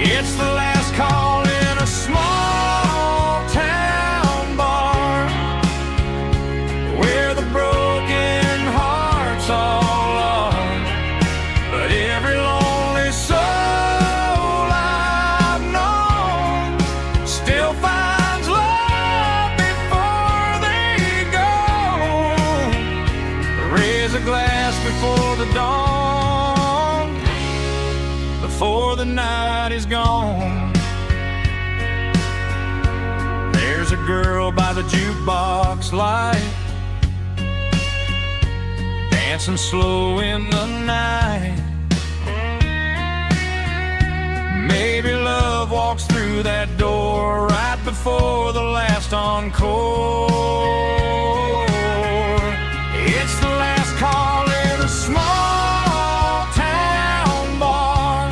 It's the last call in a small town bar where the broken hearts all are. But every lonely soul I've known still finds love before they go. Raise a glass before the dawn, before the night is gone. There's a girl by the jukebox light, dancing slow in the night. Maybe love walks through that door right before the last encore. It's the last call in a small town bar,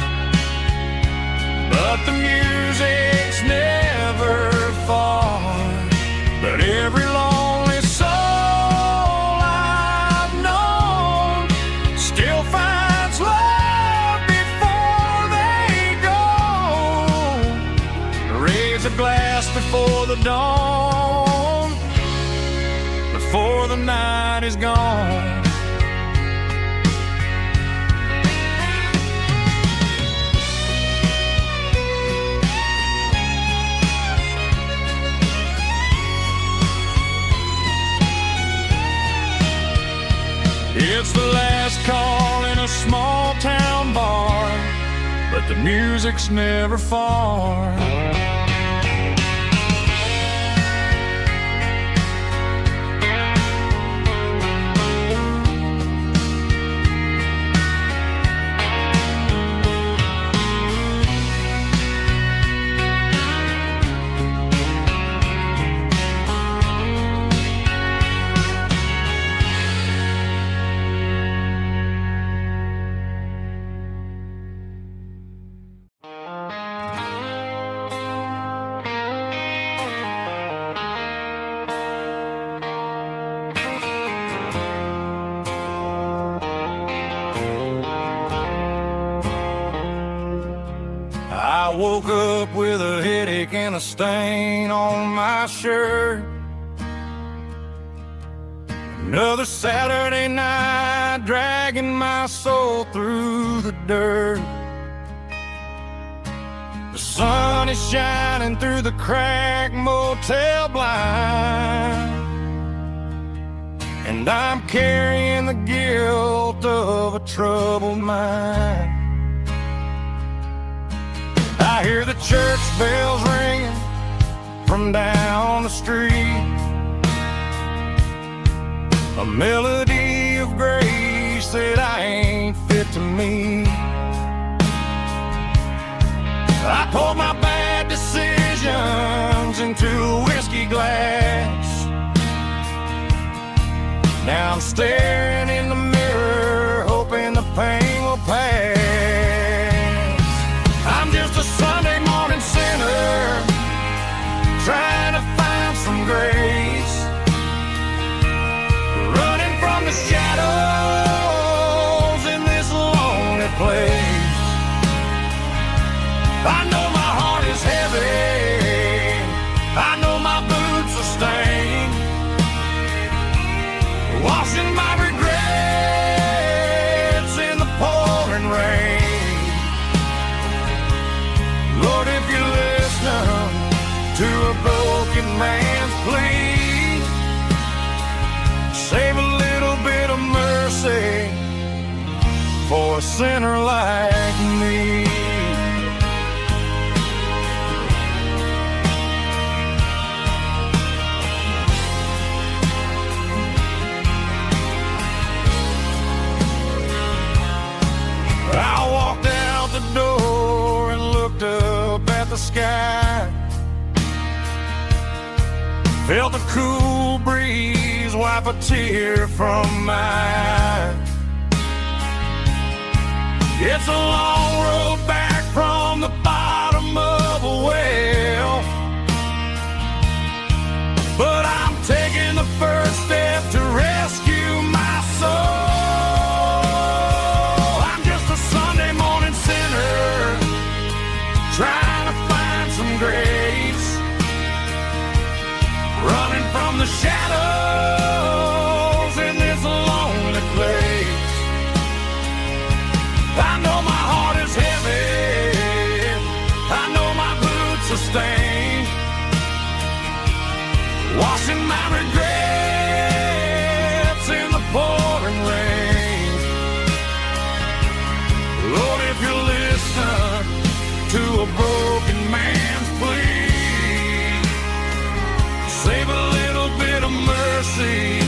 but the music's never far. But every lonely soul I've known still finds love before they go. Raise a glass before the dawn, before the night is gone. It's the last call in a small town bar, but the music's never far. I woke up with a headache and a stain on my shirt. Another Saturday night dragging my soul through the dirt. The sun is shining through the cracked motel blind, and I'm carrying the guilt of a troubled mind. I hear the church bells ringing from down the street, a melody of grace that I ain't fit to meet. I poured my bad decisions into a whiskey glass. Now I'm staring in the mirror, hoping the pain will pass. I'm just a Sunday morning sinner, trying to find some grace, running from the shadows in this lonely place. I know my heart is heavy, I know my boots are stained, washing my regrets in the pouring rain. Lord, if you listen to a broken man's plea, save a little bit of mercy for a sinner like me. I walked out the door and looked up at the sky, felt the cool breeze wipe a tear from my eye. It's a long road back from the bottom of a well, but I'm taking the first step to rescue my soul. trying to find some grace, running from the shadows in this lonely place. I know my heart is heavy, I know my boots are stained, washing my regrets in the pouring rain. Lord, if you listen to a broken man's plea, save a little bit of mercy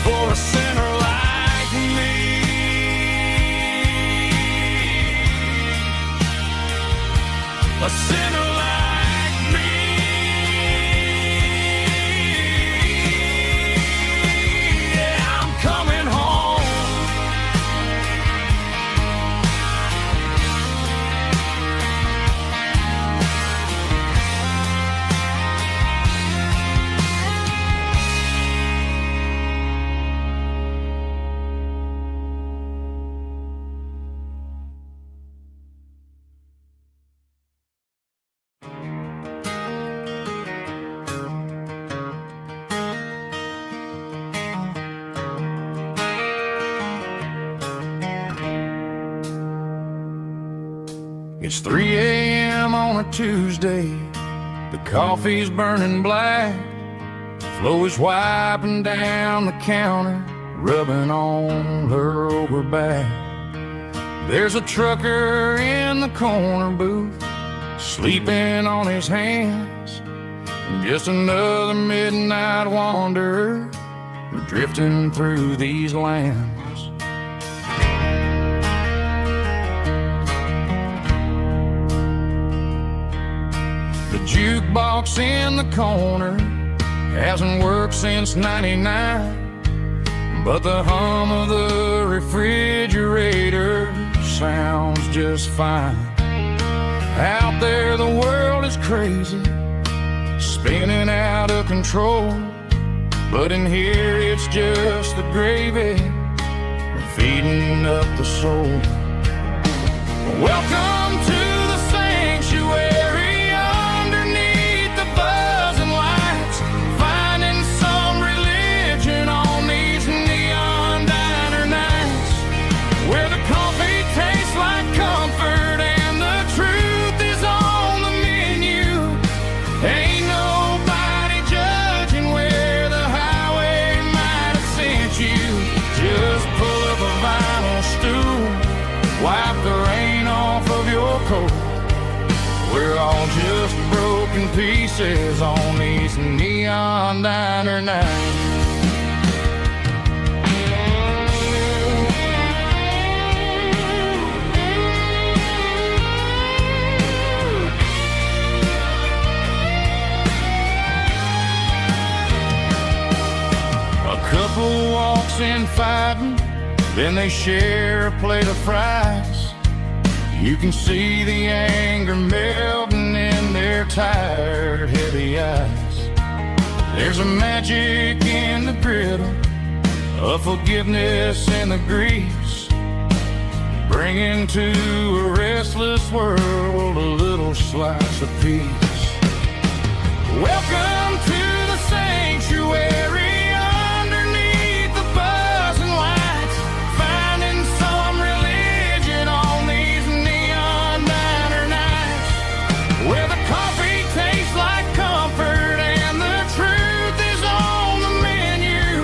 for a sinner like me. A sinner like me. Yeah, I'm coming home. It's 3 a.m. on a Tuesday. The coffee's burning black. Flo is wiping down the counter, rubbing on her over back. There's a trucker in the corner booth, sleeping on his hands. Just another midnight wanderer, drifting through these lands. The jukebox in the corner hasn't worked since '99, but the hum of the refrigerator sounds just fine. Out there the world is crazy, spinning out of control, but in here it's just the gravy feeding up the soul. Welcome to the sanctuary, underneath the buzzing lights, finding some religion on these neon diner nights, where the coffee tastes like comfort and the truth is on the menu. Ain't nobody judging where the highway might have sent you. Just pull up a vinyl stool, wipe the rain off of your coat. We're all just broken pieces on these neon diner nights. A couple walks in fighting, then they share a plate of fries. You can see the anger melting in their tired, heavy eyes. There's a magic in the griddle, a forgiveness in the grease, bringing to a restless world a little slice of peace. Welcome to the sanctuary, underneath the buzzing lights, finding some religion on these neon diner nights, where the coffee tastes like comfort and the truth is on the menu.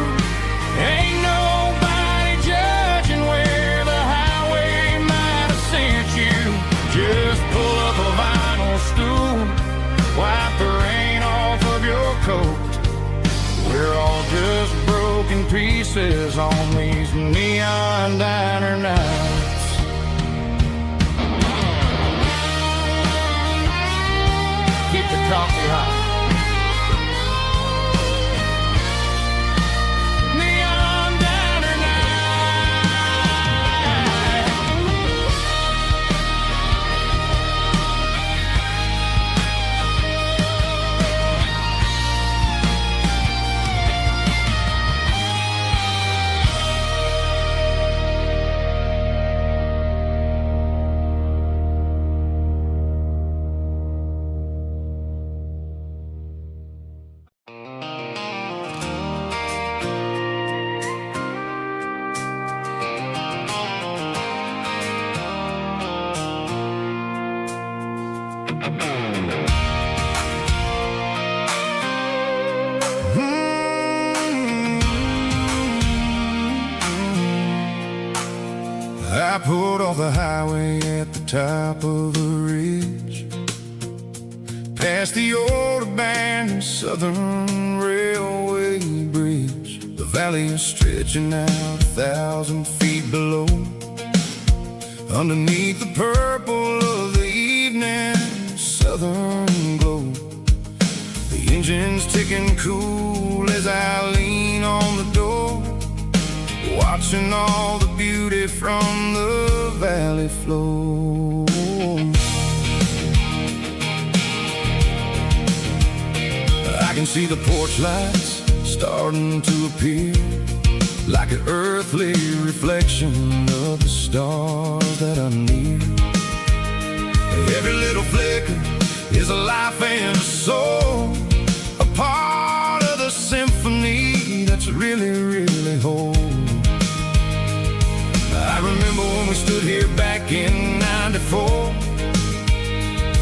Ain't nobody judging where the highway might have sent you. Just pull up a vinyl stool, wipe the rain off of your coat. We're all just broken pieces on these neon diner nights. Keep the coffee hot. Neon diner night. the highway at the top of a ridge, past the old abandoned Southern Railway bridge. The valley is stretching out 1,000 feet below, underneath the purple of the evening southern glow. The engine's ticking cool as I lean on the door, watching all the beauty from the valley flow. I can see the porch lights starting to appear, like an earthly reflection of the stars that are near. Every little flicker is a life and a soul, a part of the symphony that's really, really whole. I remember when we stood here back in '94,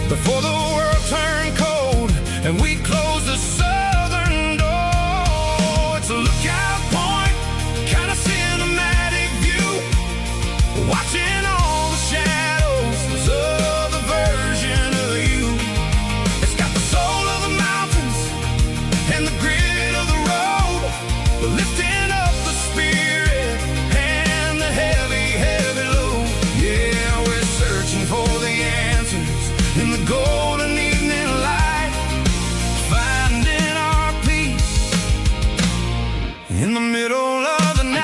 before the world turned cold and we closed the southern door. It's a lookout point, kind of cinematic view, watching all the shadows of the version of you. It's got the soul of the mountains and the grit of the road, lifting up the spirit and the heavy, heavy load. Yeah, we're searching for the answers in the golden evening light, finding our peace in the middle of the night.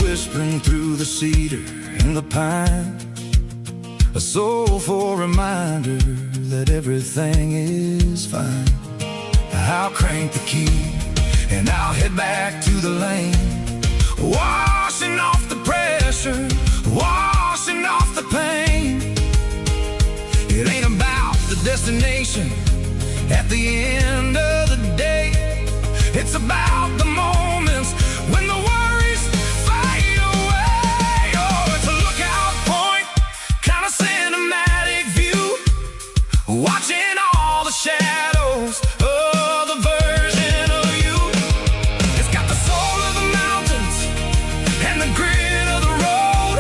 Whispering through the cedar and the pine, a soulful reminder that everything is fine. I'll crank the key and I'll head back to the lane, washing off the pressure, washing off the pain. It ain't about the destination at the end of the day, it's about the moments when the worries fade away. Oh, it's a lookout point, kind of cinematic view, watching all the shadows of the version of you. It's got the soul of the mountains and the grit of the road,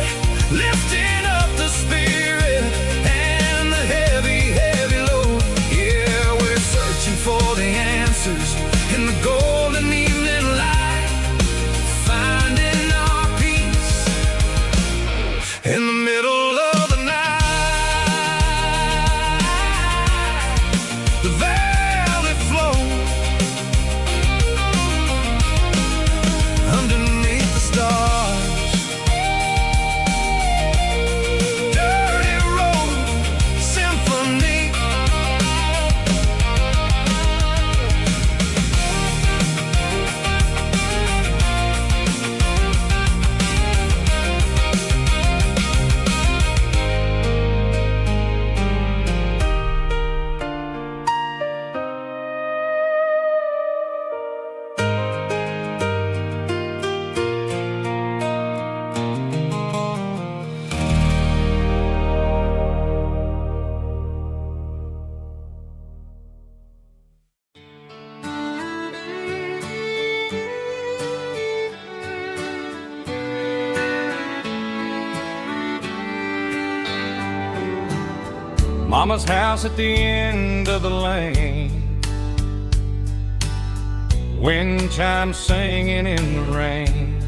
lifting up the spirit and the heavy, heavy load. Yeah, we're searching for the answers in the golden evening light, finding our peace in the middle of the night. The valley flow underneath the stars, dirty road symphony. Mama's house at the end of the lane, wind chimes singing in the rain.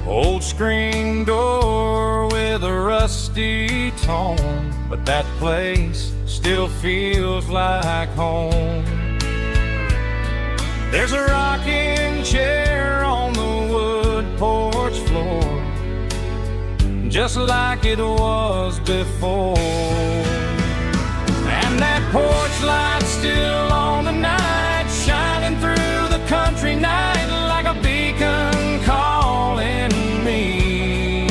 Old screen door with a rusty tone, but that place still feels like home. There's a rocking chair on the wood porch floor, just like it was before. And that porch light's still on tonight, shining through the country night like a beacon calling me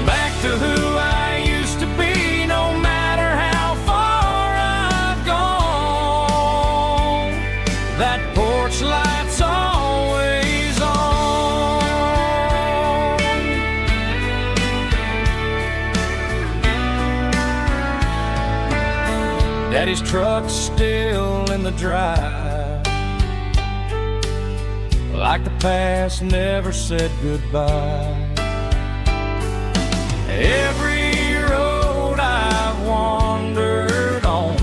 back to who I used to be, no matter how far I've gone. Daddy's truck's still in the drive, like the past never said goodbye. Every road I've wandered on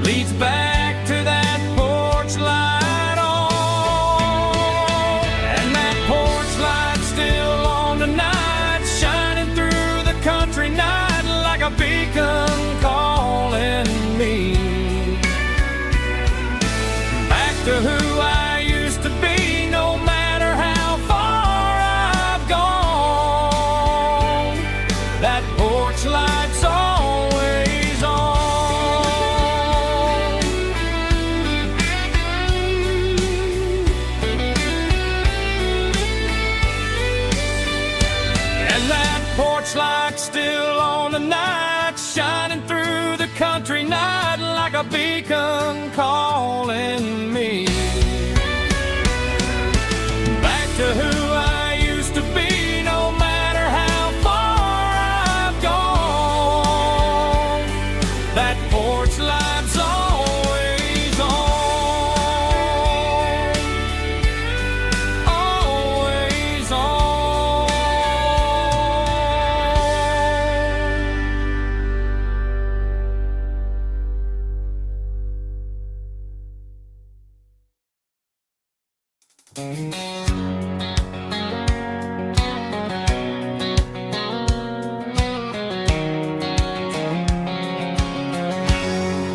leads back to that porch light on. And that porch light's still on tonight, shining through the country night like a beacon calling me back to who I used to be, no matter how far I've gone. That porch light's always on. And that porch light's still on tonight, shining through the country night like a beacon calling me back to who I used to be, no matter how far I've gone. That porch light's always on, always on.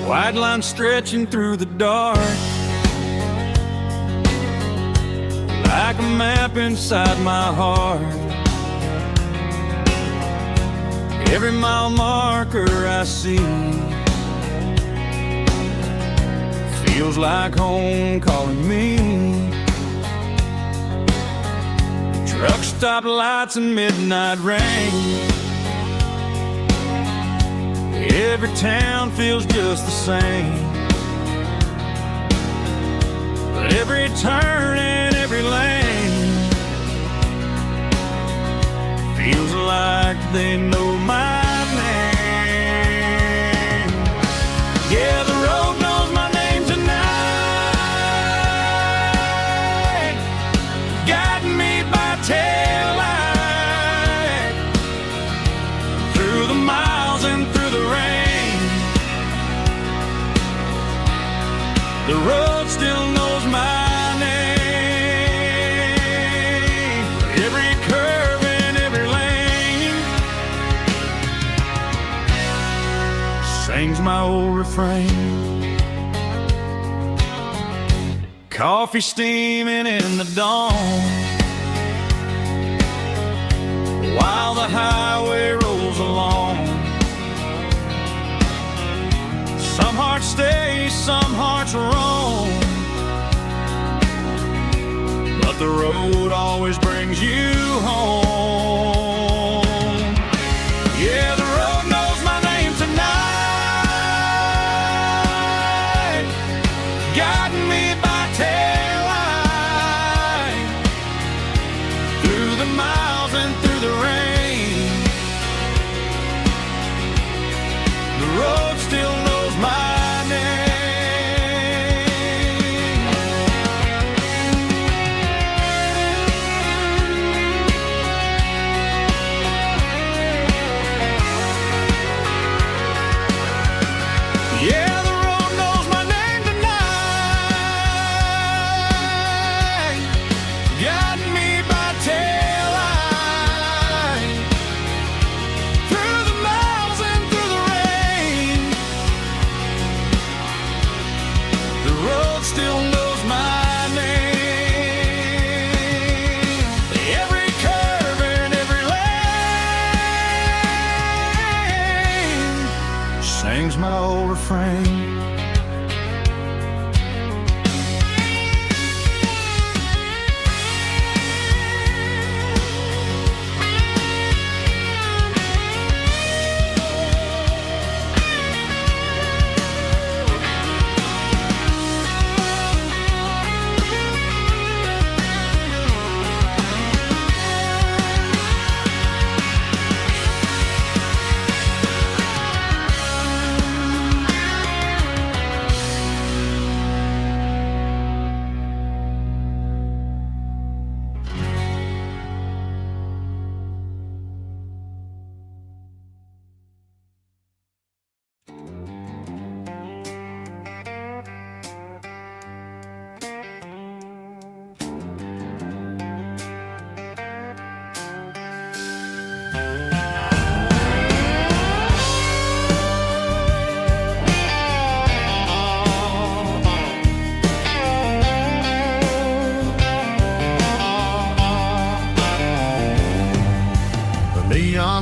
White line stretching through the dark, like a map inside my heart. Every mile marker I see feels like home calling me. Truck stop lights and midnight rain, every town feels just the same. But every turn and every lane feels like they know my name. Yeah, the road knows my name tonight, guiding me by taillight through the miles and through the rain. The road still knows my name. Every curve and every lane sings my old refrain. Coffee steaming in the dawn, while the highway rolls along. Some hearts stay, some hearts roam, but the road always brings you home. Yeah, the road knows my name tonight, guiding me by taillight through the miles and through the rain. The road still knows my name.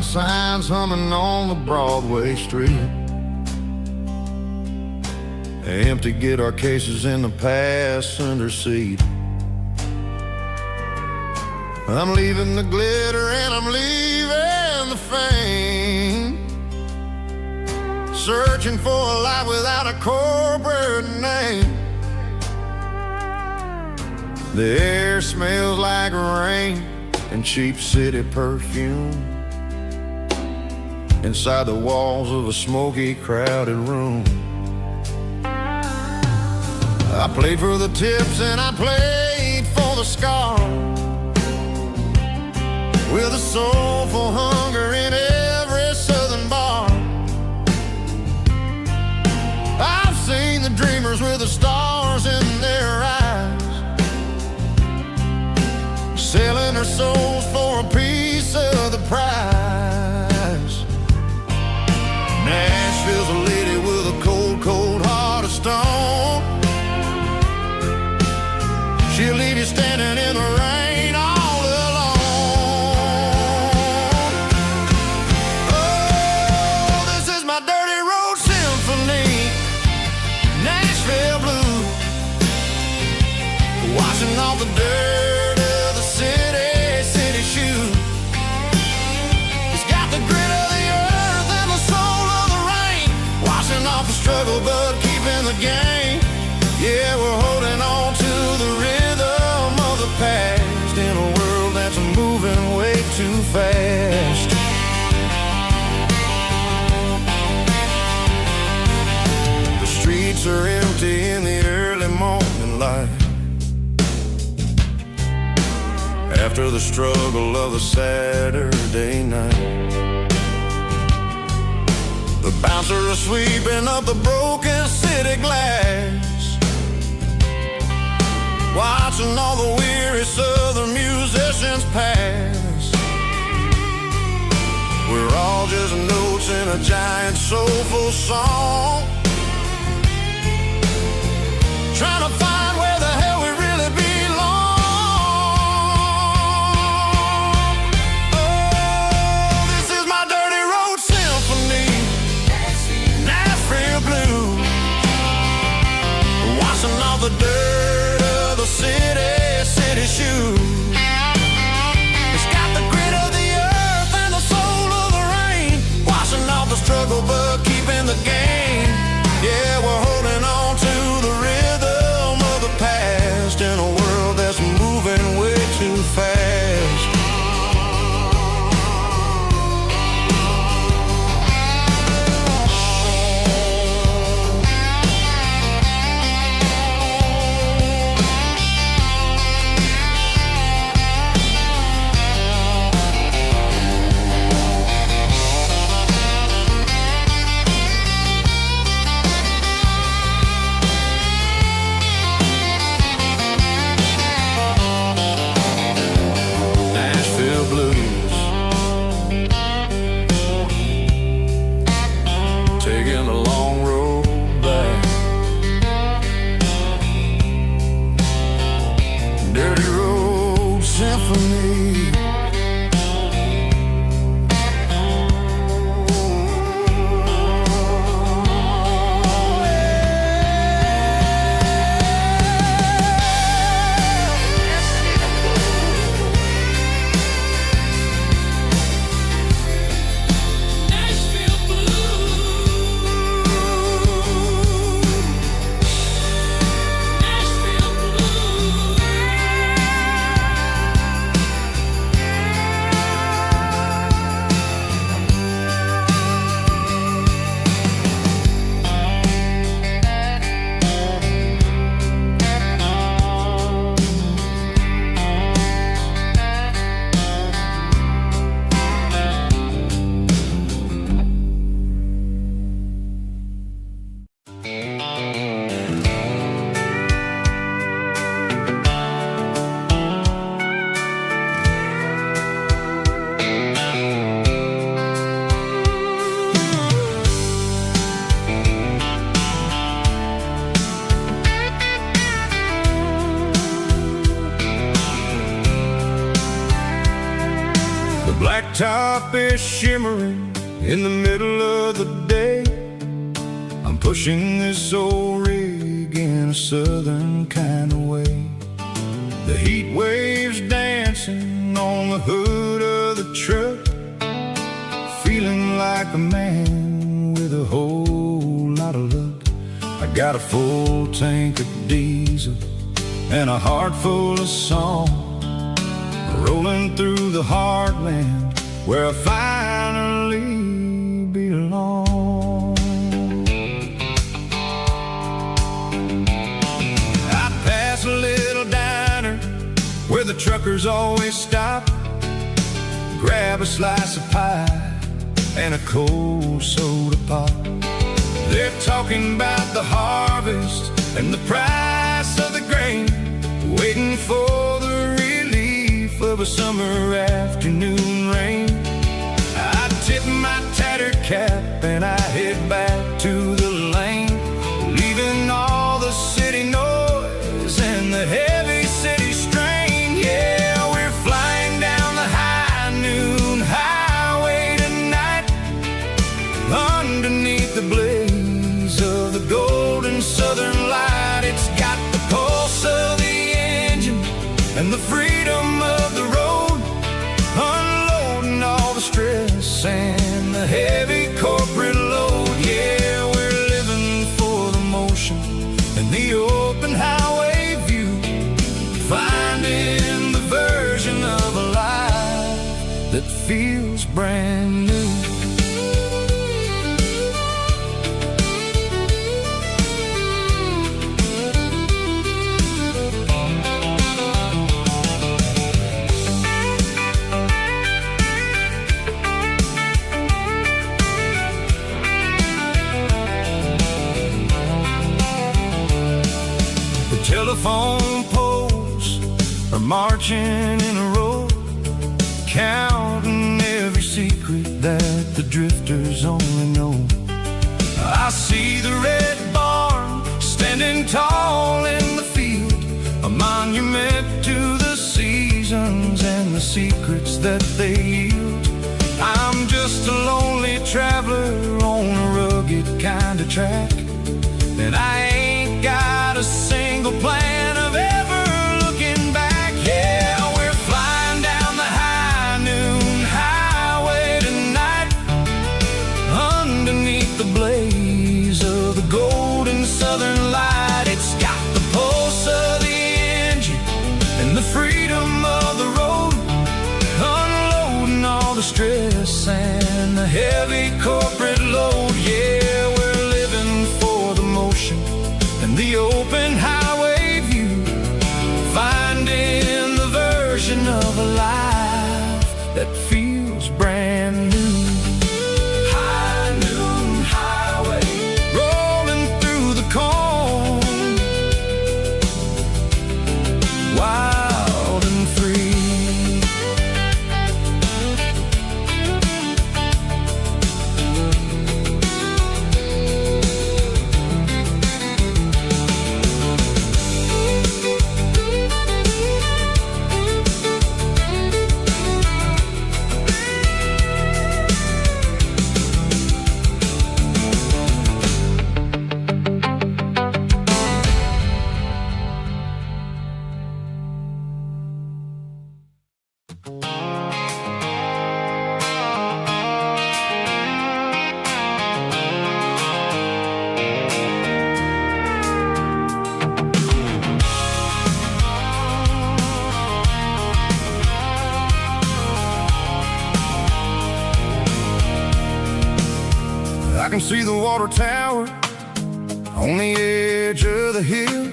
neon signs humming on the Broadway street. Empty guitar cases in the passenger seat. I'm leaving the glitter and I'm leaving the fame, searching for a life without a corporate name. The air smells like rain and cheap city perfume inside the walls of a smoky, crowded room. I played for the tips and I played for the scars, with a soulful hunger in every southern bar. I've seen the dreamers with the stars in their eyes, selling their souls for a piece of the prize. Nashville's a lady with a cold, cold heart of stone. She'll leave you standing in the rain all alone. Oh, this is my dirty road symphony, Nashville blue, washing off the dirt of the city shoe. It's got the grit of the earth and the soul of the rain, washing off the struggle but keeping the game. Yeah, we're holding on to the rhythm of the past in a world that's moving way too fast. The streets are empty in the early morning light, after the struggle of the Saturday night. The bouncers are sweeping up the broken city glass, watching all the weary southern musicians pass. We're all just notes in a giant soulful song, trying to find where the hell we really belong. Oh, this is my dirty road symphony, Nashville blue, washing off the dirt of the city shoe. It's got the grit of the earth and the soul of the rain, washing off the struggle but keeping the game. Yeah, we're holding on to the rhythm blacktop is shimmering in the middle of the day. I'm pushing this old rig in a southern kind of way. The heat waves dancing on the hood of the truck, feeling like a man with a whole lot of luck. I got a full tank of diesel and a heart full of song, rolling through the heartland where I finally belong. I pass a little diner where the truckers always stop, grab a slice of pie and a cold soda pop. They're talking about the harvest and the price of the grain, waiting for the relief of a summer afternoon rain. I tip my tattered cap and I head back to the lane, leaving all the city noise and the heavy city strain. Yeah, we're flying down the high noon highway tonight, underneath the blaze of the golden southern light. It's got the pulse of the engine and the freedom of the road, unloading all the stress and the heavy corporate load. Yeah, we're living for the motion and the open highway view, finding the version of a life that feels brand new. Telephone poles are marching in a row, counting every secret that the drifters only know. I see the red barn standing tall in the field, a monument to the seasons and the secrets that they yield. I'm just a lonely traveler on a rugged kind of track, and I ain't got a single plan of ever looking back. Yeah, we're flying down the high noon highway tonight, underneath the blaze of the golden southern light. It's got the pulse of the engine and the freedom of the road, unloading all the stress and the heavy corporate load. Yeah, we're living for the motion and the open highway view, finding the version of a life that feels brand new. High noon highway, rolling through the corn, wild and free. I can see the water tower on the edge of the hill.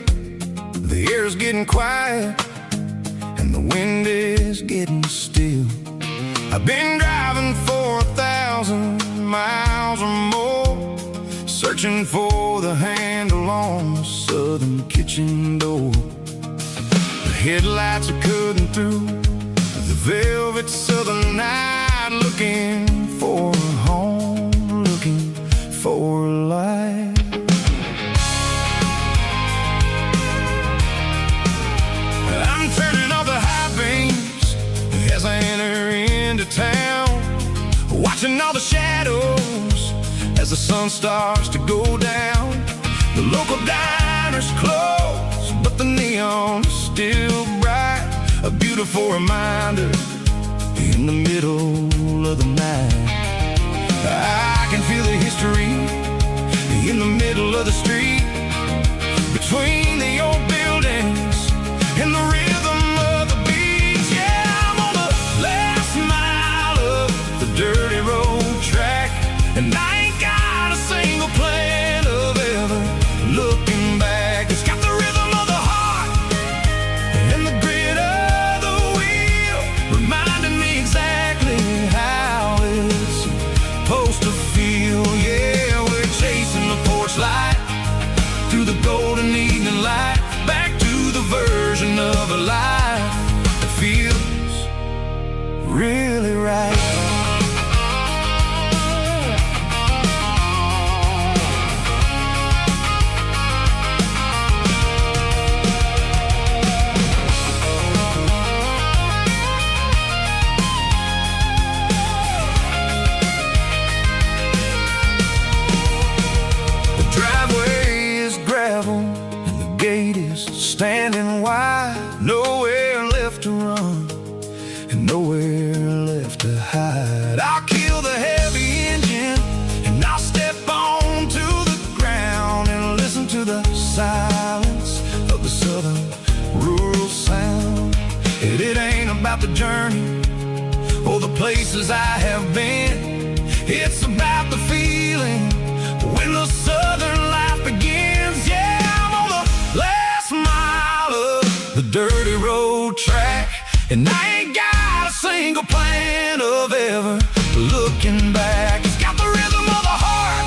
The air's getting quiet and the wind is getting still. I've been driving for 1,000 miles or more, searching for the handle on the southern kitchen door. The headlights are cutting through the velvet southern night, looking for a home, looking for a life. I'm turning off the high beams as I enter into town. watching all the shadows as the sun starts to go down. The local diner's closed, but the neon's still bright. A beautiful reminder in the middle of the night. I can feel the history in the middle of the street, between the old buildings and the rhythm of the beats. Yeah, I'm on the last mile of the dirty road track, and I ain't got a single plan of ever looking back. It's got the rhythm of the heart and the grit of the wheel, reminding me exactly how it's supposed to feel. Yeah, we're chasing the porch light through the golden evening light, back to the version of a life that feels really right. Standing wide, nowhere left to run and nowhere left to hide. I'll kill the heavy engine and I'll step onto the ground and listen to the silence of the southern rural sound. It ain't about the journey or the places I have been. It's about the feeling when the southern life begins. Yeah, I'm on the last mile of the dirty road track, and I ain't got a single plan of ever looking back. It's got the rhythm of the heart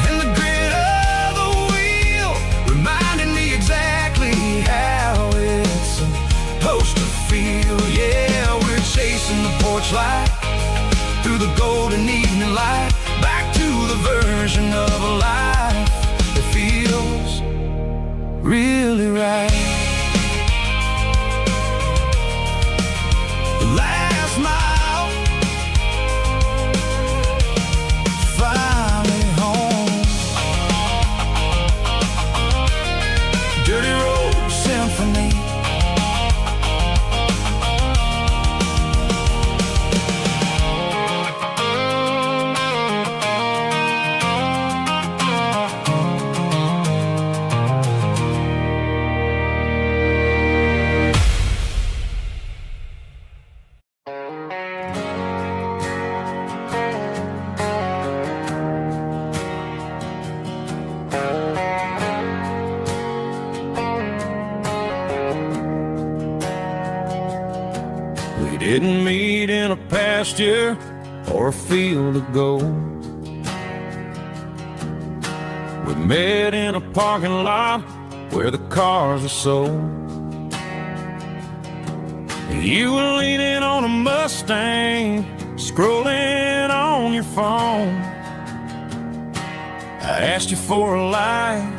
and the grit of the wheel, reminding me exactly how it's supposed to feel. Yeah, we're chasing the porch light through the golden evening light, back to the version of a life that feels really right. The last mile, finally home. Dirty Road Symphony. We didn't meet in a pasture or a field of gold. We met in a parking lot where the cars were sold. You were leaning on a Mustang, scrolling on your phone. I asked you for a light,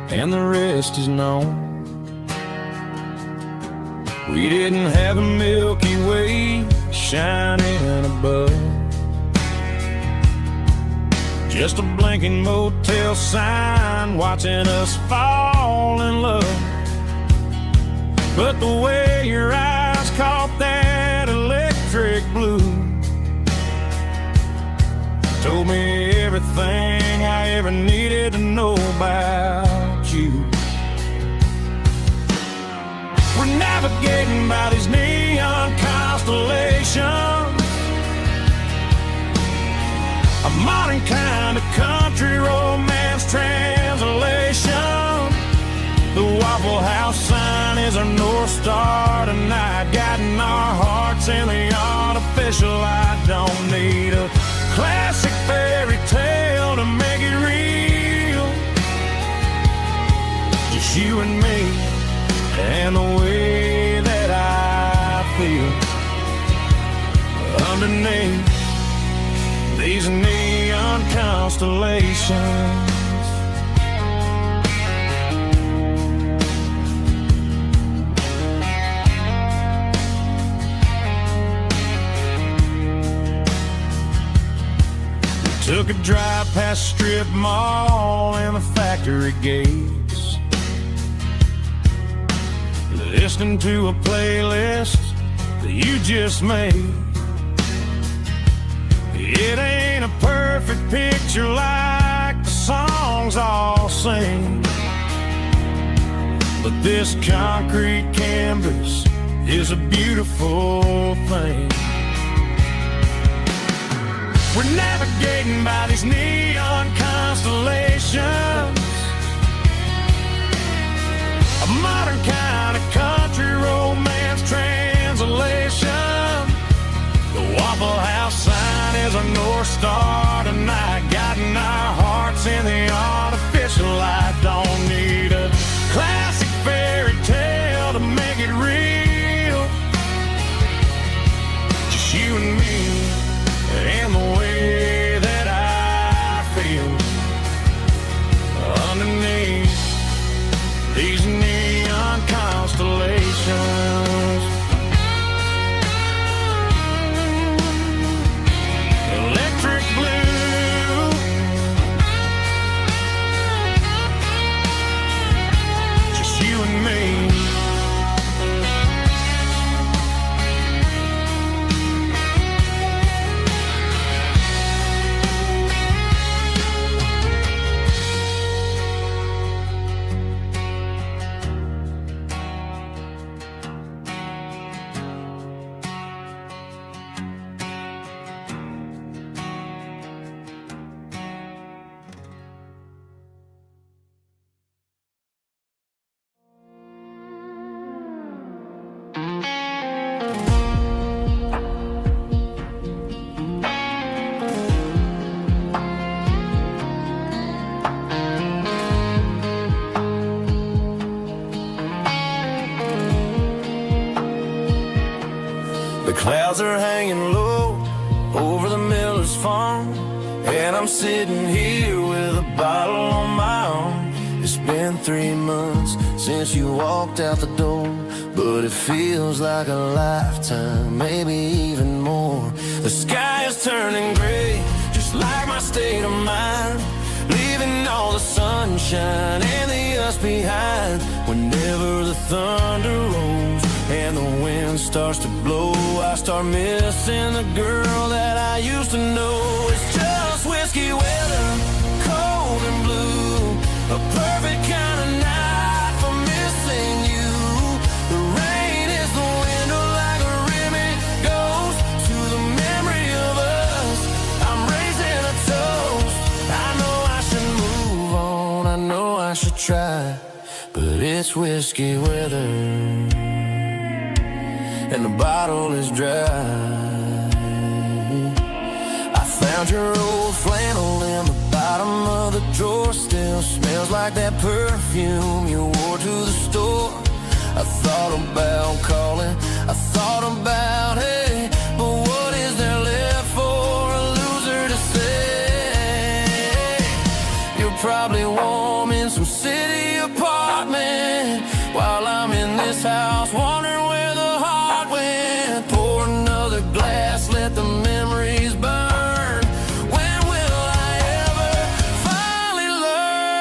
and the rest is known. We didn't have a Milky Way shining above, just a blinking motel sign watching us fall in love. But the way your eyes caught that electric blue told me everything I ever needed to know about you. We're navigating by these neon constellations, a modern kind of country romance translation. The Waffle House sign is our North Star tonight, guiding our hearts in the artificial. I don't need a classic fairy tale to make it real, just you and me and the way that I feel underneath these neon constellations. Took a drive past strip mall and the factory gates, listening to a playlist that you just made. It ain't a perfect picture like the songs all sing, but this concrete canvas is a beautiful thing. We're navigating by these neon constellations, a modern kind of country romance translation. The Waffle House sign is a North Star tonight, guiding our hearts in the artificial light. Don't need a classic fairy tale to make it real, just you and me and the way that I feel underneath these neon constellations. Electric blue, just you and me. The clouds are hanging low over the miller's farm, and I'm sitting here with a bottle on my arm. It's been 3 months since you walked out the door, but it feels like a lifetime, maybe even more. The sky is turning gray, just like my state of mind, leaving all the sunshine and the us behind. Whenever the thunder rolls and the wind starts to blow, I start missing the girl that I used to know. It's just whiskey weather, cold and blue, a perfect kind of night for missing you. The rain is the window like a ribbon goes to the memory of us. I'm raising a toast. I know I should move on, I know I should try, but it's whiskey weather and the bottle is dry. I found your old flannel in the bottom of the drawer, still smells like that perfume you wore to the store. I thought about calling, I thought about, hey, but what is there left for a loser to say? You're probably warm in some city apartment while I'm in this house wondering where the heart went. Pour another glass, let the memories burn. When will I ever finally learn?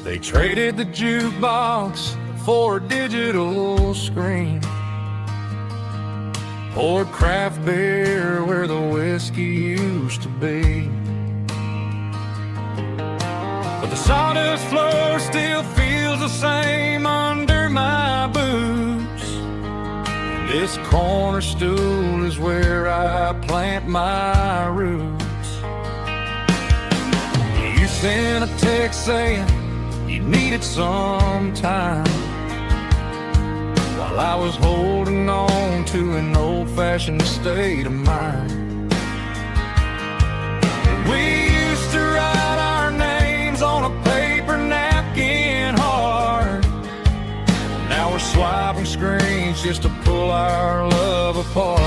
They traded the jukebox for a digital screen, poured craft beer where the whiskey used to be. But the sawdust floor still feels the same under my boots. This corner stool is where I plant my roots. You sent a text saying you needed some time, while I was holding on to an old-fashioned state of mind. We used to write our names on a paper napkin hard. Now we're swiping screens just to pull our love apart.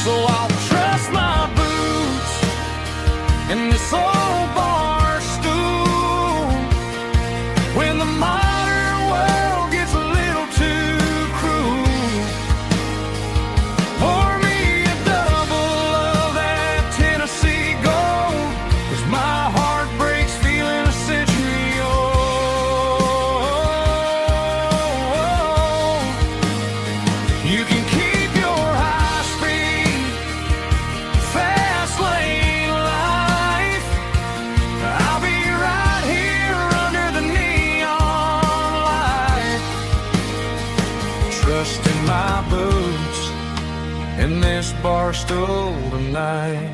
So I'll trust my boots in this old bar stool when the modern world gets a little too cruel. Pour me a double of that Tennessee Gold, 'cause my heart breaks feeling a century old. You can keep your high-speed, fast lane life. I'll be right here under the neon light, trusting my boots in this bar stool tonight.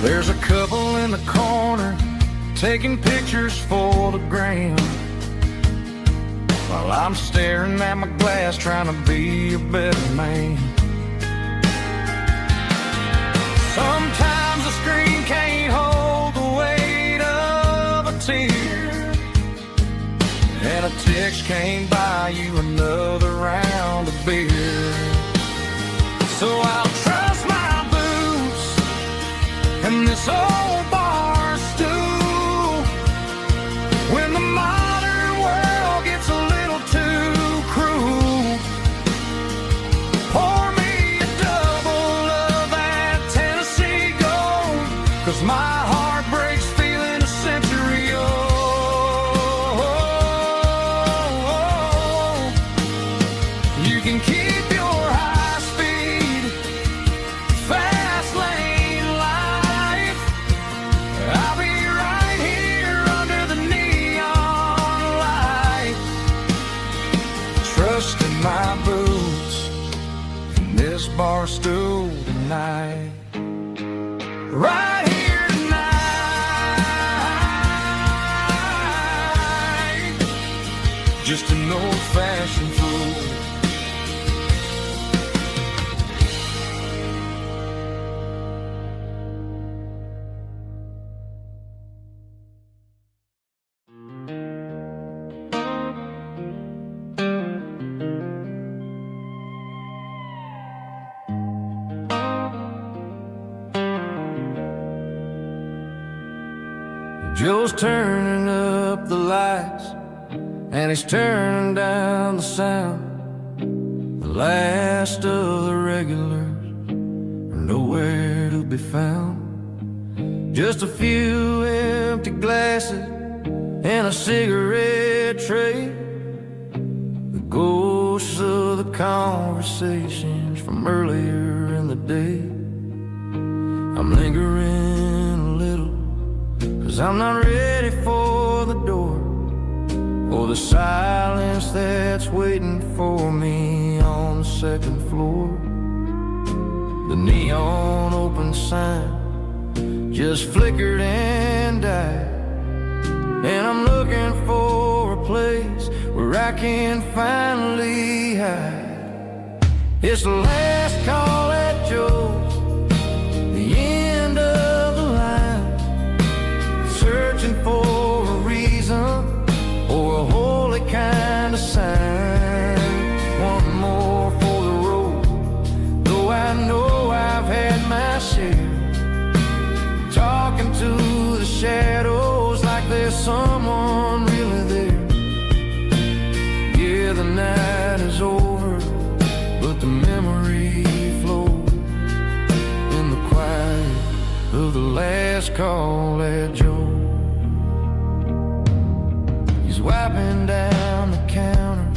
There's a couple in the corner taking pictures for the gram, while I'm staring at my glass trying to be a better man. Sometimes the screen can't hold the weight of a tear, and a text can't buy you another round of beer. So I'll trust my boots and this old bar stool when the modern world gets a little too cruel. Pour me a double of that Tennessee Gold, 'cause my heart breaks feeling a century old. You can keep your high-speed, fast lane life. I'll be right here under the neon light, trusting my boots in this bar stool tonight. Right here tonight, just an old-fashioned fool. Joe's turning up the lights and he's turning down the sound. The last of the regulars are nowhere to be found. Just a few empty glasses and a cigarette tray, the ghosts of the conversations from earlier in the day. I'm lingering a little, 'cause I'm not ready for the door, or the silence that's waiting for me on the second floor. The neon open sign just flickered and died, and I'm looking for a place where I can finally hide. It's the last call at Joe's, the end of the line, searching for a reason or a holy kind of sign. One more for the road, though I know I've had my share, talking to the shadows like they're someone really there. Yeah, the night is over, but the memory flows in the quiet of the last call at Joe. He's wiping down the counter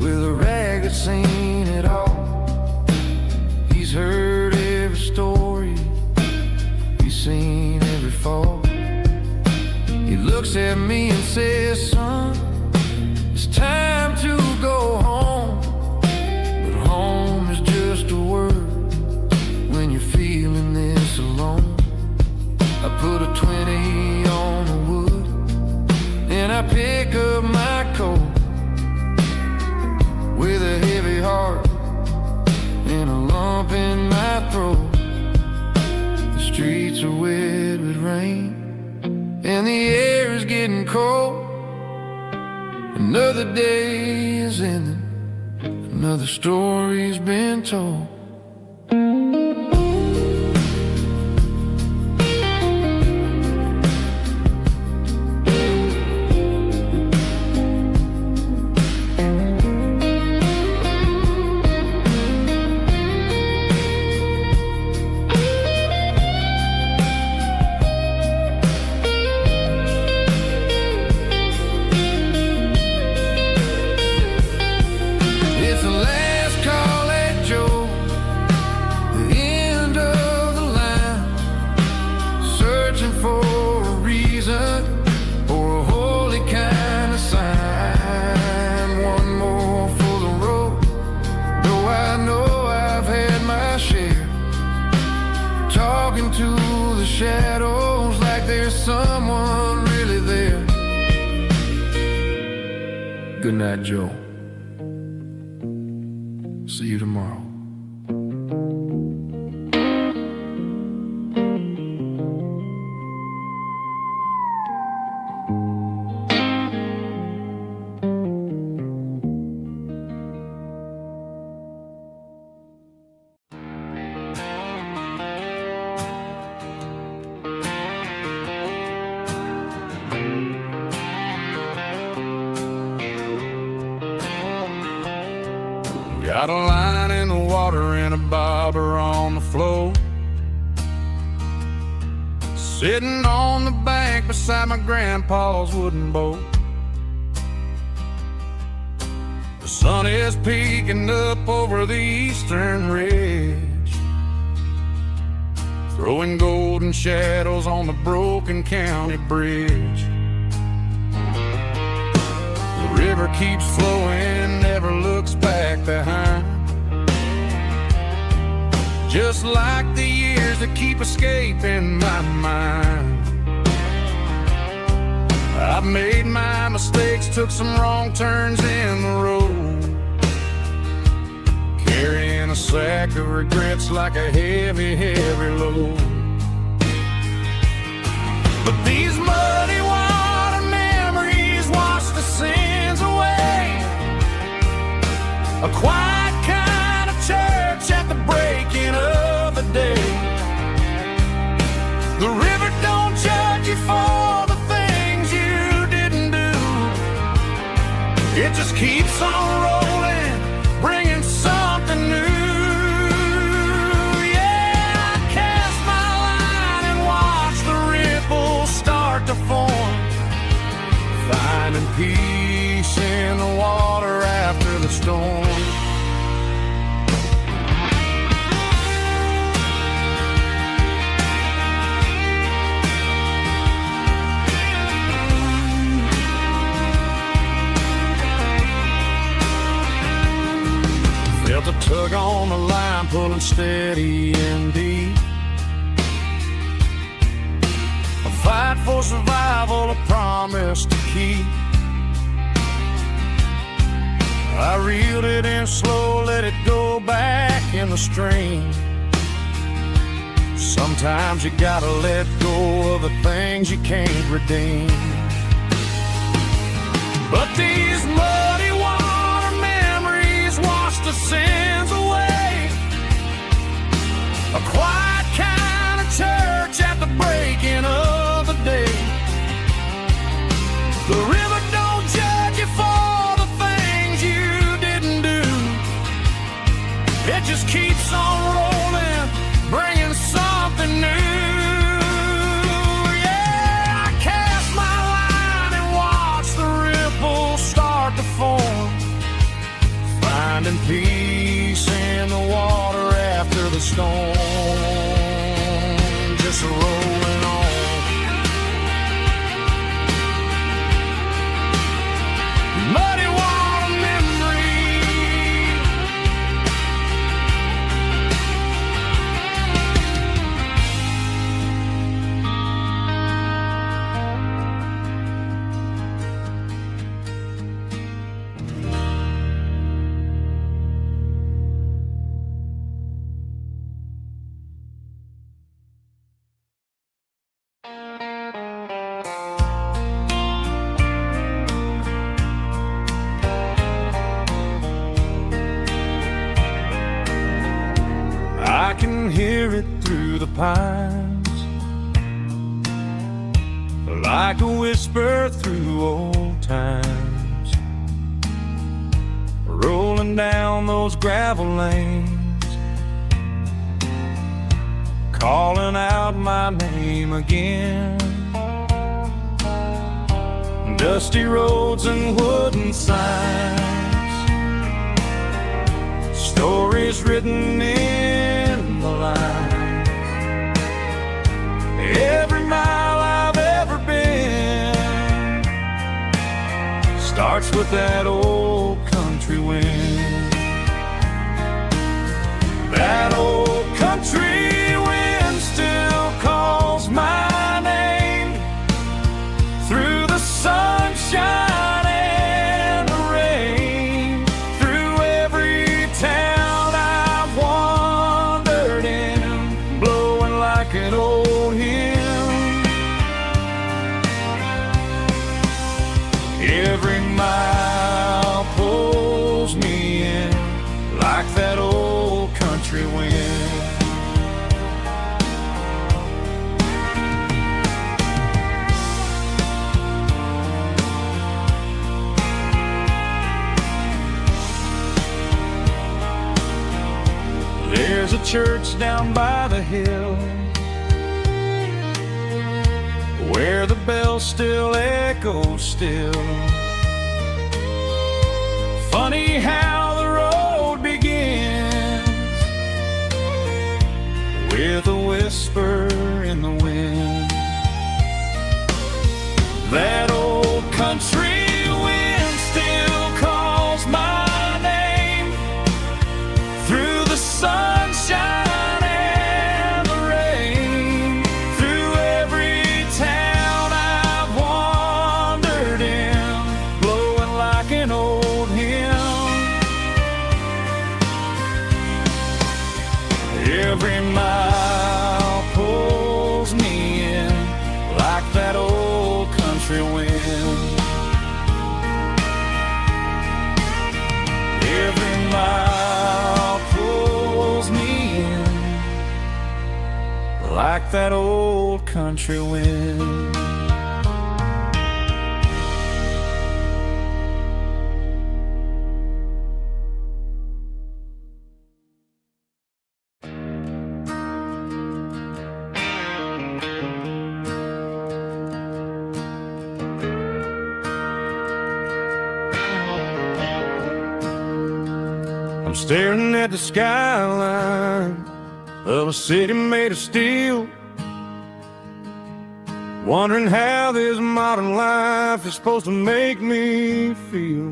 with a rag that's seen it all. He's heard every story, he's seen every fall. He looks at me and says, son, it's time to go home. But home is just a word when you're feeling this alone. I put a 20 on the wood and I pick up my coat with a heavy heart and a lump in my throat. The streets are wet with rain and the air is getting cold. Another day is ending, another story's been told. Shadows like there's someone really there. Good night, Joe. See you tomorrow. Got a line in the water and a bobber on the floor, sitting on the bank beside my grandpa's wooden boat. The sun is peeking up over the eastern ridge, throwing golden shadows on the broken county bridge. The river keeps flowing, never looks back behind, just like the years that keep escaping my mind. I've made my mistakes, took some wrong turns in the road, carrying a sack of regrets like a heavy, heavy load. But these muddy water memories wash the sins away. A quiet kind of church at the breaking of the day. The river don't judge you for the things you didn't do. It just keeps on rolling, bringing something new. Yeah, I cast my line and watch the ripples start to form, finding peace in the water after the storm. Felt a tug on the line, pulling steady and deep. A fight for survival, a promise to keep. I reeled it in slow, let it go back in the stream. Sometimes you gotta let go of the things you can't redeem. But these muddy water memories wash the sins away. A quiet kind of church at the breaking of the day. pines, like a whisper through old times, rolling down those gravel lanes, calling out my name again. Dusty roads and wooden signs, stories written in the lines. Every mile I've ever been starts with that old country wind. That old country wind still calls my name through the sunshine and the rain, through every town I've wandered in, blowing like an old hymn. Every mile pulls me in like that old country wind. There's a church down by the hill where the bells still echo still. Funny how the road begins with a whisper in the wind. That old country wind still calls my name through the sunshine and the rain, through every town I've wandered in, blowing like an old hymn. Every mile pulls me in like that old country wind. Every mile pulls me in like that old country wind. I'm staring at the skyline of a city made of steel, wondering how this modern life is supposed to make me feel.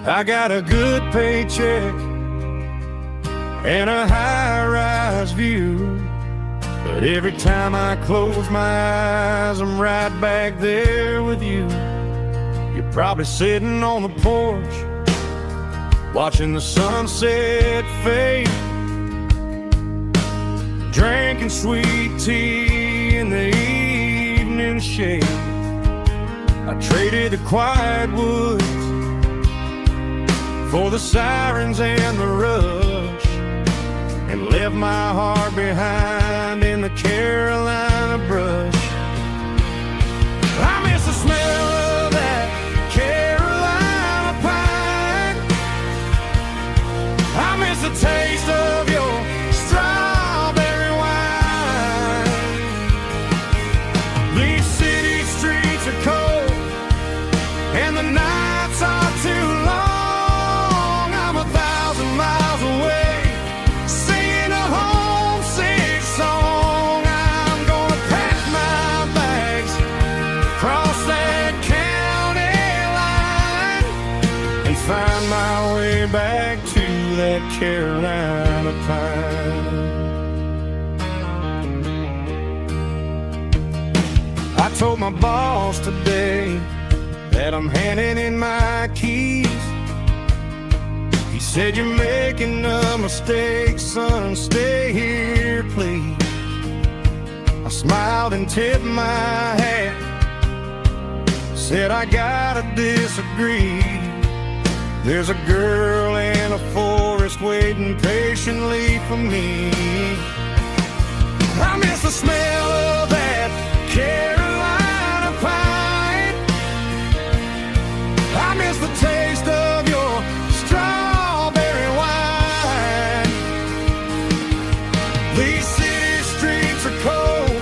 I got a good paycheck and a high-rise view, but every time I close my eyes, I'm right back there with you. You're probably sitting on the porch, watching the sunset fade, drinking sweet tea in the evening shade. I traded the quiet woods for the sirens and the rush, and left my heart behind in the Carolina brush. I miss the smell of that Carolina pine. I miss the taste of your strawberry wine. These city streets are cold and the nights are too long. I'm 1,000 miles away, singing a homesick song. I'm gonna pack my bags, cross that county line, and find my way back to that Carolina pine. I told my boss today that I'm handing in my keys. He said, "You're making a mistake, son, stay here, please." I smiled and tipped my hat, said, "I gotta disagree. There's a girl in a forest waiting patiently for me." I miss the smell of that Carolina pine. I miss the taste of your strawberry wine. These city streets are cold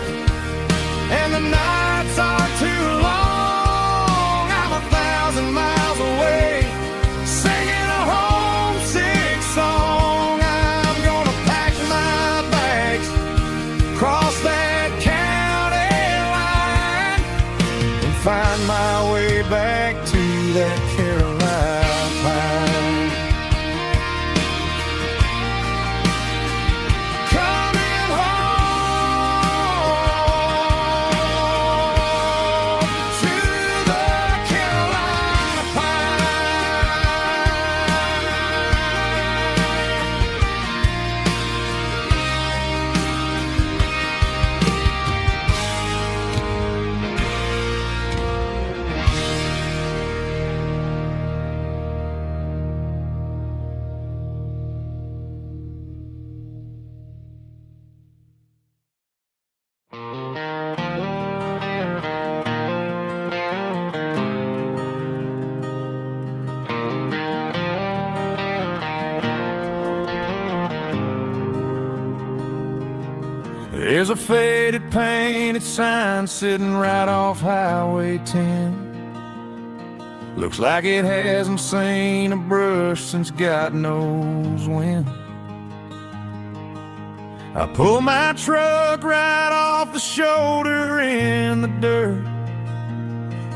and the nights are too long. I'm 1,000 miles away, singing a homesick song. I'm gonna pack my bags, cross that county line, and find my way back to that Carolina pine. Coming home to the Carolina There's a faded painted sign sitting right off Highway 10. Looks like it hasn't seen a brush since God knows when. I pull my truck right off the shoulder in the dirt,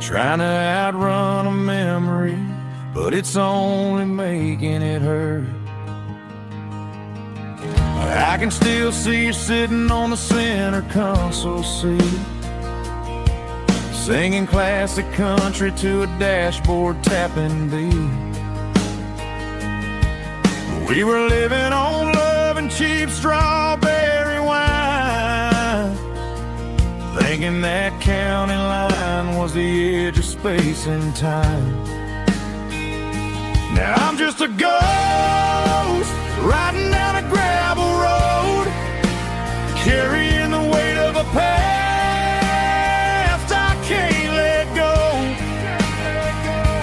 trying to outrun a memory, but it's only making it hurt. I can still see you sitting on the center console seat, singing classic country to a dashboard tapping beat. We were living on love and cheap strawberry wine, thinking that county line was the edge of space and time. Now I'm just a ghost riding down a gravel road, carrying the weight of a past I can't let go.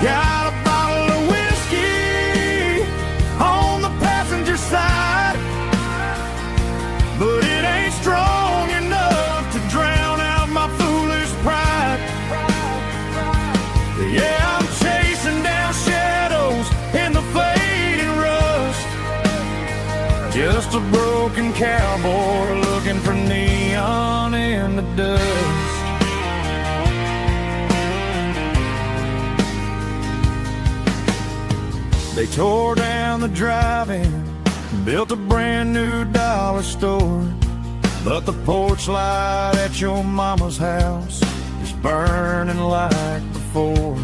Got a bottle of whiskey on the passenger side, but it ain't strong enough to drown out my foolish pride. Yeah, I'm chasing down shadows in the fading rust, just a broken cowboy looking for neon in the dust. They tore down the drive-in, built a brand new dollar store, but the porch light at your mama's house is burning like before.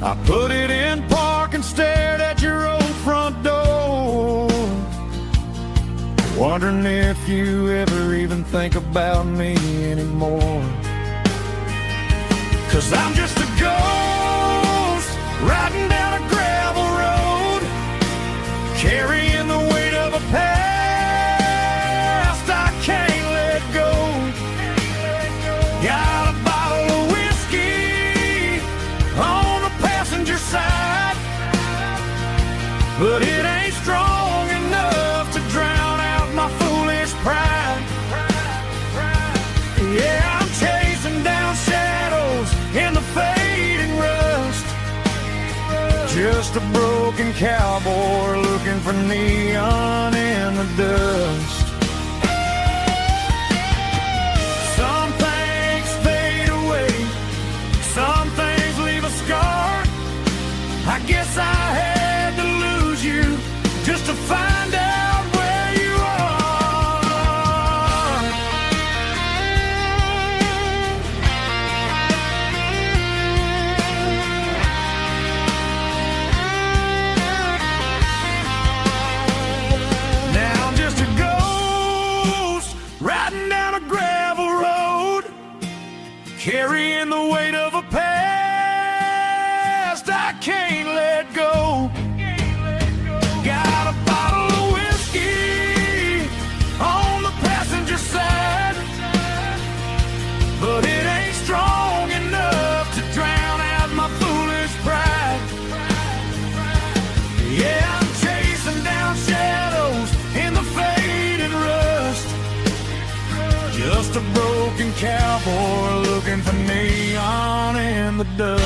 I put it in park and stared at your old front door, wondering if you ever even think about me anymore. 'Cause I'm just a ghost riding down a gravel road, carrying the weight of a past I can't let go. Got a bottle of whiskey on the passenger side, but it ain't strong enough to drown out my foolish pride. Yeah, I'm chasing down shadows in the fading rust, just a broken cowboy looking for neon in the dust. Some things fade away, some things leave a scar. I guess I had to lose you just to find out where you are. Now I'm just a ghost riding down a gravel road, carrying the weight of a past I can't let go. Got a bottle of whiskey on the passenger side, broken cowboy looking for neon in the dust.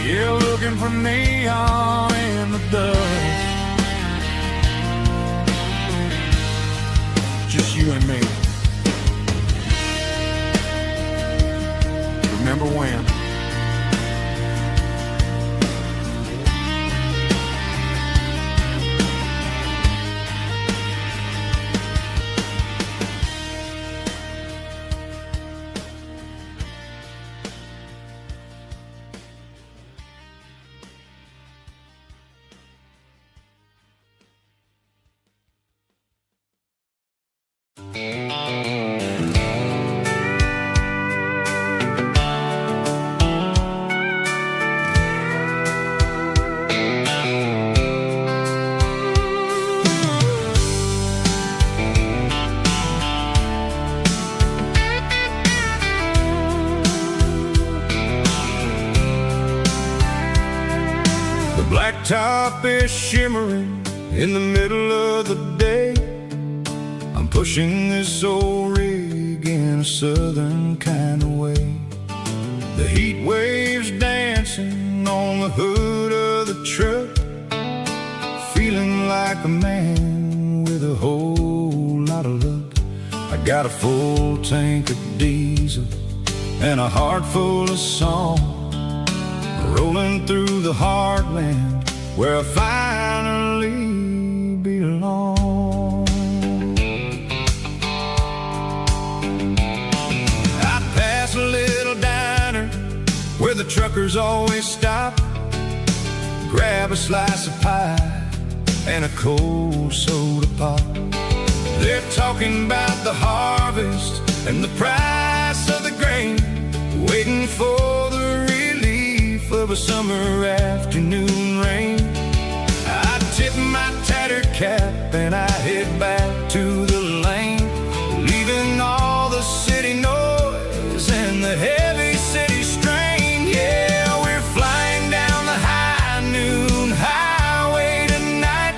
Yeah, looking for neon in the dust. Just you and me. Remember when? Blacktop is shimmering in the middle of the day. I'm pushing this old rig in a southern kind of way. The heat waves dancing on the hood of the truck, feeling like a man with a whole lot of luck. I got a full tank of diesel and a heart full of song, rolling through the heartland where I finally belong. I pass a little diner where the truckers always stop, grab a slice of pie and a cold soda pop. They're talking about the harvest and the price of the grain, waiting for the relief of a summer afternoon rain. I tip my tattered cap and I head back to the lane, leaving all the city noise and the heavy city strain. Yeah, we're flying down the high noon highway tonight,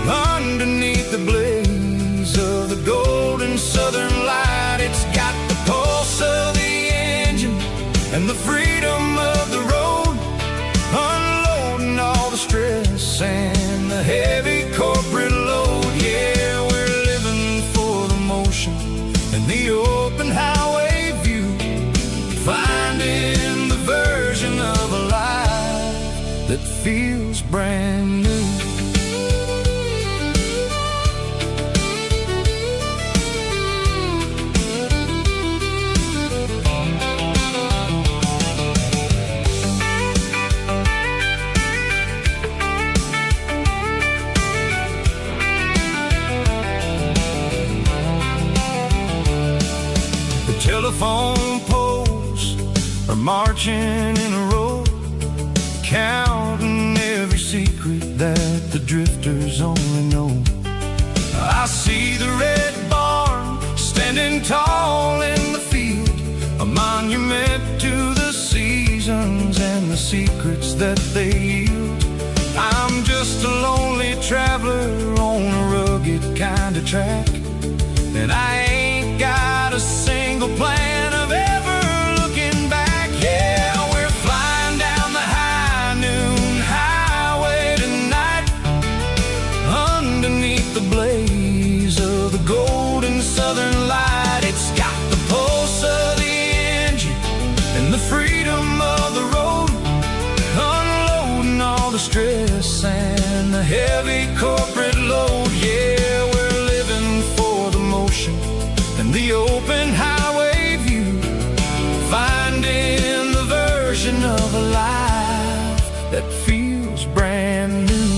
underneath the blaze of the golden southern light. It's got the pulse of the engine and the freedom of the road, unloading all the stress and the heavy corporate load. Yeah, we're living for the motion and the open highway view, finding the version of a life that feels brand new. Telephone poles are marching in a row, counting every secret that the drifters only know. I see the red barn standing tall in the field, a monument to the seasons and the secrets that they yield. I'm just a lonely traveler on a rugged kind of track, and I ain't got a single plan of ever looking back. Yeah, we're flying down the high noon highway tonight, underneath the blaze of the golden southern light. It's got the pulse of the engine and the freedom of the road, unloading all the stress and the heavy corporate load. Yeah, we're living for the motion and the open highway view, finding the version of a life that feels brand new.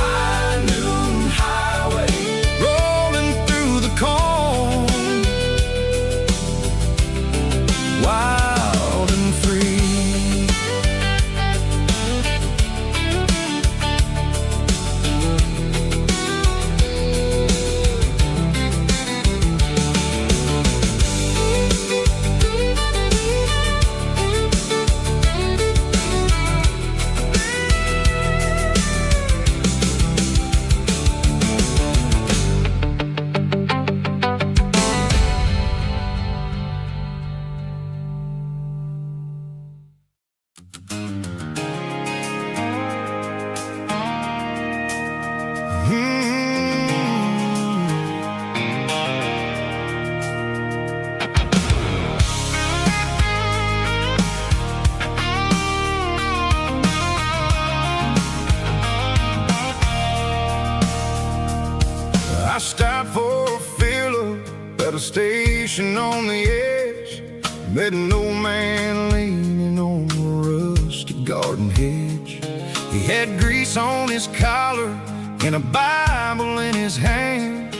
High noon highway, rolling through the corn stopped for a fill-up at a station on the edge. Met an old man leaning on a rusty garden hedge. He had grease on his collar and a Bible in his hand,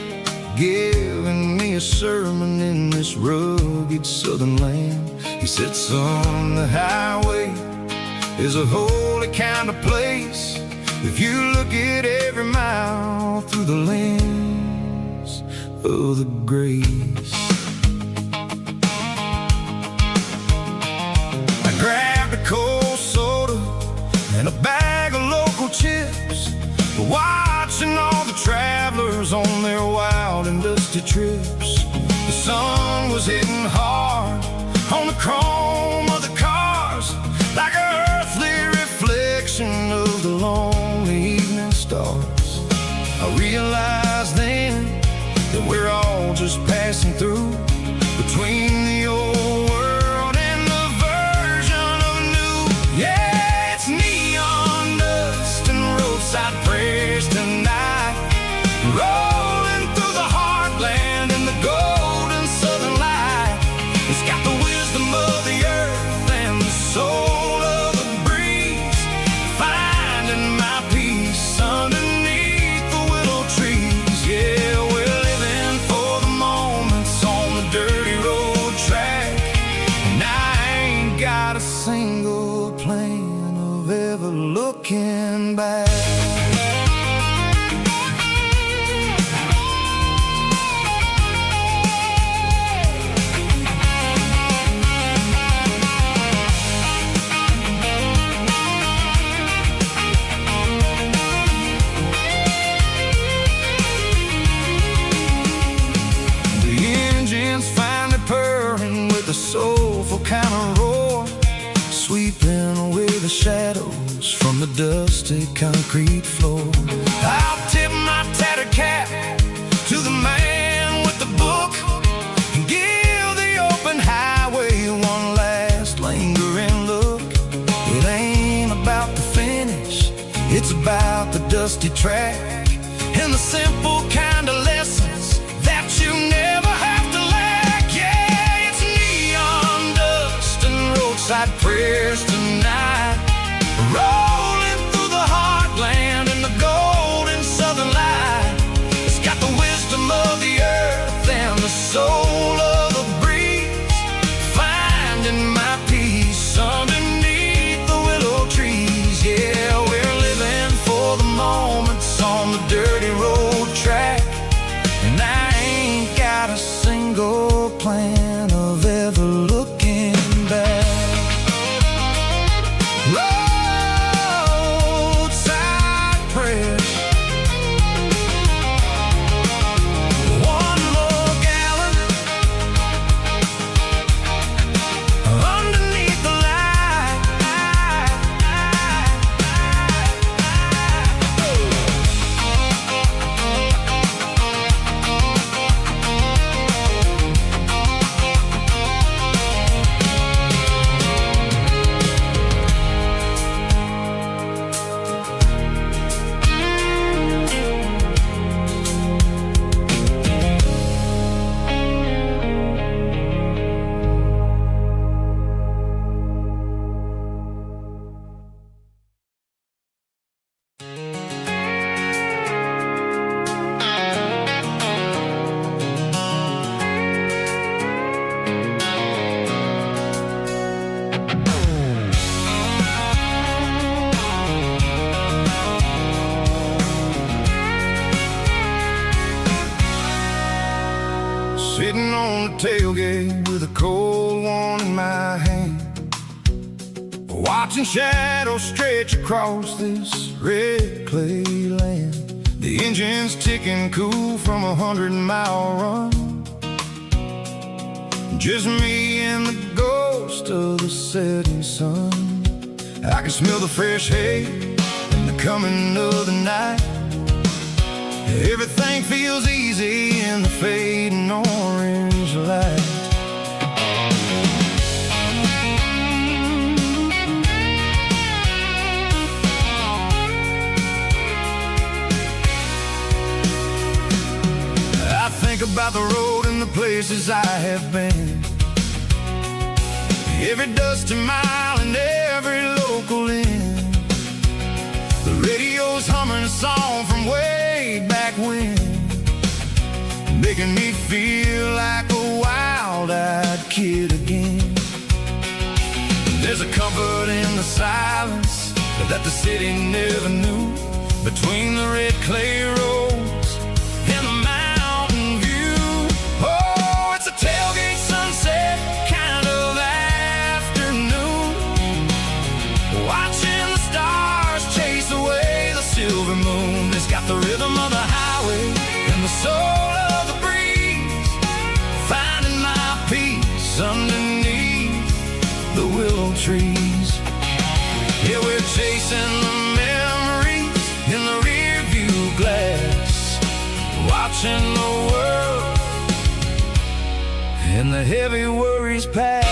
giving me a sermon in this rugged southern land. He said, son, the highway is a holy kind of place if you look at every mile through the lens of the grace. I grabbed a cold soda and a bag of local chips, watching all the travelers on their wild and dusty trips. The sun was hitting hard on the chrome of the cars, like an earthly reflection of the lonely evening stars. I realized then that we're all just passing through between the old world and the version of new. Yeah, it's neon dust and roadside prayers tonight, rolling through the heartland in the golden southern light. It's got the wisdom of the earth and the soul of the breeze, finding my peace underneath the willow trees. Yeah, we're living for the moments on the dirty road track, and I ain't got a single plan of ever looking back. A soulful kind of roar, sweeping away the shadows from the dusty concrete floor. I'll tip my tattered cap to the man with the book and give the open highway one last lingering look. It ain't about the finish, it's about the dusty track and the simple kind of lessons that you never have to lack. Yeah, roadside prayers tonight, rolling through the heartland in the golden southern light. It's got the wisdom of the earth and the soul of the breeze, finding my peace underneath the willow trees. Yeah, we're living for the moments on the dirty road track, and I ain't got a single plan of ever looking back. Sitting on the tailgate with a cold one in my hand, watching shadows stretch across this red clay land. The engine's ticking cool from a 100-mile run, just me and the ghost of the setting sun. I can smell the fresh hay and the coming of the night. Everything feels easy in the fading orange light. think about the road and the places I have been, every dusty mile and every local inn. The radio's humming a song from way back when, making me feel like a wild-eyed kid again. There's a comfort in the silence that the city never knew, between the red clay roads and the mountain view. Oh, it's a tailgate sunset kind of afternoon, watching the stars chase away the silver moon. It's got the rhythm of the highway and the soul of the breeze, finding my peace underneath the willow trees. Yeah, we're chasing the memories in the rear view glass, watching the world and the heavy worries pass.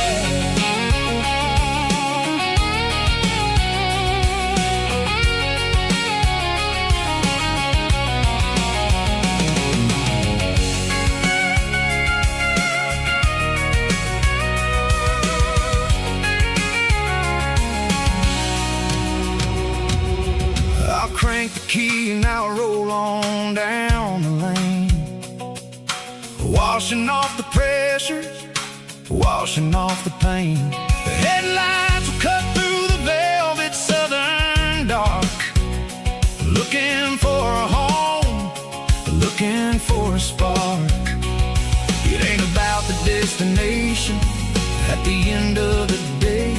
Crank the key and I'll roll on down the lane, washing off the pressure, washing off the pain. The headlights will cut through the velvet southern dark, looking for a home, looking for a spark. It ain't about the destination at the end of the day,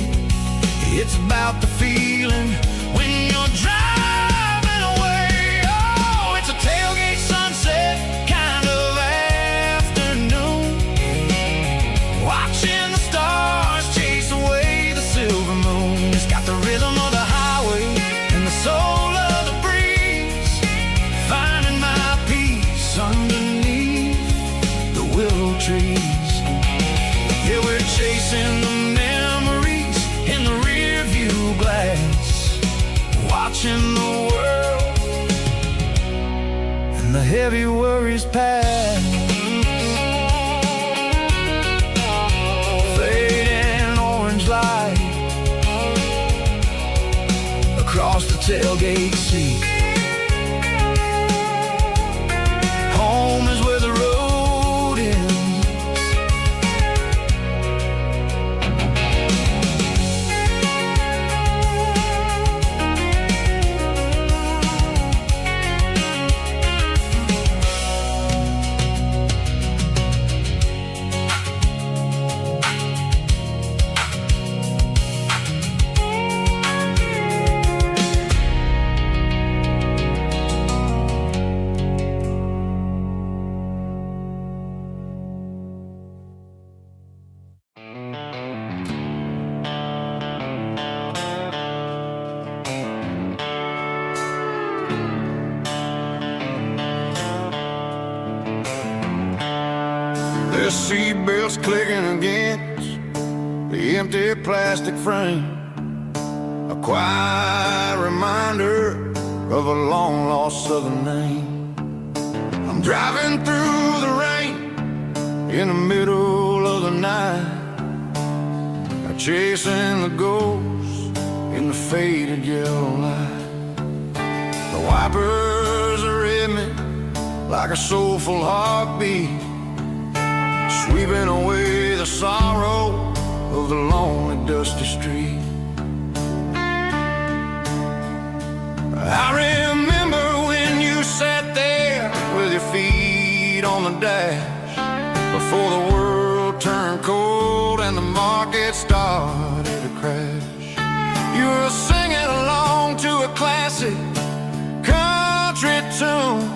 it's about the feeling when you're driving. Tailgate sunset kind of afternoon, watching the stars chase away the silver moon. It's got the rhythm of the highway and the soul of the breeze, finding my peace underneath the willow trees. Yeah, we're chasing the memories in the rear view glass, watching the world and the heavy worries pass. Fading orange light across the tailgate seat. Home is where the road ends. The seatbelt's clicking against the empty plastic frame, a quiet reminder of a long-lost southern name. I'm driving through the rain in the middle of the night, chasing the ghosts in the faded yellow light. The wipers are in me like a soulful heartbeat, sweeping away the sorrow of the lonely, dusty street. I remember when you sat there with your feet on the dash, before the world turned cold and the market started to crash. You were singing along to a classic country tune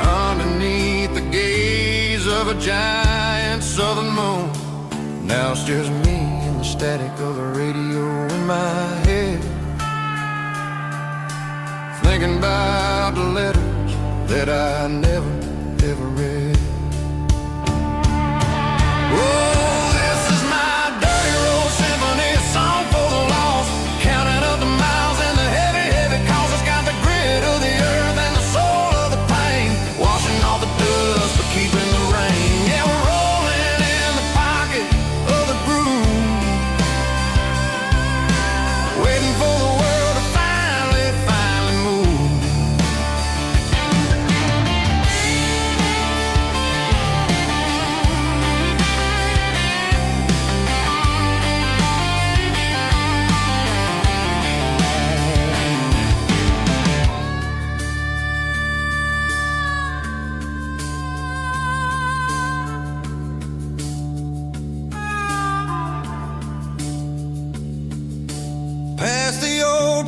underneath the gaze of a giant southern moon. Now it's just me and the static of the radio in my head, thinking about the letters that I never, ever read. Oh, this is my dirty road symphony, a song for the lost, counting up the miles and the heavy, heavy calls. It's got the grit of the earth and the soul of the pain, washing off the dust but keep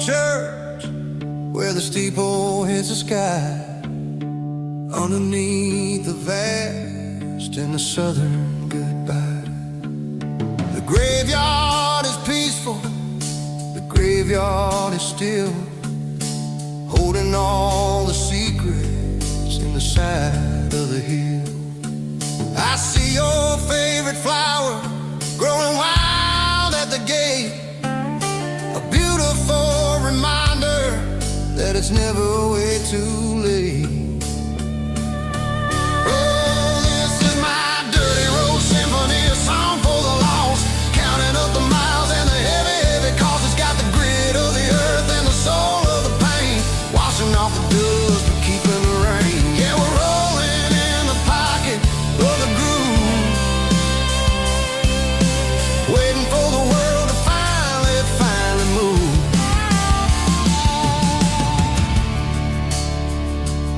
church where the steeple hits the sky, underneath the vast and the southern goodbye. The graveyard is peaceful, the graveyard is still, holding all the secrets in the side of the hill. I see your favorite flower growing wild at the gate, a beautiful reminder that it's never way too late. Oh, this is my dirty road symphony, a song for the lost, counting up the miles and the heavy, heavy cost. It's got the grit of the earth and the soul of the pain, washing off the dust but keeping the rain. Yeah, we're rolling in the pocket of the groove, waiting for the world to finally move.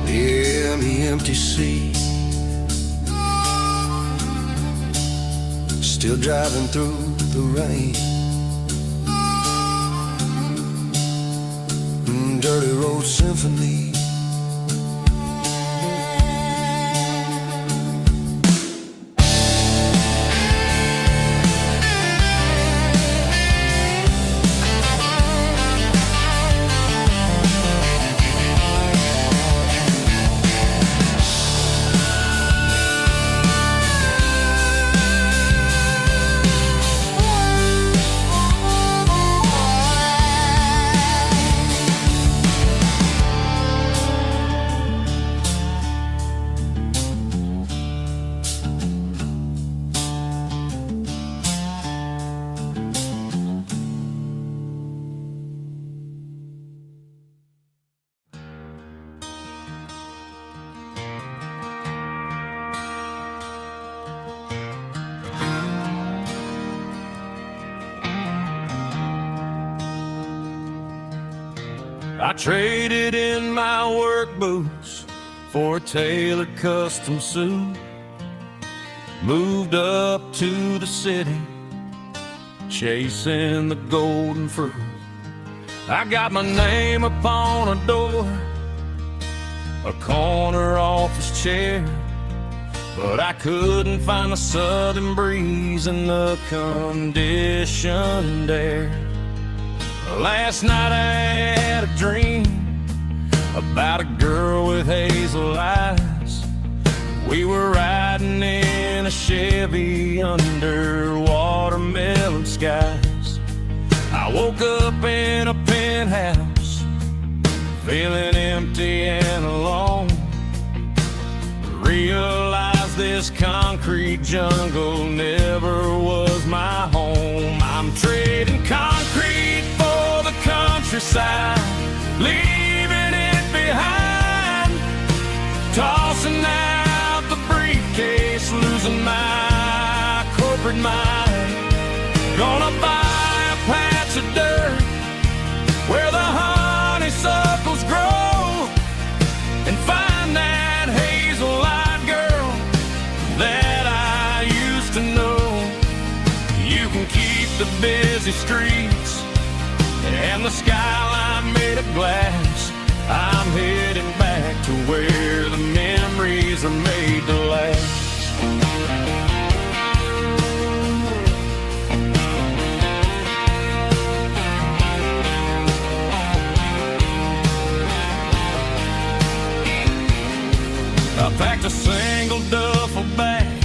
Yeah, the empty sea, still driving through the rain. Dirty road symphony. I traded in my work boots for a tailored custom suit, moved up to the city, chasing the golden fruit. I got my name upon a door, a corner office chair, but I couldn't find the southern breeze in the conditioned air. Last night I had a dream about a girl with hazel eyes. We were riding in a Chevy under watermelon skies. I woke up in a penthouse, feeling empty and alone. Realized this concrete jungle never was my home. I'm trading concrete for the countryside, leaving it behind, tossing out the briefcase, losing my corporate mind. Gonna buy a patch of dirt where the honeysuckles grow and find that hazel-eyed girl that I used to know. You can keep the busy streets and the skyline made of glass. I'm heading back to where the memories are made to last. I packed a single duffel bag,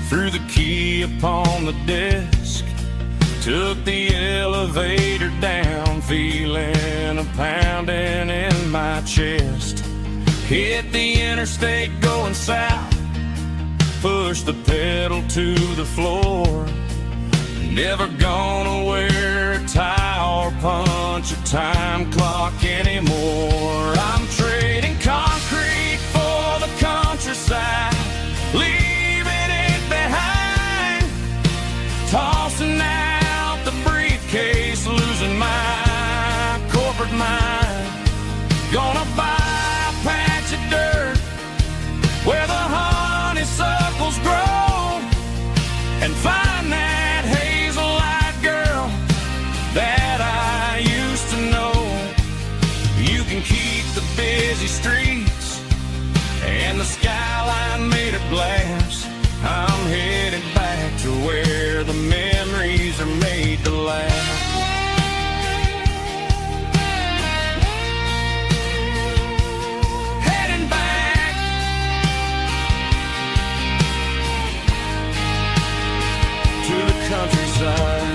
threw the key upon the desk, took the elevator down, feeling a pounding in my chest. Hit the interstate going south, pushed the pedal to the floor. Never gonna wear a tie or punch a time clock anymore. I'm trading concrete for the countryside, leaving it behind, tossing out the briefcase, losing my corporate mind. Gonna buy a patch of dirt where the honeysuckles grow and find that hazel-eyed girl that I used to and the skyline made it blast. I'm headed back to where the memories are made to last. Heading back to the countryside.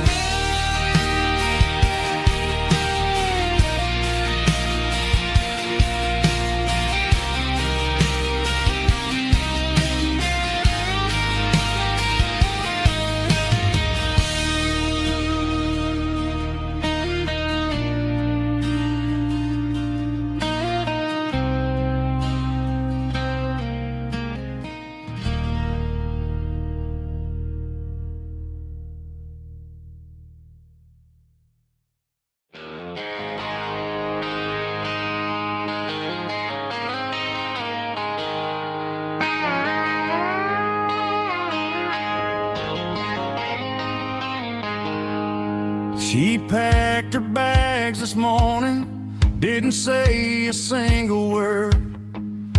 She packed her bags this morning, didn't say a single word,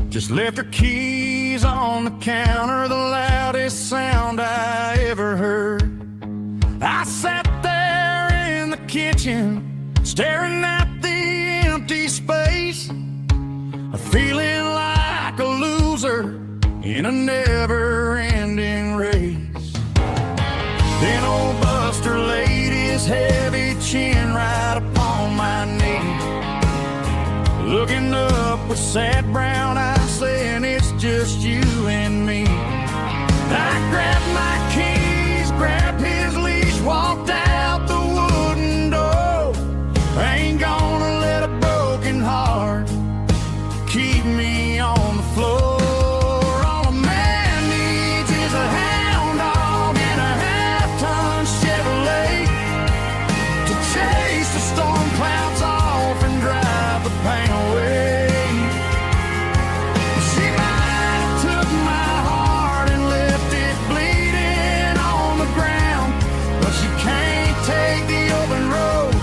just left her keys on the counter, the loudest sound I ever heard. I sat there in the kitchen, staring at the empty space, feeling like a loser in a never-ending race. Then old Buster laid his heavy chin right upon my knee, looking up with sad brown eyes, saying it's just you and me. I grabbed my keys, grabbed his leash, walked out the wooden door. I ain't gonna let a broken heart keep me on the floor. All a man needs is a hound dog and a half-ton Chevrolet to chase the storm clouds off and drive the pain away. She might have took my heart and left it bleeding on the ground, but she can't take the open road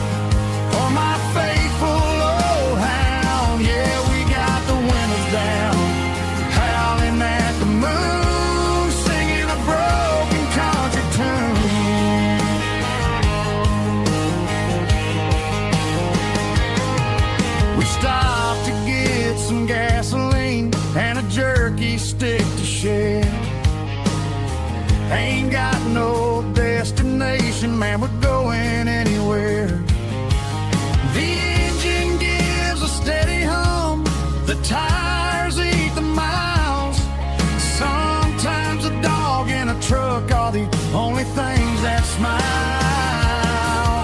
for my faithful old hound. Yeah, we got the windows down, howling at the moon, singing a broken country tune. We stopped to get some gasoline and a jerky stick to share. Ain't got no destination, man, we're going anywhere. The engine gives a steady hum, the tires eat the miles. Sometimes a dog and a truck are the only things that smile.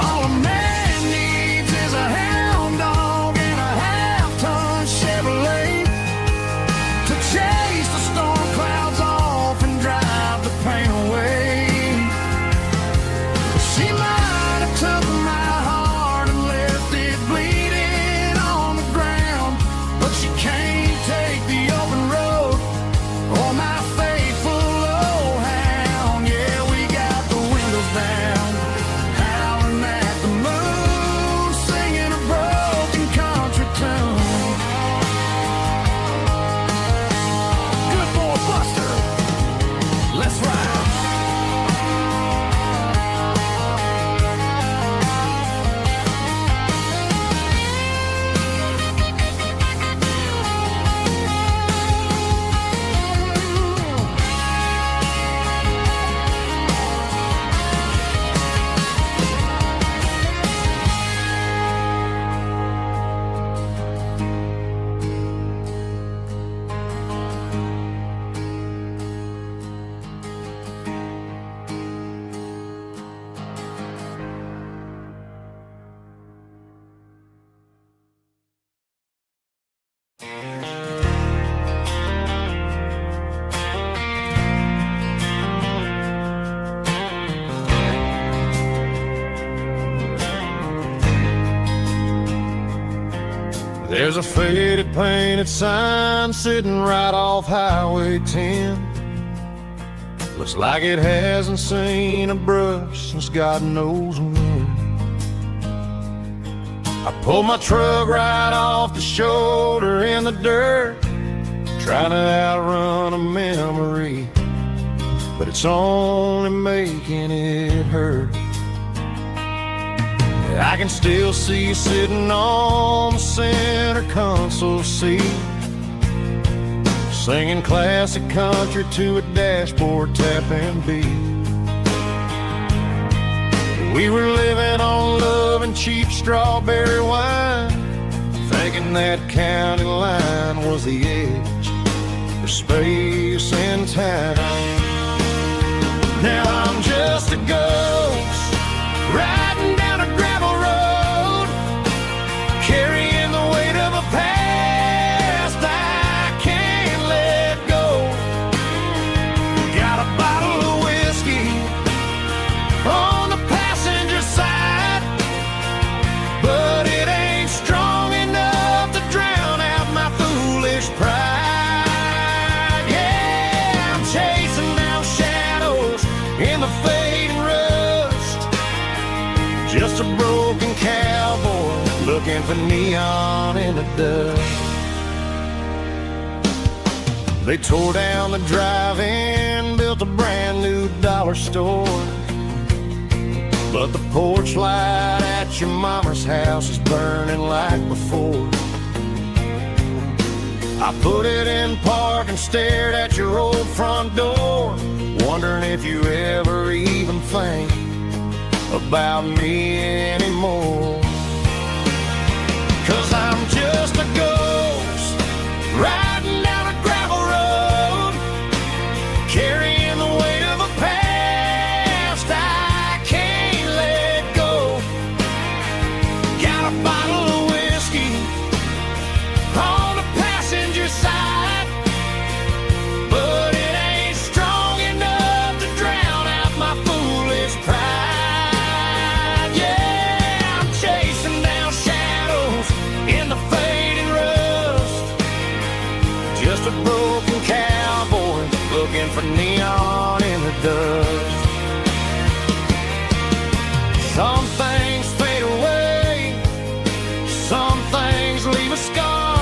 All a man needs is a hound dog and a half-ton Chevrolet to chase the storm clouds off and drive the pain away. She might have took my heart and left it bleeding on the ground, but she can't take the open road or my faithful old hound. Yeah, we got the windows down, howling at the moon, singing a broken country tune. Good boy, Buster, let's ride. There's a faded painted sign sitting right off Highway 10. Looks like it hasn't seen a brush since God knows when. I pulled my truck right off the shoulder in the dirt, trying to outrun a memory, but it's only making it hurt. I can still see you sitting on the center console seat, singing classic country to a dashboard tapping beat. We were living on love and cheap strawberry wine, thinking that county line was the edge for space and time. Now I'm just a ghost riding down a gravel road, carrying the weight of a past I can't let go. Got a bottle of whiskey on the passenger side, but it ain't strong enough to drown out my foolish pride. Yeah, I'm chasing down shadows in the fading rust, just a broken cowboy looking for neon in the dust. They tore down the drive-in, built a brand new dollar store, but the porch light at your mama's house is burning like before. I put it in park and stared at your old front door, wondering if you ever even think about me anymore. 'Cause I'm just a ghost riding down a gravel road, carrying the weight of a past I can't let go. Got a bottle of whiskey on the passenger side, but it ain't strong enough to drown out my foolish pride. Yeah, I'm chasing down shadows in the fading rust, just a broken cowboy looking for neon in the dust. Some things fade away, some things leave a scar.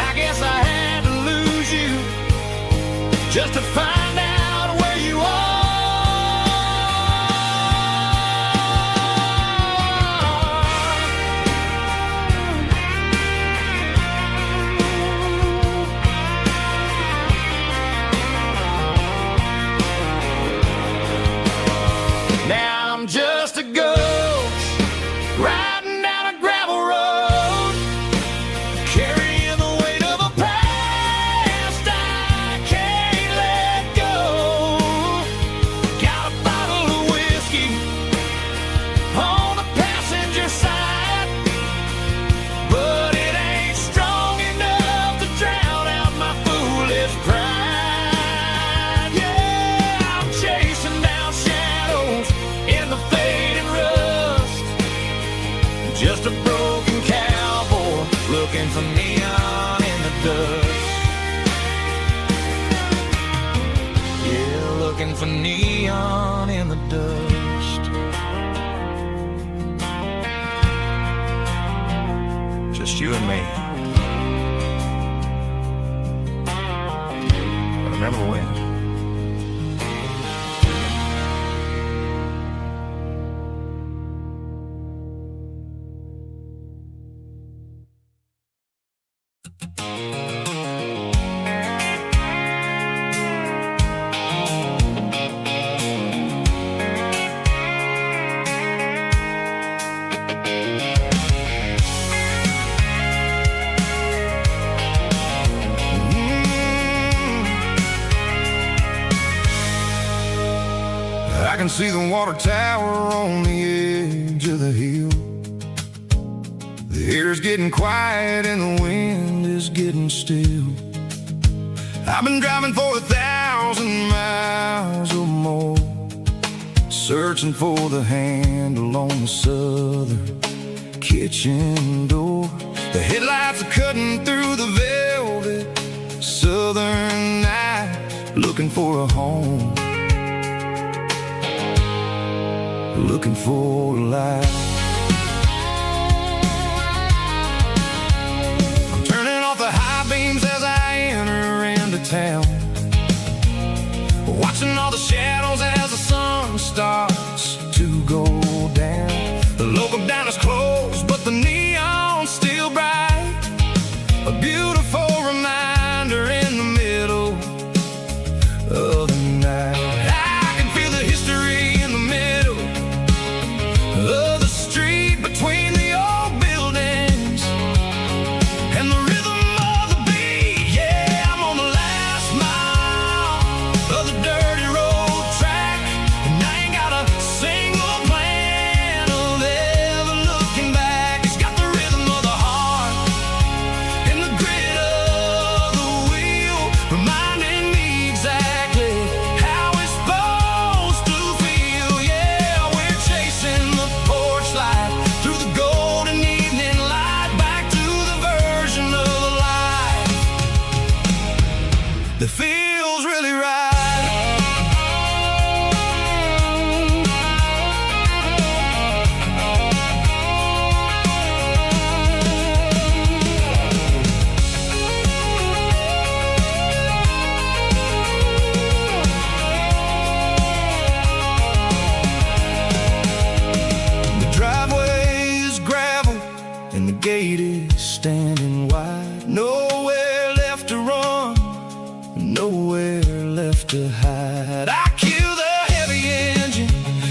I guess I had to lose you just to find out where you are. Now I'm just a ghost riding down a gravel road, carrying the weight of a past I can't let go. Got a bottle of whiskey on the passenger side, but it ain't strong enough to drown out my foolish pride. Yeah, I'm chasing down shadows in the fading rust, just a broken cowboy looking for neon in the dust. Yeah, looking for neon in the dust. Just you and me. But remember when? I can see the water tower on the edge of the hill. The air's getting quiet and the wind is getting still. I've been driving for 1,000 miles or more, searching for the handle on the southern kitchen door. The headlights are cutting through the velvet southern night, looking for a home, looking for a life. I'm turning off the high beams as I enter town, watching all the shadows as the sun starts to go down. The local diner's closed, but the neon's still bright, a beautiful reminder in the middle of the night. I can feel the history in the middle of the street, between the old buildings and the rhythm of the beat. Yeah, I'm on the last mile of the dirty road track, and I ain't got a single plan of ever looking back. It's got the rhythm of the heart and the grit of the wheel, reminding me exactly how it's supposed to feel. Yeah, we're chasing the porch light through the golden evening light, back to the version of life that feels really right. The driveway is gravel and the gate is standing wide. Nowhere left to run, nowhere left to hide. I kill the heavy engine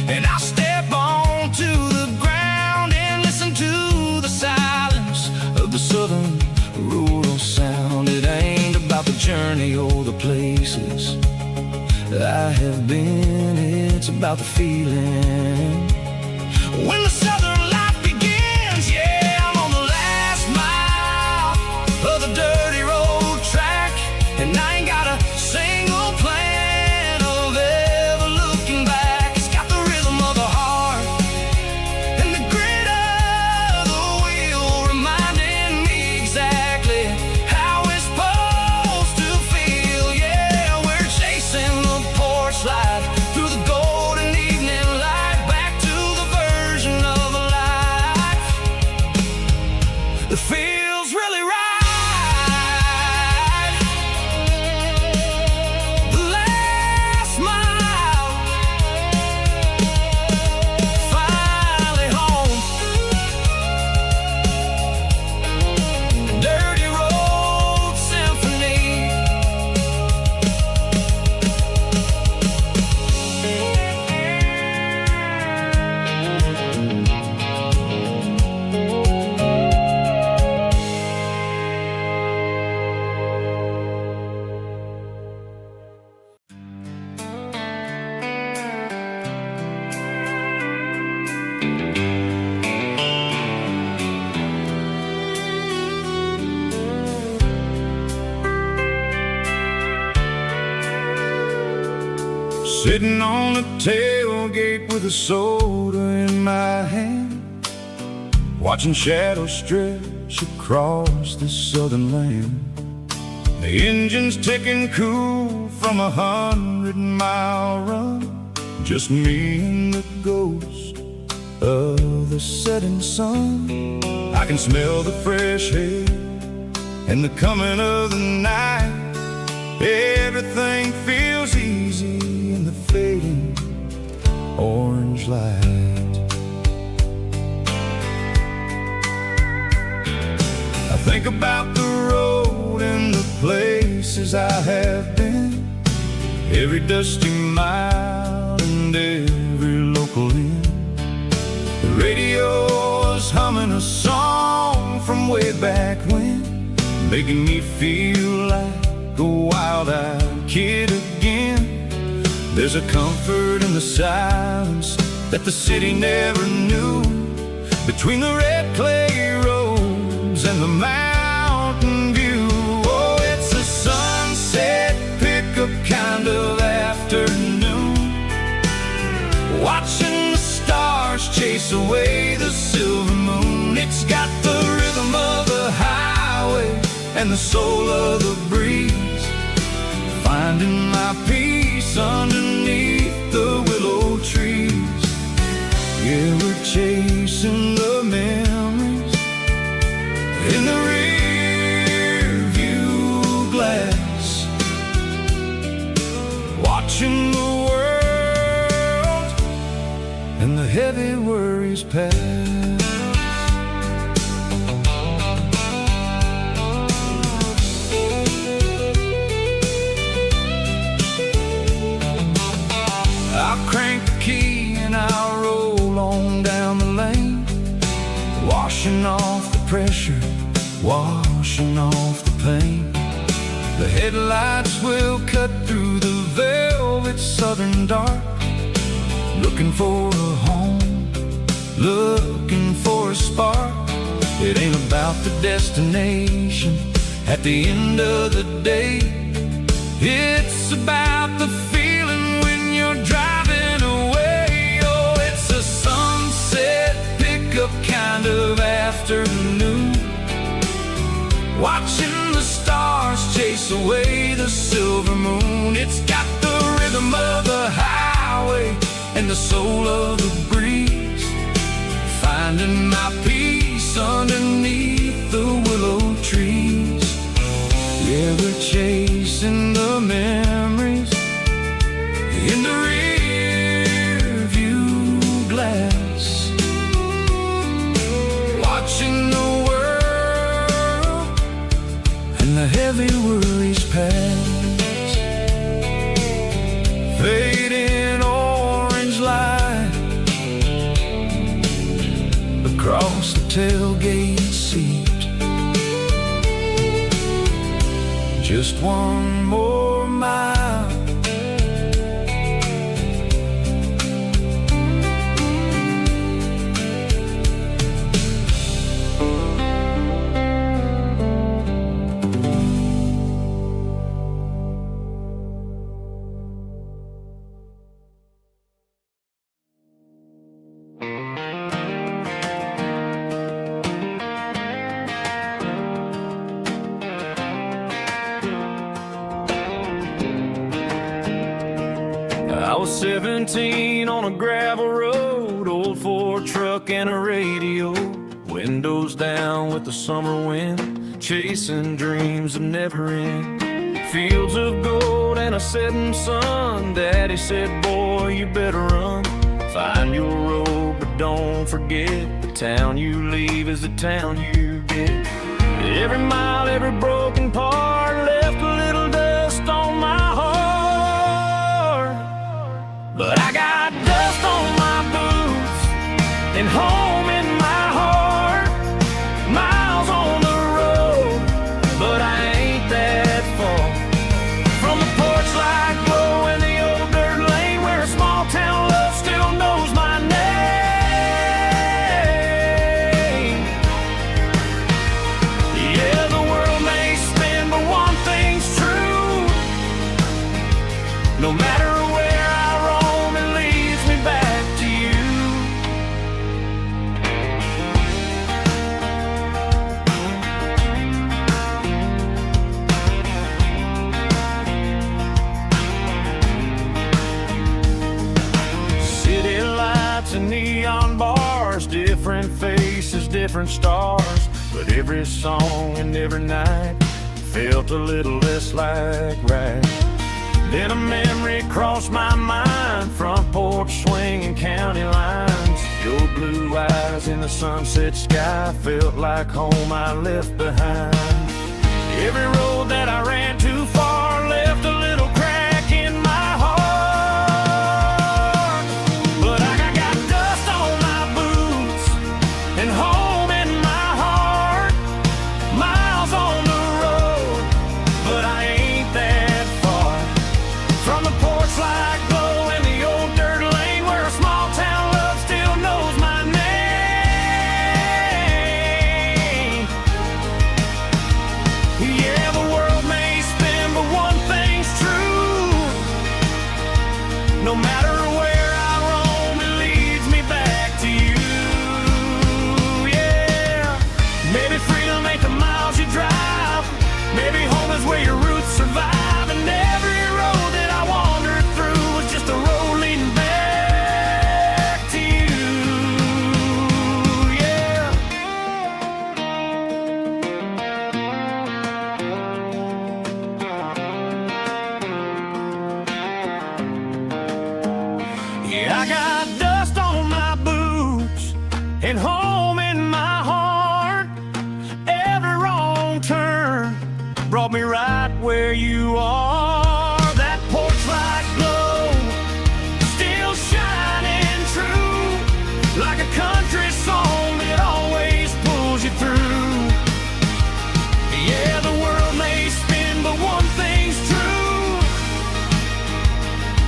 and I step onto the ground and listen to the silence of the southern rural sound. It ain't about the journey or the places I have been, it's about the feeling when the southern life begins. Yeah, I'm on the last mile of the dirty road track, and I ain't got a single plan of ever looking back. It's got the rhythm of the heart and the grit of the wheel, reminding me exactly how it's supposed to feel. Yeah, we're chasing the porch light through the golden evening light, back to the version of life that feels really right. The last mile, finally home. Dirty Road Symphony. Sitting on the tailgate with a soda in my hand, watching shadows stretch across this southern land. The engine's ticking cool from 100-mile run, just me and the ghost of the setting sun. I can smell the fresh air and the coming of the night. Everything feels easy in the fading orange light. I think about the road and the places I have been, every dusty mile and every local inn. The radio is humming a song from way back when, making me feel like a wild-eyed kid again. There's a comfort in the silence that the city never knew, between the red clay roads and the mountain view. Oh, it's a sunset pickup kind of afternoon, watching the stars chase away the silver moon. It's got the rhythm of the highway and the soul of the breeze, finding my peace underneath the willow trees. Yeah, we're chasing the memories in the rear view glass, watching the world and the heavy worries pass. I'll crank the key and I'll roll on down the lane, washing off the pressure, washing off the pain. The headlights will cut through the velvet southern dark, looking for a home, looking for a spark. It ain't about the destination at the end of the day. It's about the feeling when you're driving away. Oh, it's a sunset pickup kind of afternoon, watching the stars chase away the silver moon. It's got the rhythm of the highway and the soul of the breeze, finding my peace underneath the willow trees. Yeah, we're chasing the memories in the rear view glass, watching the world and the heavy worries pass. Fading orange light across the tailgate seat. Just one more mile, I was 17 on a gravel road, old Ford truck and a radio, windows down with the summer wind, chasing dreams that never end. Fields of gold and a setting sun. Daddy said, boy, you better run. Find your road, but don't forget, the town you leave is the town you get. Every mile, every broken part left a little dust on my heart, but I got dust on my boots and home in my heart. Miles on the road, but I ain't that far from the porch light glow in the old dirt lane, where a small town love still knows my name. Yeah, the world may spin, but one thing's true: no matter where I roam, it leads me back to you. City lights and neon bars, different faces, different stars, but every song and every night felt a little less like right. Then a memory crossed my mind, front porch swinging county lines. Your blue eyes in the sunset sky felt like home I left behind. Every road that I ran too far left a little crack in my heart, but I got dust on my boots and home in my heart. Miles on the road, but I ain't that far from the porch light glow in the old dirt lane, where a small town love still knows my name. Yeah, the world may spin, but one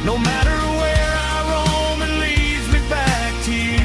No matter where I roam, it leads me back to you.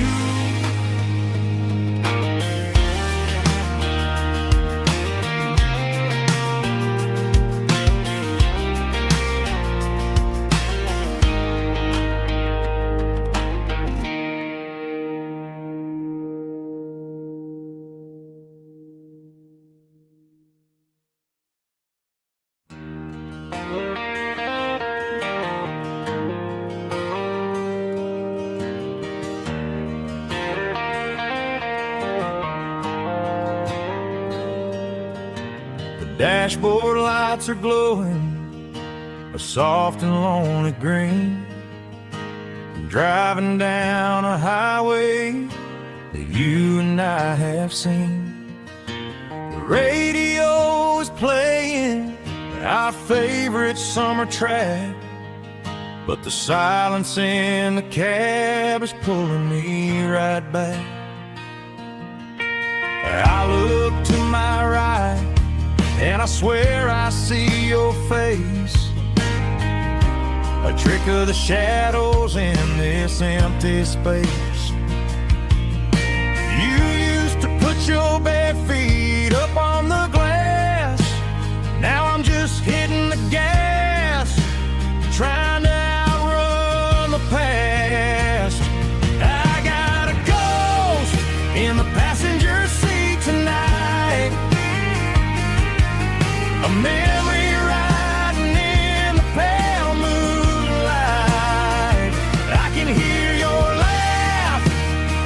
Dashboard lights are glowing a soft and lonely green. I'm driving down a highway that you and I have seen. The radio is playing our favorite summer track, but the silence in the cab is pulling me right back. I look to my right and I swear I see your face, a trick of the shadows in this empty space. You used to put your bare feet up on the glass. Now I'm just hitting the gas, trying to outrun the past. I got a ghost in the passenger seat tonight, a memory riding in the pale moonlight. I can hear your laugh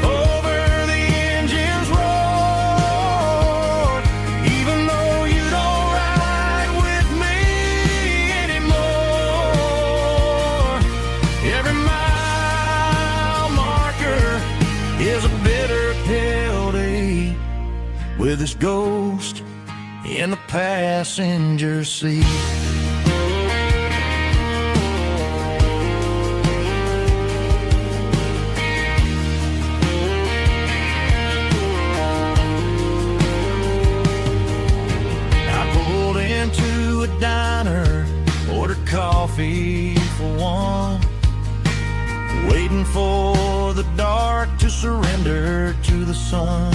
over the engine's roar, even though you don't ride with me anymore. Every mile marker is a bitter pill to eat with this ghost in the passenger seat. I pulled into a diner, ordered coffee for one, waiting for the dark to surrender to the sun.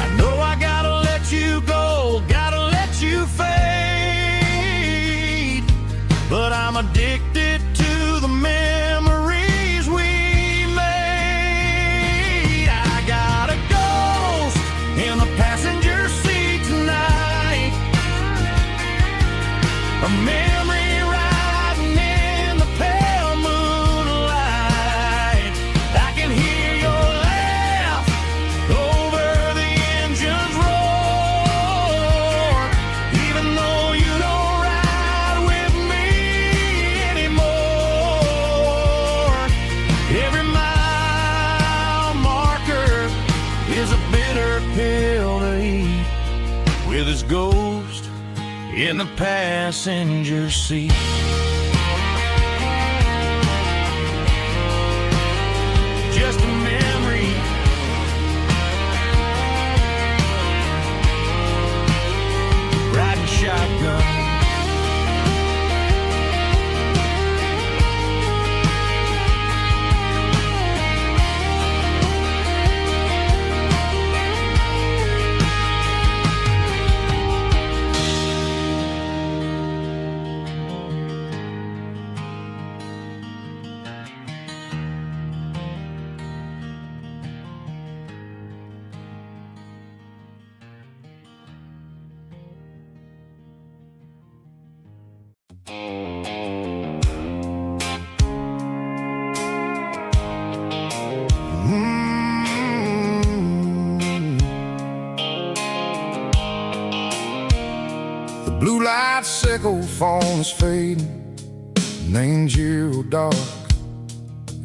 I know I gotta let you go, gotta let you fade, but I'm addicted to the memories we made. I got a ghost in the passenger seat tonight, a memory riding in the pale moonlight. I can hear your laugh over the engine's roar, even though you don't ride with me anymore. Every mile marker is a bitter pill to eat with his ghost in the passenger seat. Just a memory, riding shotgun. The blue light sickle phone is fading, named zero dark.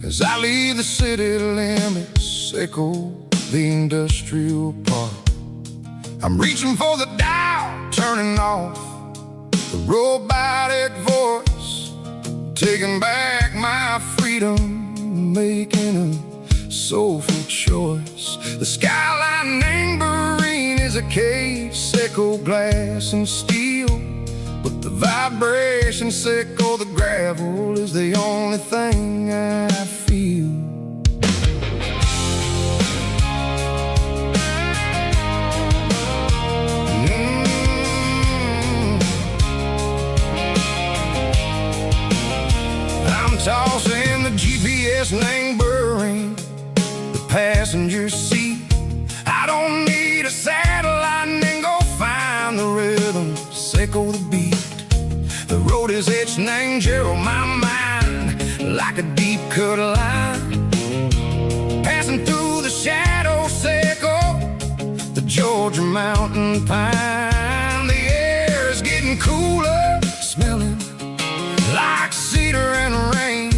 As I leave the city limits, sickle the industrial park. I'm reaching for the dial, turning off the robotic voice, taking back my freedom, making a soulful choice. The skyline named Marine is a cave, sickle glass and steel, but the vibration sick of the gravel is the only thing I feel. I'm tossing the GPS name burring the passenger seat. I don't need a satellite and then go find the rhythm, sick of the beat. The road is etched and angel on my mind like a deep cut line, passing through the shadow sickle, the Georgia mountain pine. The air is getting cooler, smelling like cedar and rain,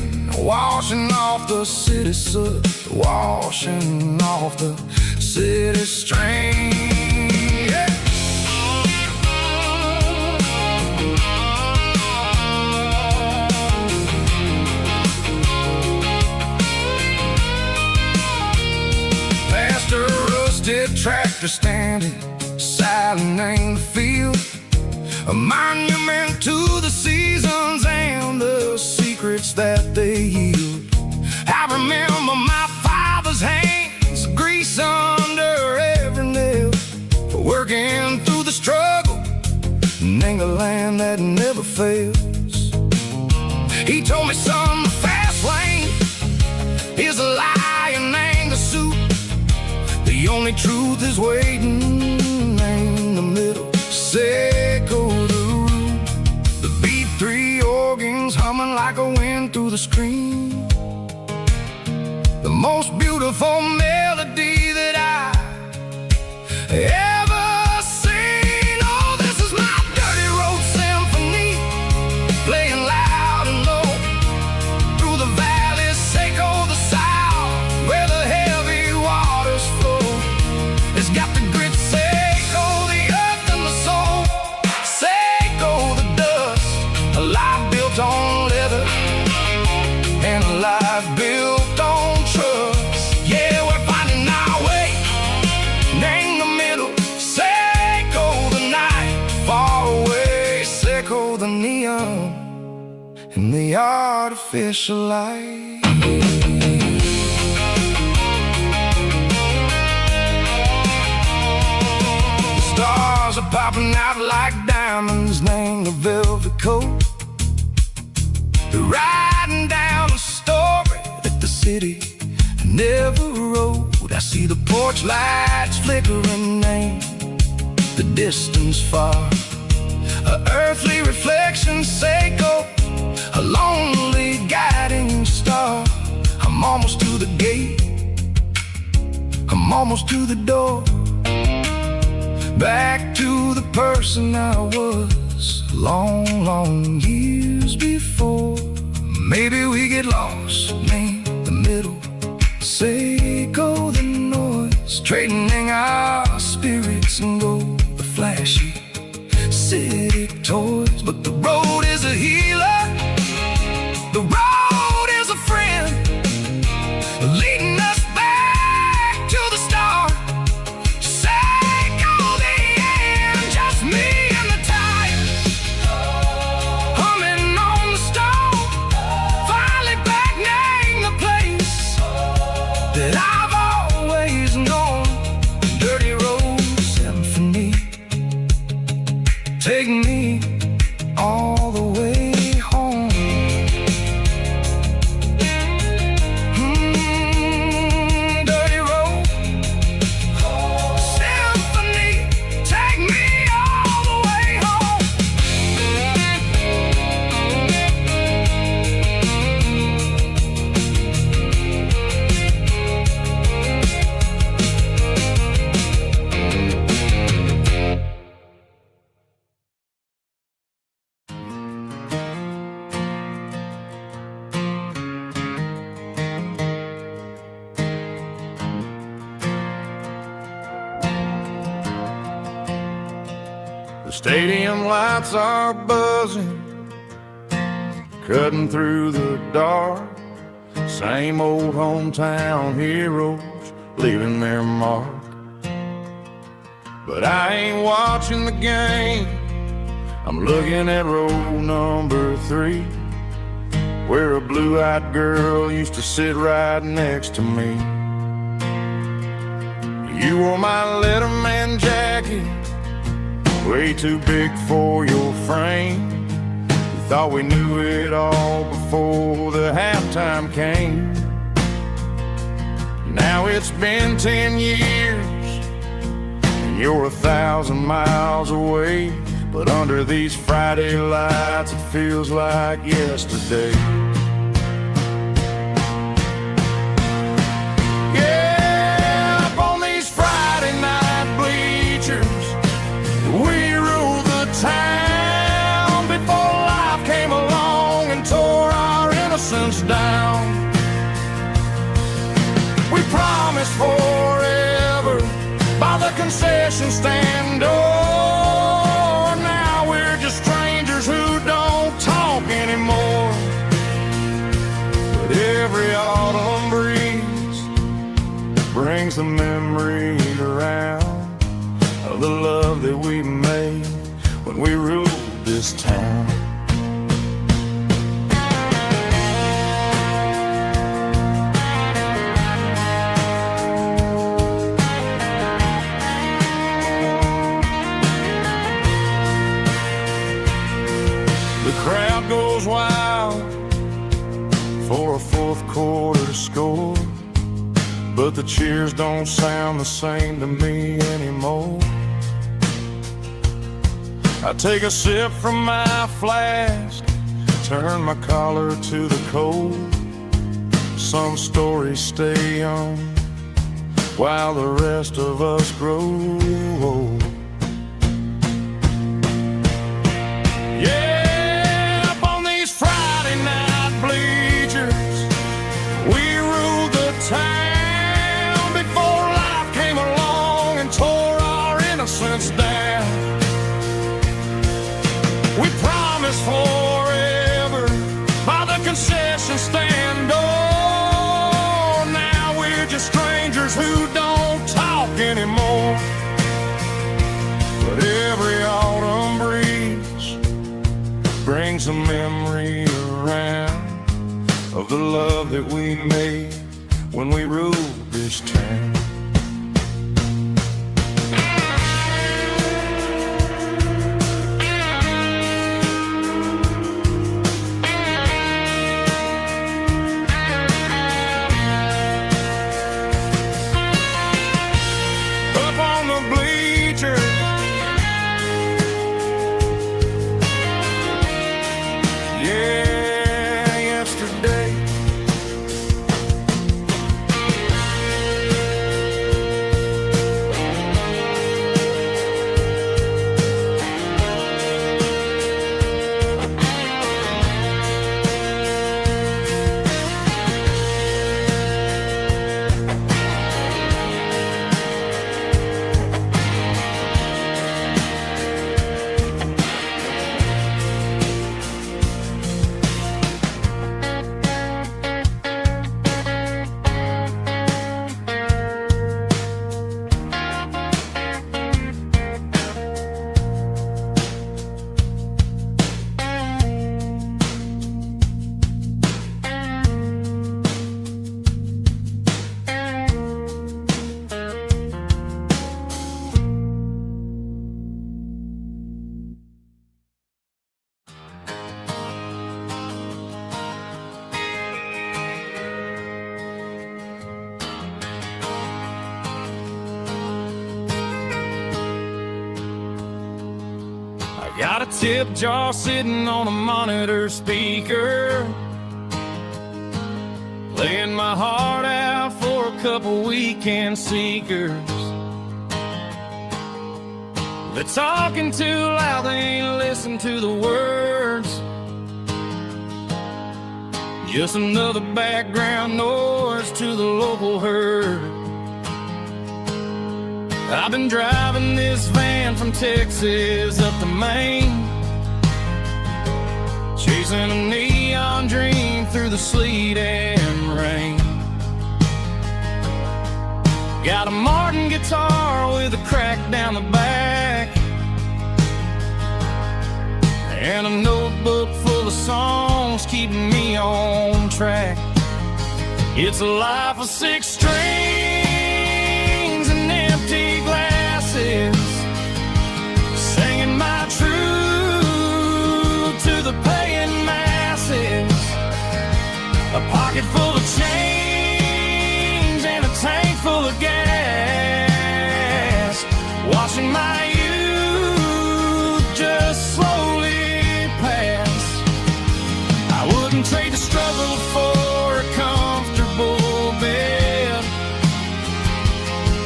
washing off the city soot, washing off the city strain. Yeah. Past a rusted tractor standing silent in the field, a monument to the seasons and the secrets that they yield. I remember my father's hands, grease under every nail, working through the struggle, and the land that never fails. He told me, son, the fast lane is a lie and anger suit. The only truth is waiting in the middle, sick of the root. The B3 organs humming like a wind through the screen, the most beautiful melody that I ever seen. Oh, this is my dirty road symphony, playing loud and low through the valleys, sick of the south, where the heavy waters flow. It's got the grit, sick of the earth and the soul, sick of the dust, a life built on leather and a life built on trust. Yeah, we're finding our way in the middle, sick of the night, far away, sick of the neon and the artificial light. The stars are popping out like diamonds, named the velvet coat. They're riding down a story that the city never wrote. I see the porch lights flickering, name the distance far, a earthly reflection, Seiko, a lonely guiding star. I'm almost to the gate, I'm almost to the door, back to the person I was long, long years before. Maybe we get lost in the middle, Seiko the noise, trading our spirits and go the flashy city toys. But the road is a healer, the road is a friend, leading us back to the start. Seiko the end, just me and the tires, humming on the stove, finally back name the place that I've always known. Dirty road symphony, take me all the way home. Dirty road symphony, take me all the way home. The stadium lights are buzzing, cutting through the dark. Same old hometown heroes leaving their mark. But I ain't watching the game, I'm looking at row number 3, where a blue-eyed girl used to sit right next to me. You wore my Letterman jacket, way too big for your frame. We thought we knew it all before the halftime came. Now it's been 10 years, and you're 1,000 miles away. But under these Friday lights, it feels like yesterday. Yeah, up on these Friday night bleachers, we ruled the town before life came along and tore our innocence down. We promised forever by the concession stand door. Strangers who don't talk anymore. But every autumn breeze brings the memory around of the love that we made when we ruled this town. Crowd goes wild for a fourth quarter score, but the cheers don't sound the same to me anymore. I take a sip from my flask, turn my collar to the cold. Some stories stay young while the rest of us grow old. Yeah, town before life came along and tore our innocence down. We promised forever by the concession stand door. Now we're just strangers who don't talk anymore. But every autumn breeze brings a memory around of the love that we made when we ruled this town. Up on the bleachers, yeah, yesterday. Got a tip jar sitting on a monitor speaker, playing my heart out for a couple weekend seekers. They're talking too loud, they ain't listen to the words. Just another background noise to the local herd. I've been driving this van from Texas up to Maine, chasing a neon dream through the sleet and rain. Got a Martin guitar with a crack down the back, and a notebook full of songs keeping me on track. It's a life of 6 strings and empty glasses, singing my truth to the paying masses. A pocket full of change and a tank full of gas, watching my youth just slowly pass. I wouldn't trade the struggle for a comfortable bed,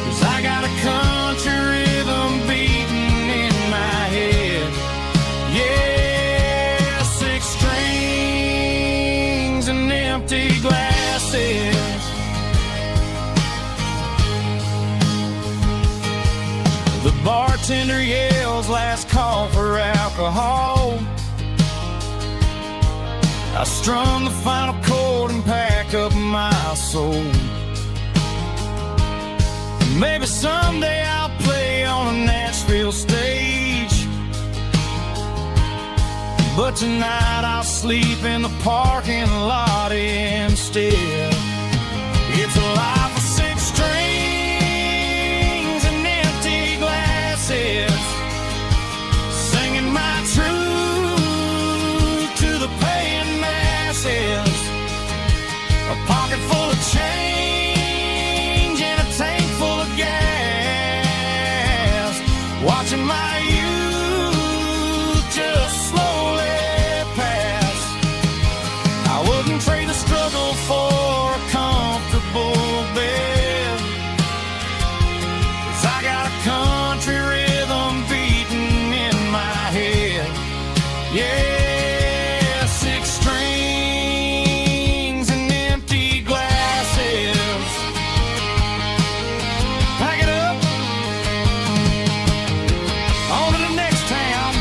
'cause I got a country rhythm beating in my head. Yeah, 6 strings and empty glasses. The bartender yells last call for alcohol. I strum the final chord and pack up my soul. Maybe someday I'll play on a Nashville stage, but tonight I'll sleep in the parking lot instead. It's a life of 6 strings and empty glasses, singing my truth to the paying masses. A pocket full of change and a tank full of gas, watching my youth just slowly pass. I wouldn't trade the struggle for a comfortable bed, 'cause I got a country rhythm beating in my head. Yeah, 6 strings and empty glasses. Pack it up, on to the next town.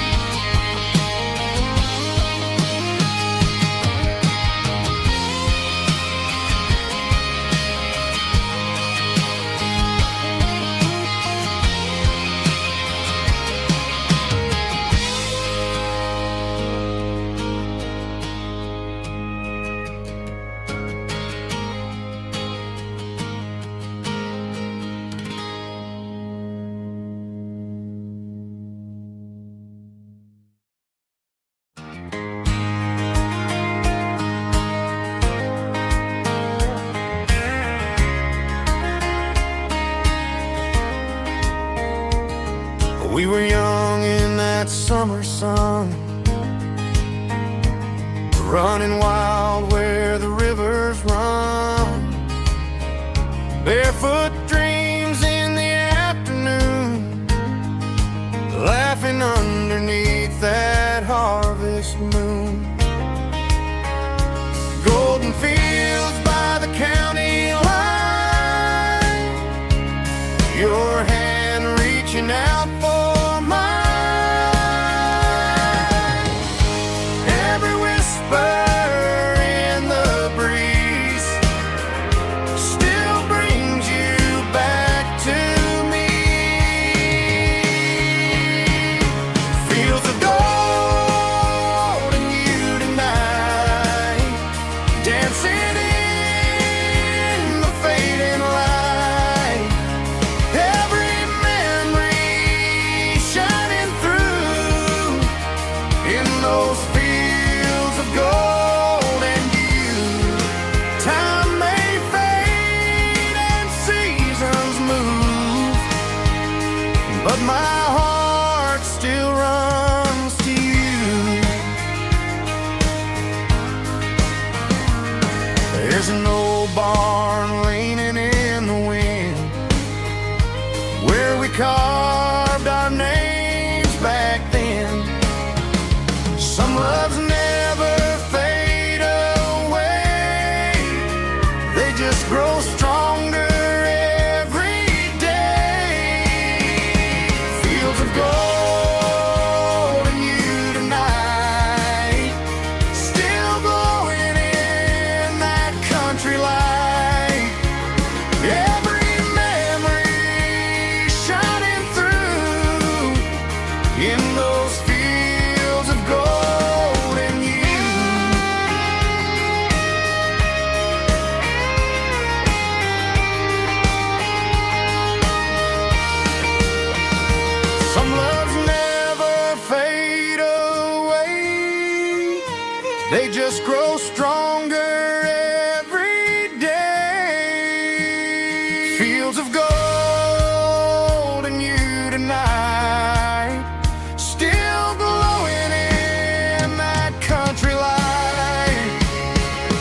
We were young in that summer sun, running wild where the rivers run, barefoot dreams in the afternoon, laughing underneath that harvest moon. Golden fields by the county line, your hand reaching out for mine. Every whisper in the breeze still brings you back to me. Fields of gold and you tonight, dancing in the fading light. Every memory shining through in those fields of gold and you. Time may fade and seasons move, but my heart still runs to you. There's an old barn leaning in the wind, where we carved our names back then. Some loves never fade away, they just grow stronger every day. Fields of gold and you tonight, still glowing in that country light. just grow stronger every day. Fields of gold and you tonight, still glowing in that country light.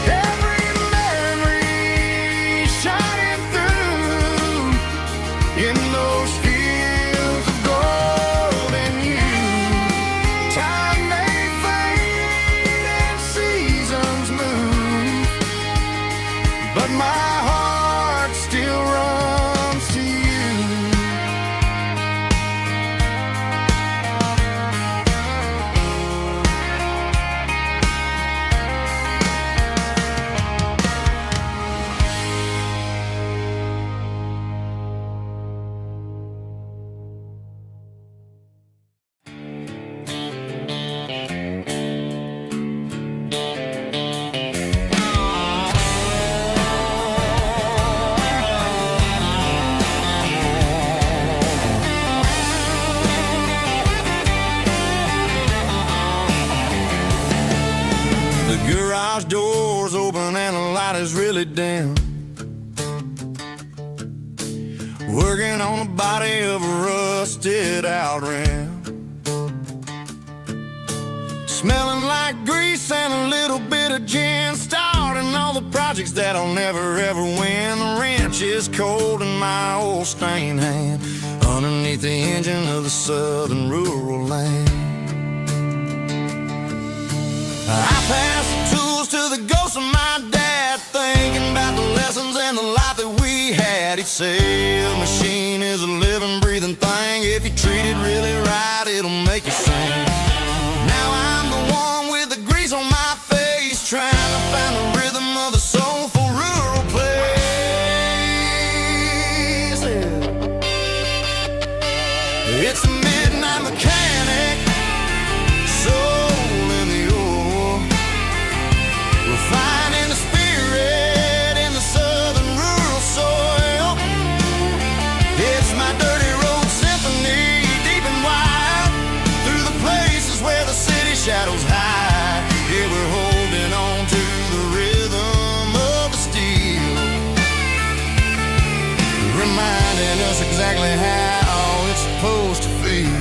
Every memory shining through in those fields of gold and you. Time may fade and seasons move, but my heart still runs to you. The garage door's open and the light is really dim. Working on the body of a rusted out rim. Smelling like grease and a little bit of gin. Starting all the projects that I'll never ever win. The wrench is cold in my old stained hand underneath the engine of the southern rural land. I pass the tools to the ghost of my dad, thinking about the lessons and the life that we had. He'd say a machine is a living, breathing thing. If you treat it really right, it'll make you sing. Now I'm the one with the grease on my face, trying to find the rhythm of a soulful rural place. It's a midnight mechanic, soul in the ore, refining the spirit in the southern rural soil. It's my dirty road symphony, deep and wide, through the places where the city shadows hide. Yeah, we're holding on to the rhythm of the steel, reminding us exactly how it's supposed to feel.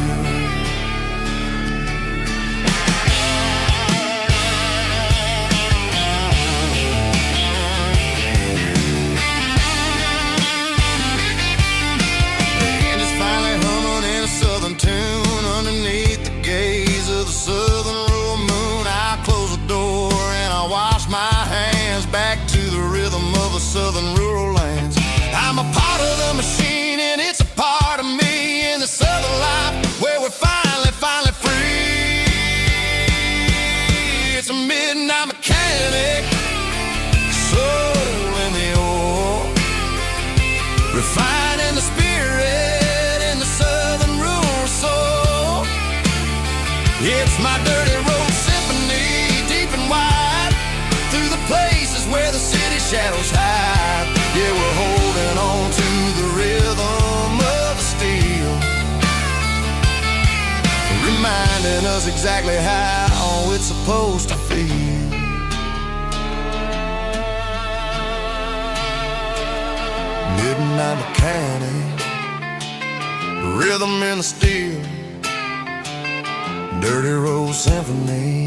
Tune underneath the gaze of the southern rural moon. I close the door and I wash my hands back to the rhythm of the southern rural lands. I'm a part of the machine and it's a part of me in the southern life where we're finally free. It's a midnight mechanic, soul in the ore, refining the spirit in the southern rural soul. It's my dirty road symphony, deep and wide, through the places where the city shadows hide. Yeah, we're holding on to the rhythm of the steel, reminding us exactly how it's supposed to feel. Midnight mechanic, rhythm in the steel, dirty road symphony.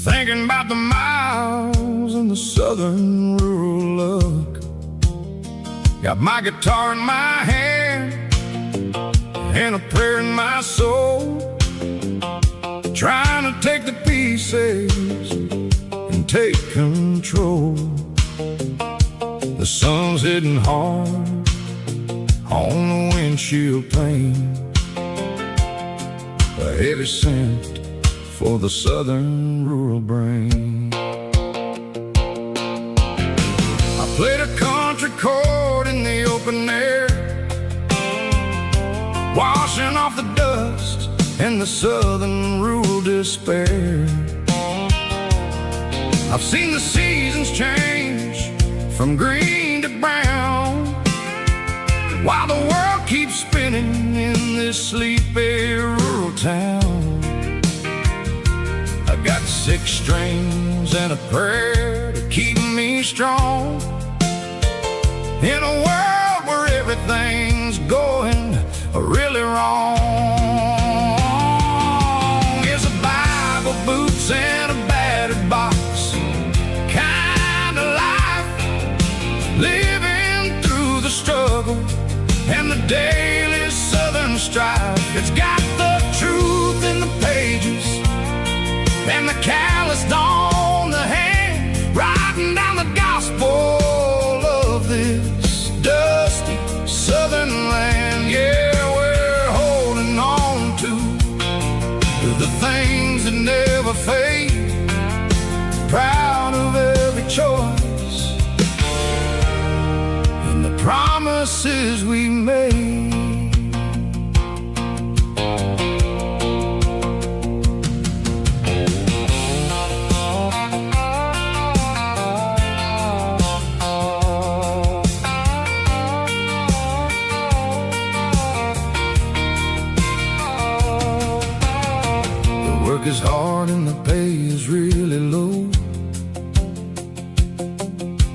thinking about the miles and the southern rural look. Got my guitar in my hand and a prayer in my soul, trying to take the pieces and take control. The sun's hitting hard on the windshield pane, a heavy scent for the southern rural brain. I played a country chord in the open air, washing off the dust and the southern rural despair. I've seen the seasons change from green to brown, while the world keeps spinning in this sleepy rural town. I got 6 strings and a prayer to keep me strong, in a world where everything's going really wrong. It's a Bible, boots, and a battered box kind of life, living through the struggle and the daily southern strife. It's got the truth in the pages and the calloused on the hand, writing down the gospel of this dusty southern land. Yeah, we're holding on to the things that never fade, proud of every choice and the promises we made. Is hard and the pay is really low,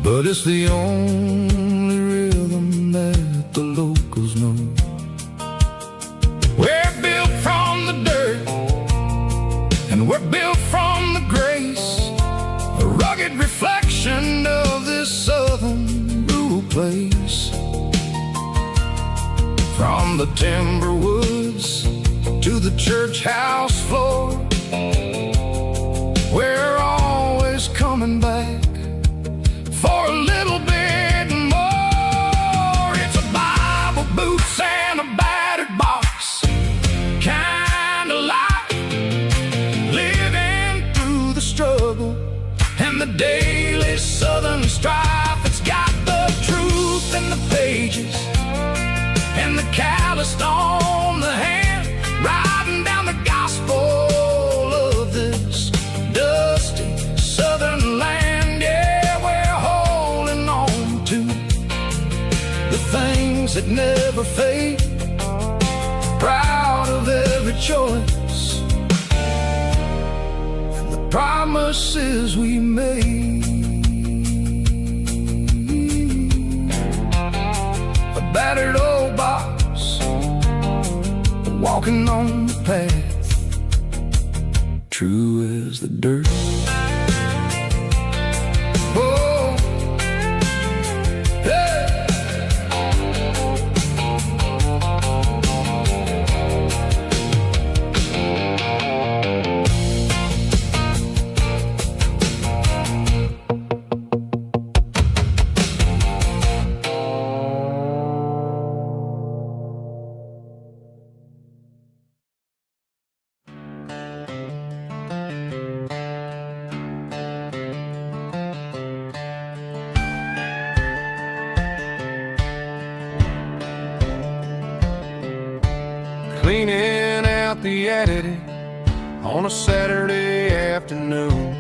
but it's the only rhythm that the locals know. We're built from the dirt and we're built from the grace, a rugged reflection of this southern rural place. From the timber woods to the church house floor, we're always coming back for a little bit more. It's a Bible, boots, and a battered box kind of life, living through the struggle and the daily southern strife. It's got the truth in the pages and the calloused on the hand, writing down the gospel of this dusty southern land. Yeah, we're holding on to the things that never fade, proud of every choice and the promises we made. A battered old box walking on the path, true as the dirt. Oh, hey. Cleaning out the attic on a Saturday afternoon,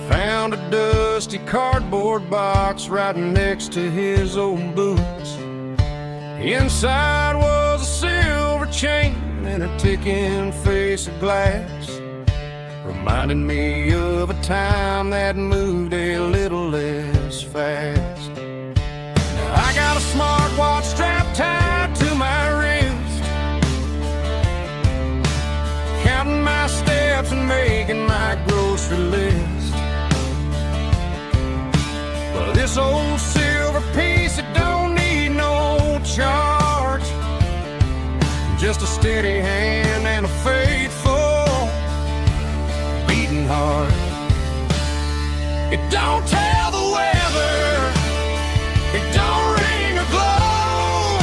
found a dusty cardboard box right next to his old boots. Inside was a silver chain and a ticking face of glass, reminding me of a time that moved a little less fast. Now I got a smartwatch strapped tied to my wrist, counting my steps and making my grocery steady hand and a faithful beating heart. It don't tell the weather, it don't ring or glow,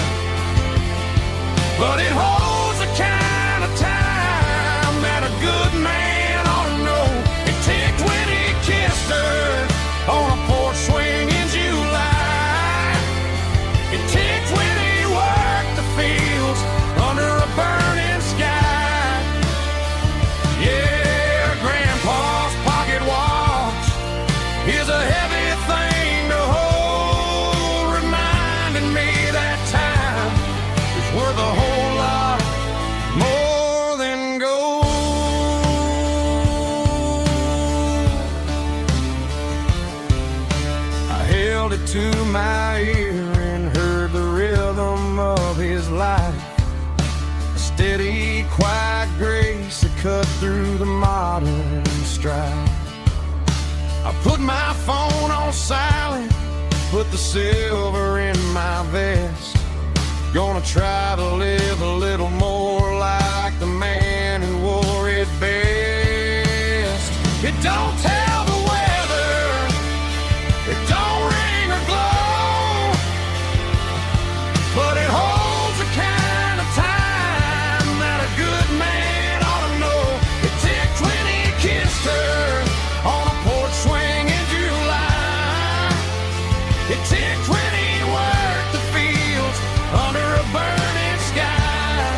but it holds the kind of time that a good man ought to know. It ticked when he kissed her on a porch swing in July. It ticked when he worked the fields under a burning sky. Yeah, Grandpa's pocket watch is a heavy thing to hold, reminding me that time is worth a whole lot more than gold. I held it to my ear and heard the rhythm of his life, a steady, quiet grace that cut through the modern strife. I put my phone on silent, put the silver in my vest. Gonna try to live a little more like the man who wore it best. It don't tell the weather, it don't ring or glow, but it holds the kind of time that a good man ought to know. It ticked when he kissed her on a porch swing in July. It ticked when he worked the fields under a burning sky.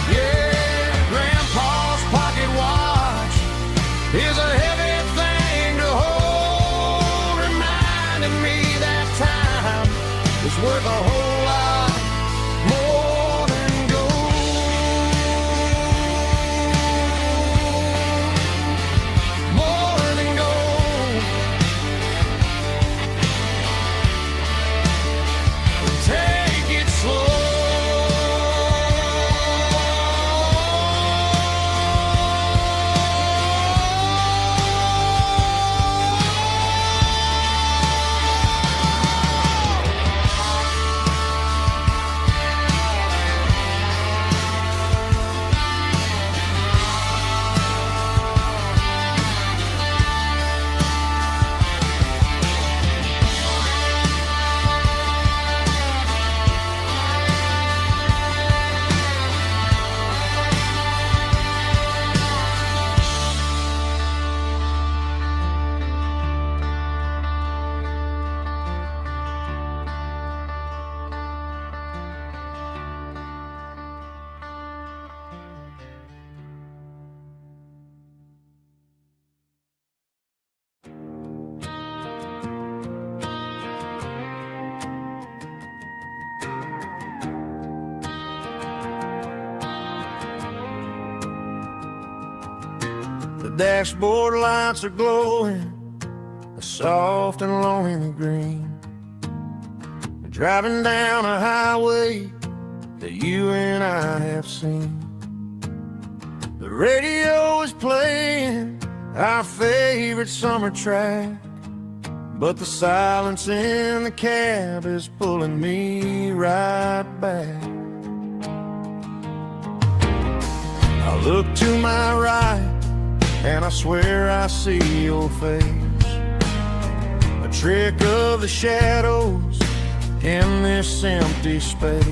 Yeah, Grandpa's pocket watch is a heavy thing to hold, reminding me that time is worth a whole lot more than gold. More than gold. Take it slow. The dashboard lights are glowing, a soft and lonely green. Driving down a highway that you and I have seen. The radio is playing our favorite summer track, but the silence in the cab is pulling me right back. I look to my right and I swear I see your face, a trick of the shadows in this empty space.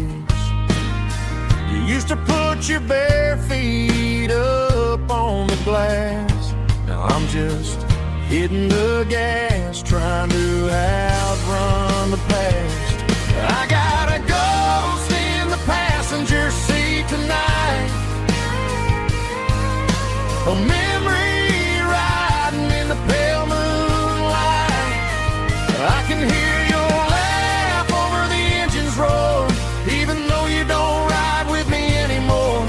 You used to put your bare feet up on the glass. Now I'm just hitting the gas, trying to outrun the past. I got a ghost in the passenger seat tonight, a memory riding in the pale moonlight. I can hear your laugh over the engine's roar, even though you don't ride with me anymore.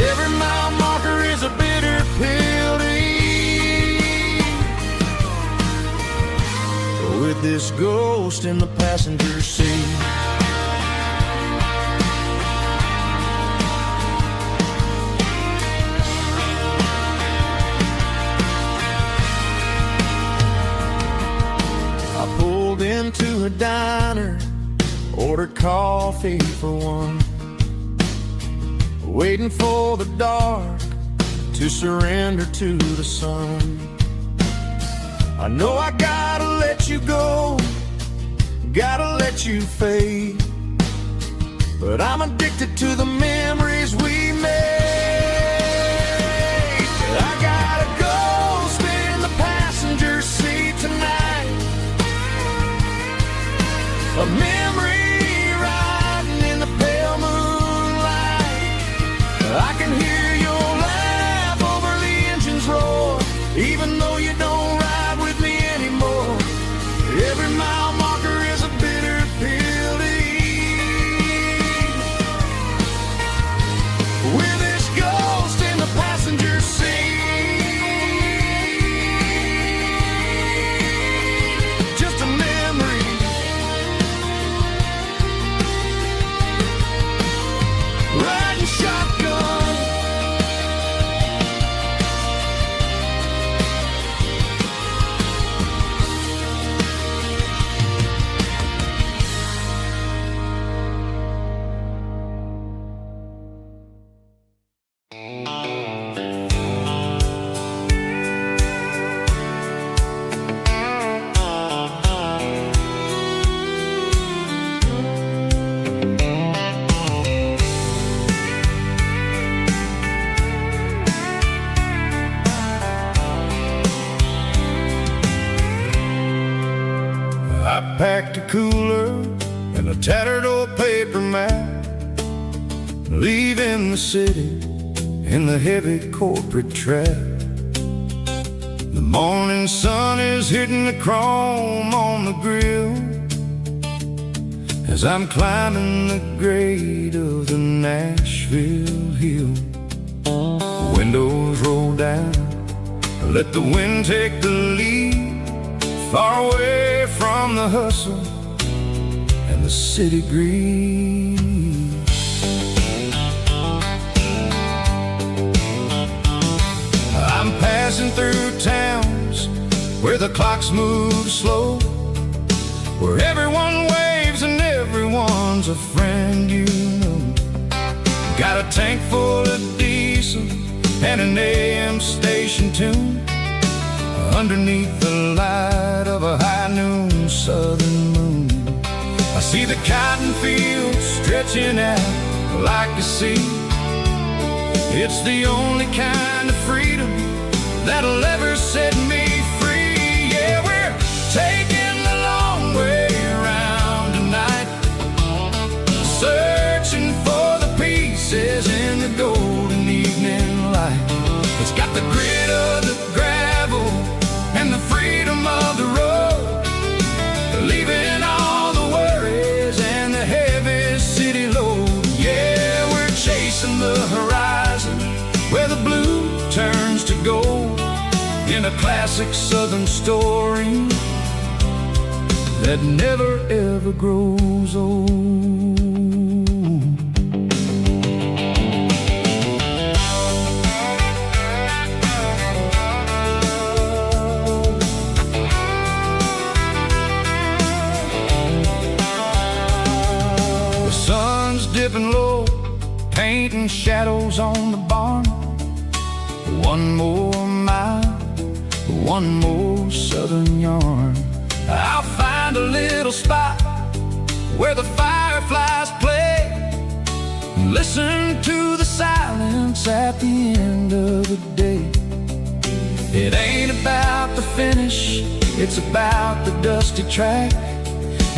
Every mile marker is a bitter pill to eat, with this ghost in the passenger seat. Into a diner, ordered coffee for one. waiting for the dark to surrender to the sun. I know I gotta let you go, gotta let you fade, but I'm addicted to the memories we made. I got a ghost in the passenger seat tonight, a memory riding in the pale moonlight. I can hear your laugh over the engine's roar, even though you don't ride with me anymore. Every mile marker is a bitter pill to eat. With this ghost in the passenger seat, just a memory, riding shotgun. I packed a cooler and a tattered old paper map, leaving the city in the heavy corporate trap. The morning sun is hitting the chrome on the grill as I'm climbing the grade of the Nashville hill. Windows roll down, let the wind take the lead, far away from the hustle and the city greed. I'm passing through towns where the clocks move slow, where everyone waves and everyone's a friend you know. Got a tank full of diesel and an AM station tune underneath the light of a high noon southern moon. I see the cotton fields stretching out like a sea. It's the only kind of freedom that'll ever set me free. Yeah, we're taking the long way around tonight, searching for the pieces in the golden evening light. It's got the grit of the gravel and the freedom of the road, leaving all the worries and the heavy city load. Yeah, we're chasing the horizon where the blue turns to gold, in a classic southern story that never ever grows old. Dipping low, painting shadows on the barn. One more mile, one more southern yarn. I'll find a little spot where the fireflies play, and listen to the silence at the end of the day. It ain't about the finish, it's about the dusty track,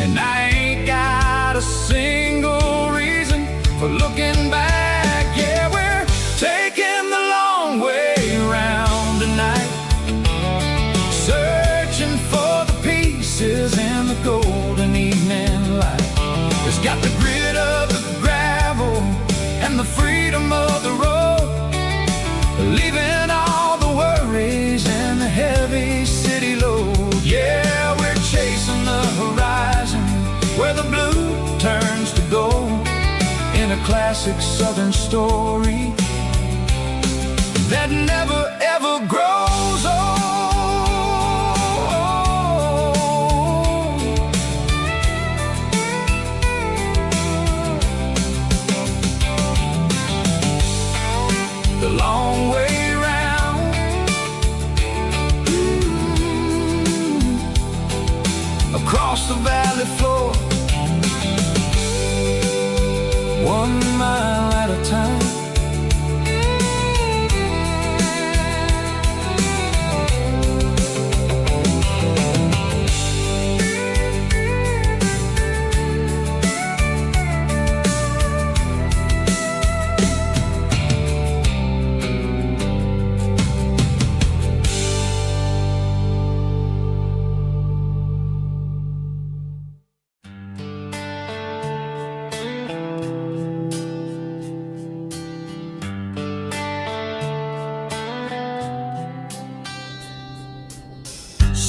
and I ain't got a single reason for looking back. Yeah, we're taking the long way around tonight, searching for the pieces in the golden evening light. It's got the grit of the gravel and the freedom of the road, leaving all the worries and the heavy city load. Yeah, we're chasing the horizon where the blue turns to gold, in a classic southern story that never ever grows old.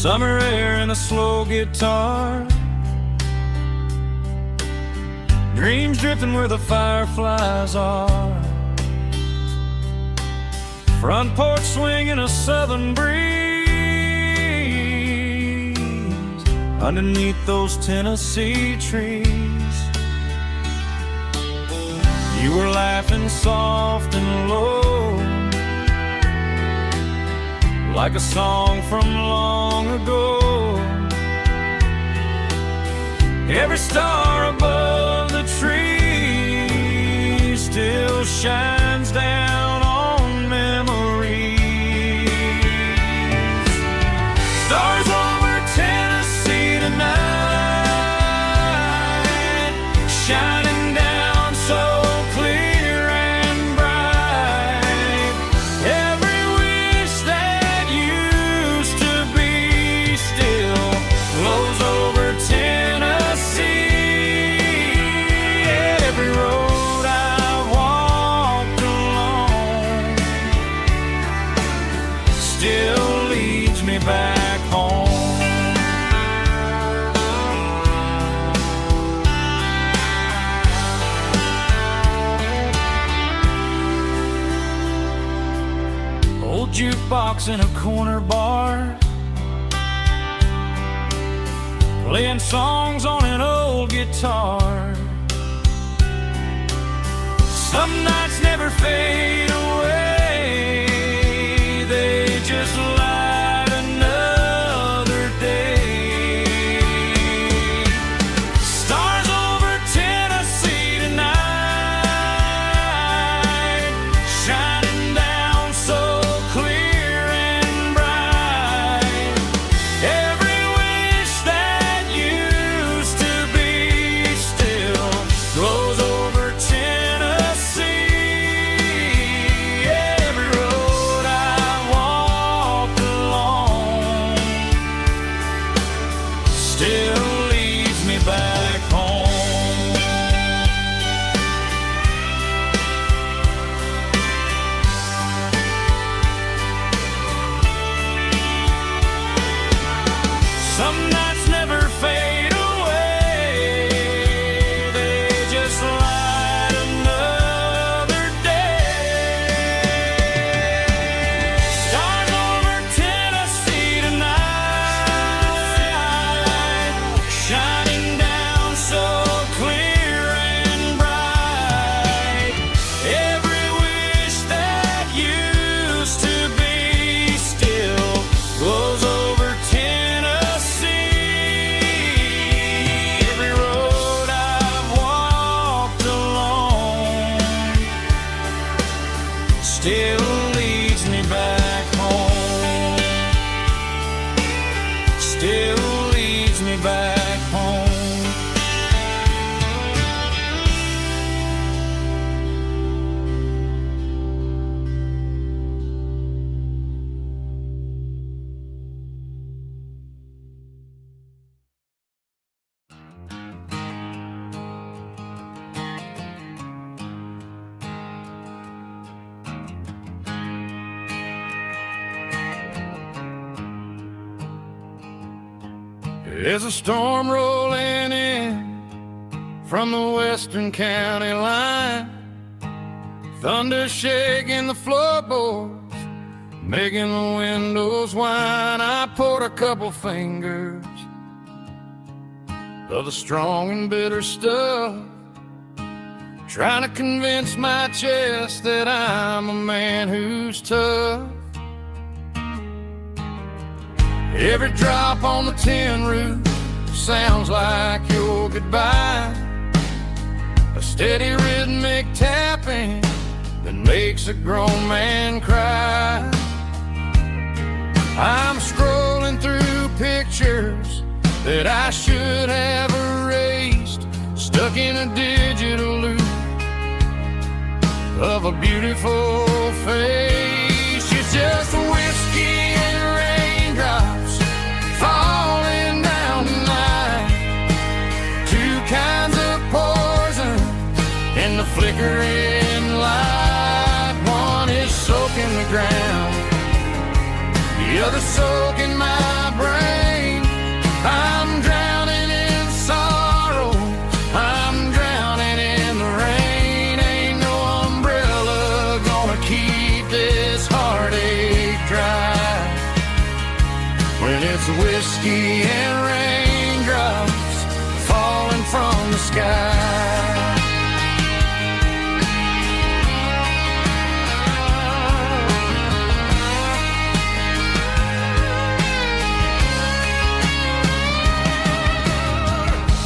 summer air and a slow guitar, dreams drifting where the fireflies are, front porch swinging a southern breeze underneath those Tennessee trees. You were laughing soft and low, like a song from long ago. Every star above the trees still shines down on memories. Stars over Tennessee tonight, shining down so clear and bright. Every wish that used to be still glows over Tennessee. Every road I've walked along still leads me back home. Old jukebox in a corner bar, playing songs on an old guitar. Some nights never fade away, they just light another day. Stars over Tennessee tonight, shining down so clear and bright. Every wish that used to be still glows over Tennessee. Every road I walked along still leads me back home. Some nights never fade away, they just light another day. Stars over Tennessee tonight, shining down so clear and bright. Every wish that used to be still glows over Tennessee. Every road I've walked along still leads me back home. Still leads me back home. There's a storm rolling in from the western county line, thunder shaking the floorboards, making the windows whine. I poured a couple fingers of the strong and bitter stuff, trying to convince my chest that I'm a man who's tough. Every drop on the tin roof sounds like your goodbye, a steady rhythmic tapping that makes a grown man cry. I'm scrolling through pictures that I should have erased, stuck in a digital loop of a beautiful face. It's just whiskey and raindrops falling down tonight, two kinds of poison in the flickering light. One is soaking the ground, the other soaking my brain. when it's whiskey and raindrops falling from the sky.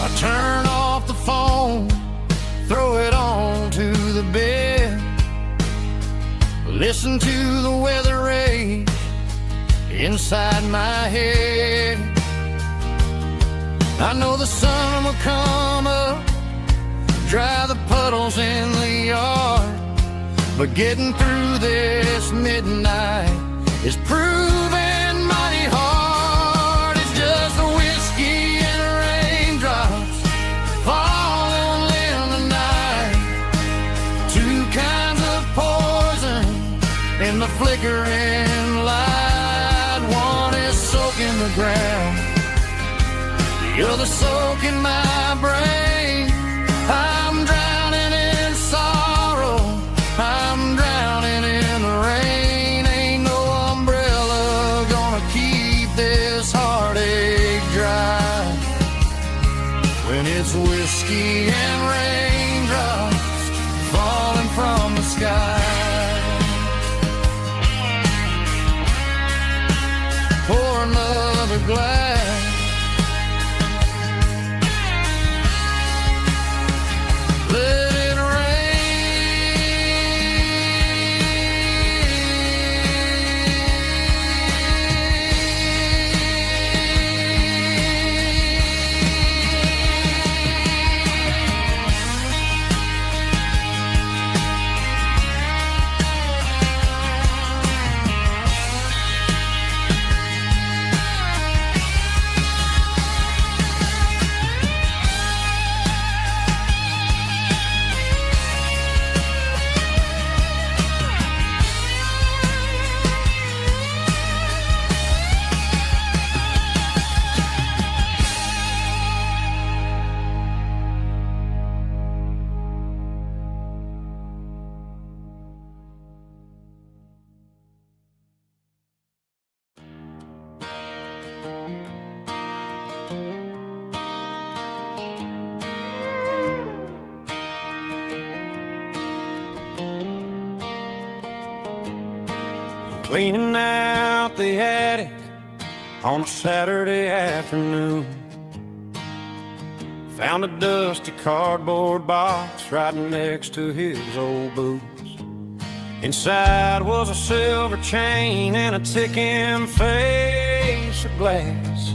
I turn off the phone, throw it on to the bed, listen to the weather rage inside my head. I know the sun will come up, dry the puddles in the yard, but getting through this midnight is proving mighty hard. It's just the whiskey and raindrops falling in the night, two kinds of poison in the flickering light. One is soaking the ground, the other soaking my brain. I'm drowning in sorrow, I'm drowning in the rain. Ain't no umbrella gonna keep this heartache dry when it's whiskey and raindrops falling from the sky. Pour another glass, let it cleaning out the attic on a Saturday afternoon. Found a dusty cardboard box right next to his old boots. Inside was a silver chain and a ticking face of glass.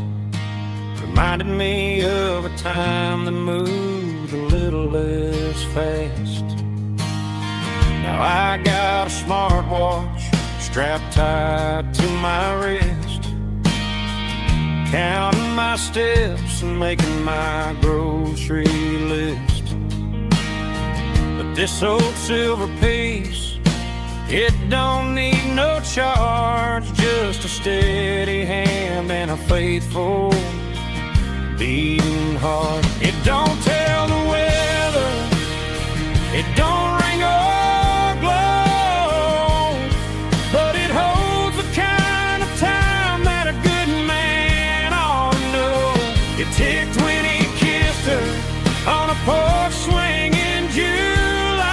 Reminded me of a time that moved a little less fast. Now I got a smartwatch strapped tight to my wrist, counting my steps and making my grocery list. But this old silver piece, it don't need no charge, just a steady hand and a faithful beating heart. It don't tell the weather, it don't ring or glow, but it holds the kind of time that a good man ought to know. It ticked when he kissed her on a porch swing in July.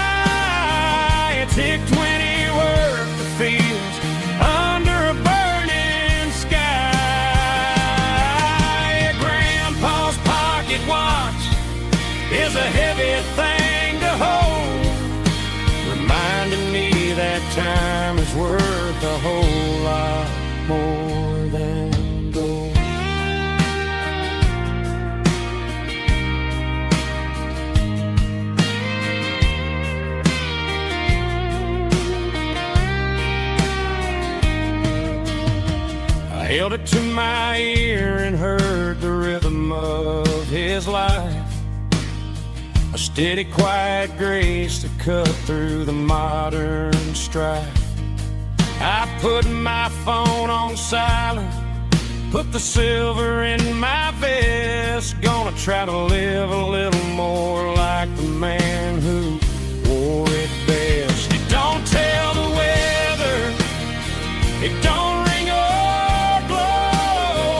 It ticked when he worked the fields under a burning sky. Grandpa's pocket watch is a heavy thing to hold, reminding me that time is worth a whole lot more than gold. I held it to my ear and heard the rhythm of his life, a steady, quiet grace that cut through the modern strife. I put my phone on silent, put the silver in my vest. Gonna try to live a little more like the man who wore it best. It don't tell the weather, it don't ring or glow,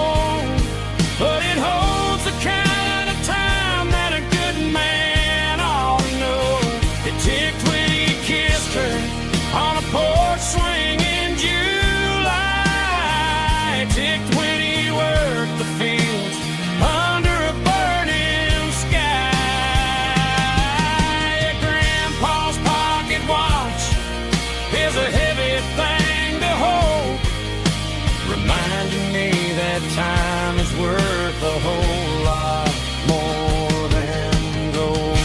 that time is worth a whole lot more than gold.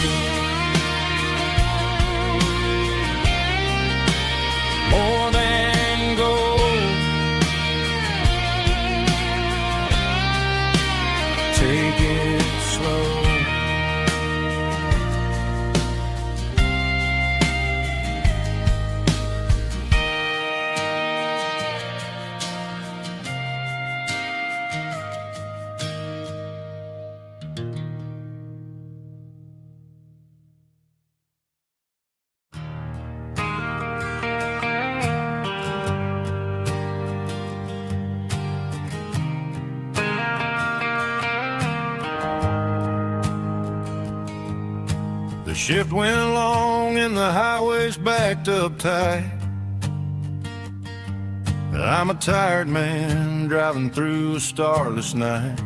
More than gold. Take it slow. The shift went along and the highway's backed up tight. I'm a tired man driving through a starless night.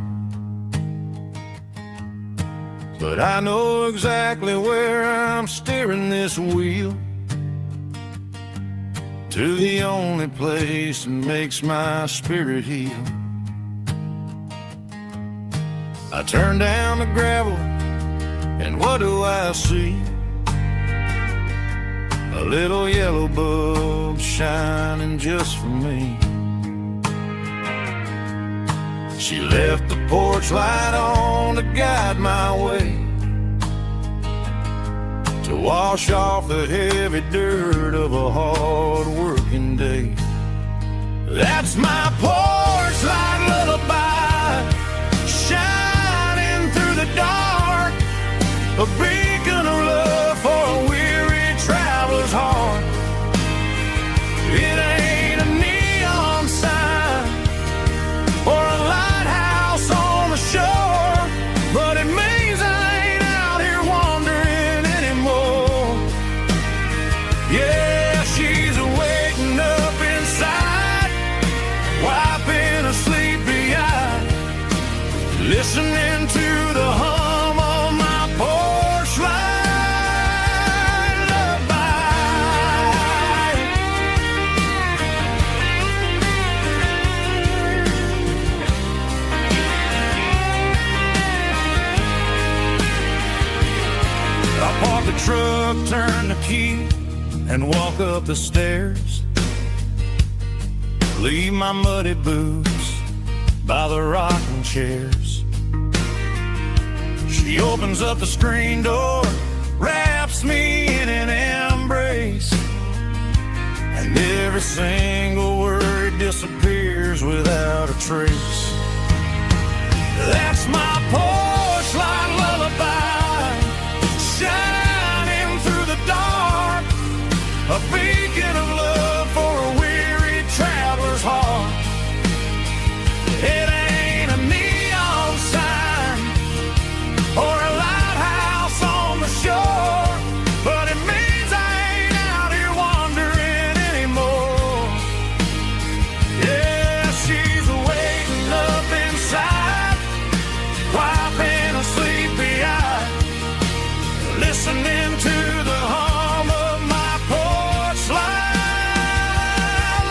But I know exactly where I'm steering this wheel, to the only place that makes my spirit heal. I turn down the gravel, and what do I see? A little yellow bulb shining just for me. She left the porch light on to guide my way, to wash off the heavy dirt of a hard working day. That's my porch light lullaby, shining through the dark, a beacon of love for a weary traveler's heart. It ain't a neon sign or a lighthouse on the shore, but it means I ain't out here wandering anymore. Yeah, she's waiting up inside, wiping a sleepy eye, listening to the hum of my porch light lullaby. I park the truck, turn the key, and walk up the stairs. Leave my muddy boots by the rocking chairs. She opens up the screen door, wraps me in an embrace, and every single word disappears without a trace. That's my porch light lullaby, shining through the dark, a beacon of love for a weary traveler's heart. It ain't a neon sign or a lighthouse on the shore, but it means I ain't out here wandering anymore. Yeah, she's waiting up inside, wiping a sleepy eye, listening to the hum of my porch light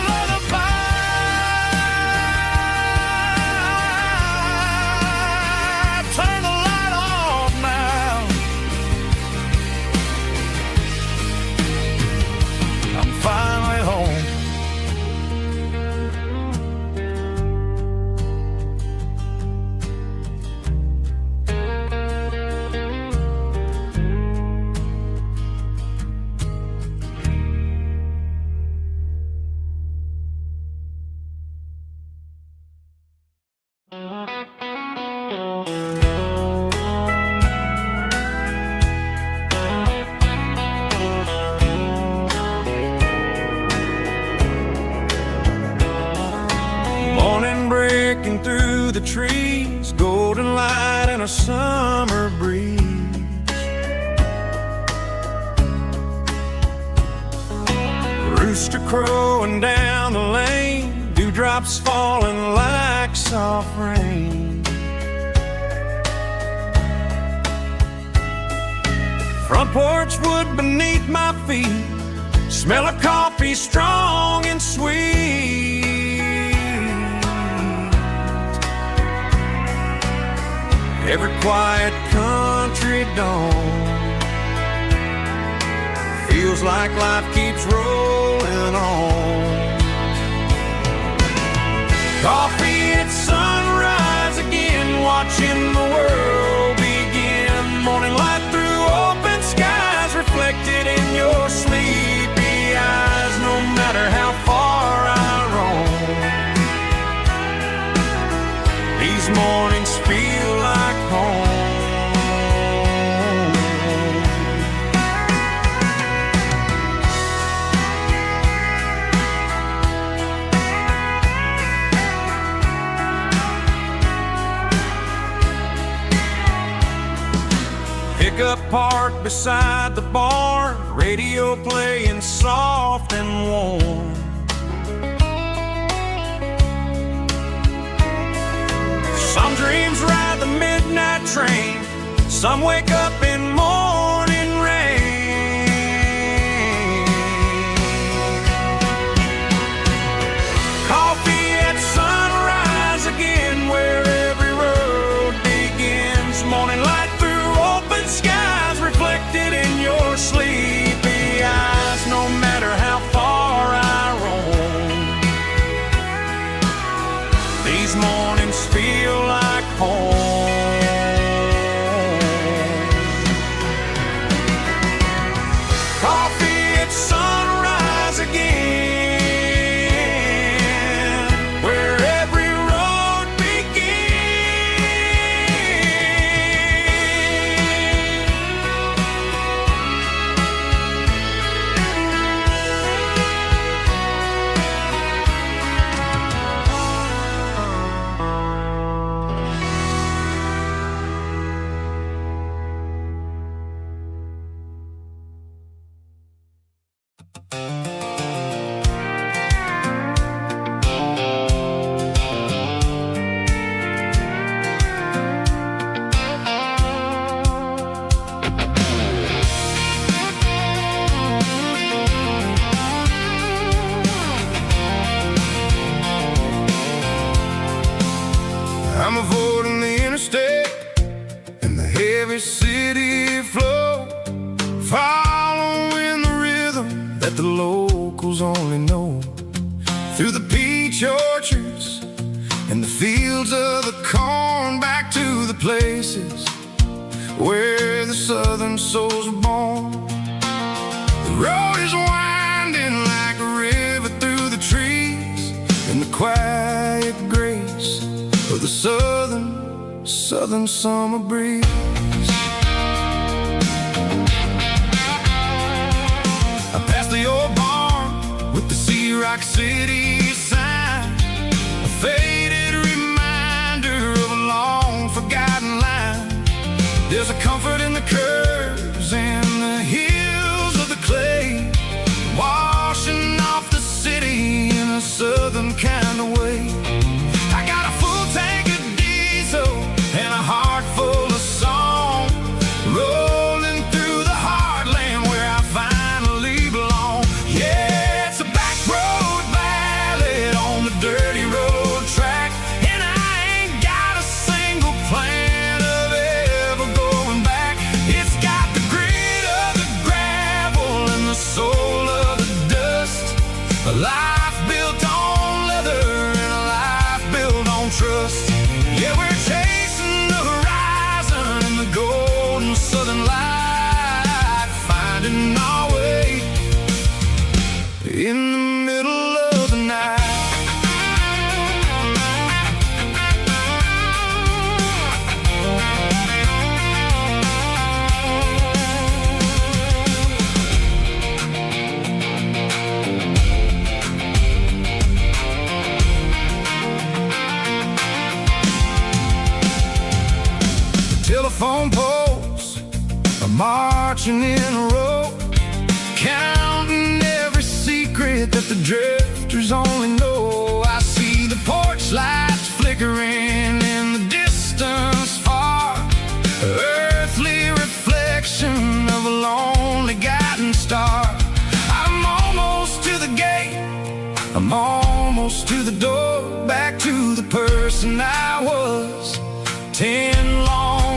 lullaby. Turn the light off now. I'm finally home. Morning breaking through the trees, golden light and a summer breeze. Rooster crowing down the lane, dewdrops falling like soft rain. Front porch wood beneath my feet, smell of coffee strong and sweet. every quiet country dawn. Feels like life keeps rolling on. Coffee at sunrise again, watching the world begin. Morning light through open skies, reflected in your sleepy eyes. No matter how far I roam, these mornings feel like home. Pickup parked beside the barn, radio playing soft and warm. Some dreams ride the midnight train, some wake up in morning rain. Coffee at sunrise again, where every road begins. Morning light through open skies, reflected in your sleepy eyes. No matter how far I roam, these mornings feel like home. Coffee at sunrise again, where every road I'm avoiding the interstate and the heavy city flow, following the rhythm that the locals only know. Through the peach orchards and the fields of the corn, back to the places where the southern souls were born. The road is winding like a river through the trees, in the quiet grace of the southern summer breeze. I passed the old barn with the Sea Rock City sign, a faded reminder of a long forgotten line. There's a comfort in the curves and the hills of the clay, washing off the city in a southern kind of way. I got a full tank of diesel and a heart full of song, rolling through the heartland where I finally belong. Yeah, it's a back road ballad on the dirty road track, and I ain't got a single plan of ever going back. It's got the grit of the gravel and the soul of the dust, a life built on leather and a life built on trust. Yeah, we're chasing the horizon and the golden southern light, finding our way in the middle of the night. Telephone poles are marching in a row, counting every secret that the drifters only know. I see the porch lights flickering in the distance far, earthly reflection of a lonely guiding star. I'm almost to the gate, I'm almost to the door, back to the person I was 10 long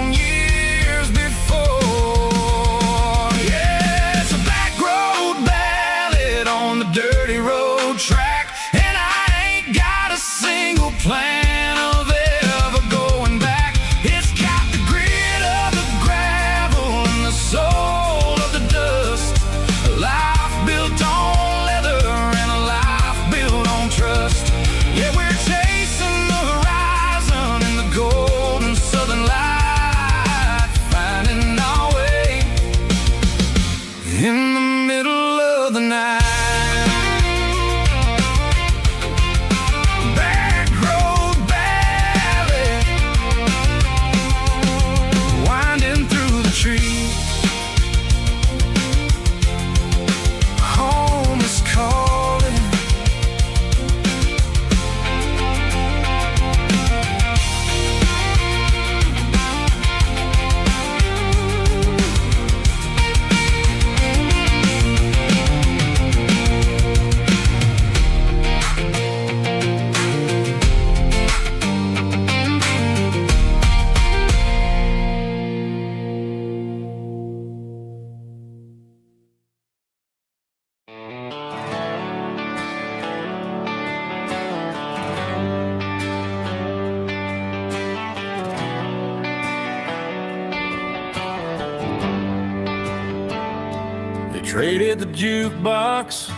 Traded the jukebox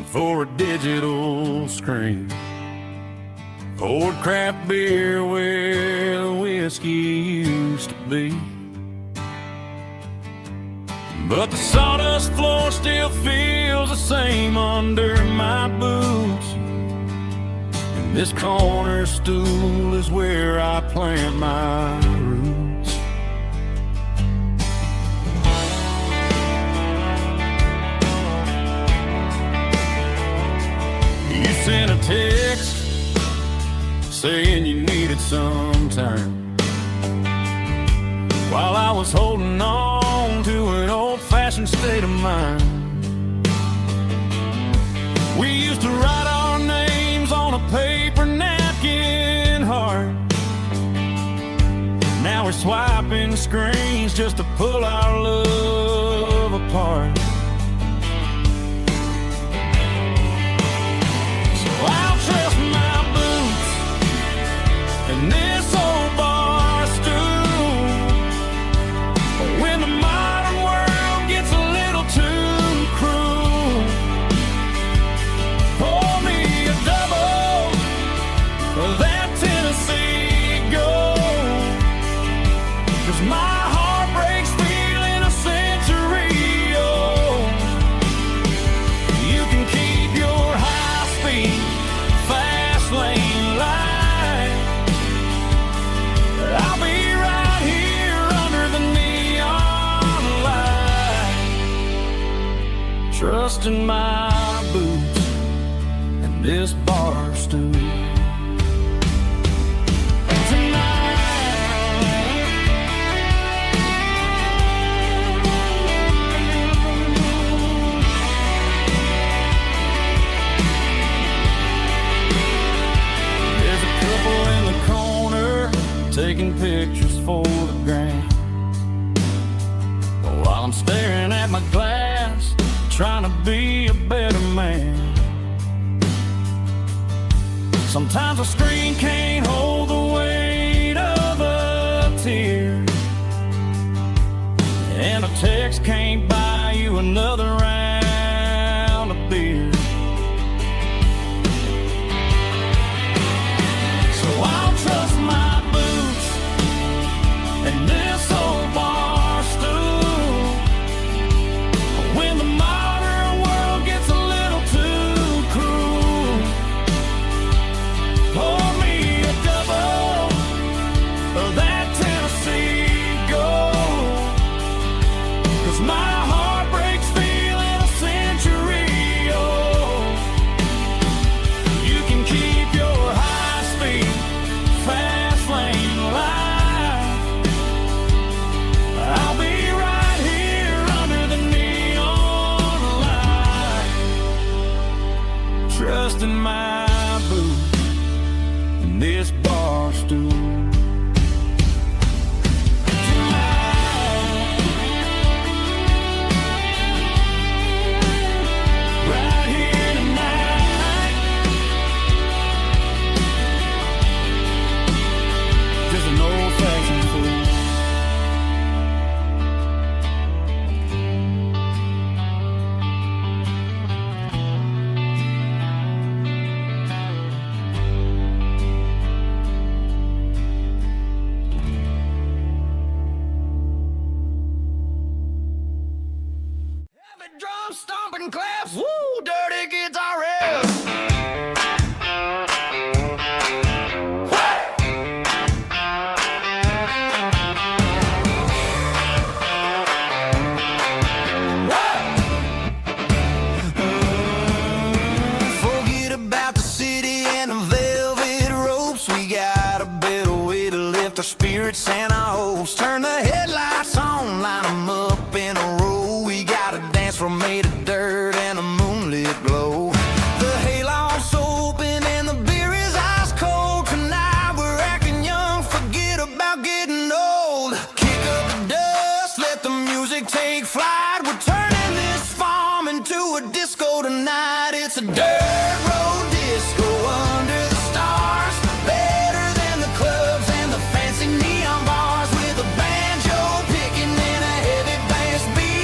for a digital screen. Poured craft beer where the whiskey used to be. But the sawdust floor still feels the same under my boots. And this corner stool is where I plant my roots. You sent a text saying you needed some time, while I was holding on to an old-fashioned state of mind. We used to write our names on a paper napkin heart. Now we're swiping screens just to pull our love apart. So I'll trust my boots and this old bar stool. When the modern world gets a little too cruel, pour me a double of that Tennessee Gold. 'Cause my heart breaks feeling a century old. You can keep your high-speed, fast lane light. I'll be right here under the neon light, trusting my boots and this bar stool. There's a couple in the corner taking pictures for the gram, while I'm staring at my glass, trying to be a better man. Sometimes a screen can't hold the weight of a tear, and a text can't buy you another round of beer. So I'll trust my boots and this old bar stool. When the modern world gets a little too cruel, pour me a double of that Tennessee Gold. 'Cause my heart breaks feeling a century old. You can keep your high-speed, fast lane light. I'll be right here under the neon light, trusting my boots and this bar stool. Right here tonight, just an old-fashioned fool. Heavy drum stomping claps, woo, dirty guitar riff. Forget about the city and the velvet ropes. We got a better way to lift our spirits and our hopes. Turn the headlights on, line them up in a row. We got a dance floor made of dirt and a moonlit glow. The hayloft's open and the beer is ice cold. Tonight we're acting young, forget about getting old. Kick up the dust, let the music take flight. We're turning this farm into a disco tonight. It's a dirt road disco under the stars. Better than the clubs and the fancy neon bars, with a banjo picking and a heavy bass beat.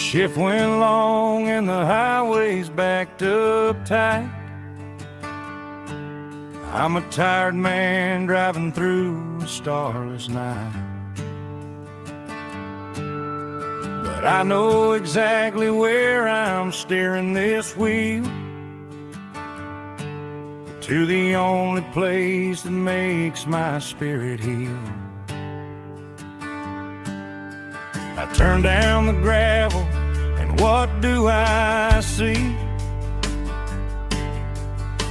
Shift went long and the highway's backed up tight. I'm a tired man driving through a starless night. But I know exactly where I'm steering this wheel, to the only place that makes my spirit heal. I turn down the gravel, and what do I see?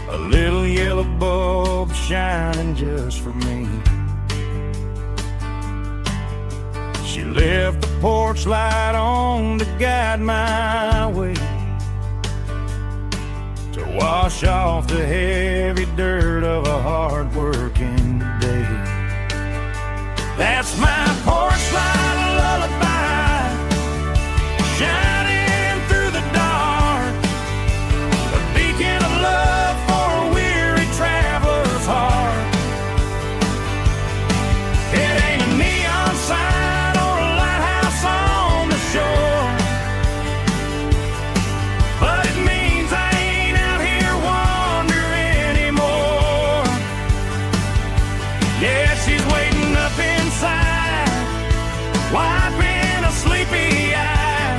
A little yellow bulb shining just for me. She left the porch light on to guide my way, to wash off the heavy dirt of a hard-working day. That's my porch light lullaby, shining through the dark, a beacon of love for a weary traveler's heart. It ain't a neon sign or a lighthouse on the shore, but it means I ain't out here wandering anymore. Yeah, she's waiting up inside, wiping a sleepy eye,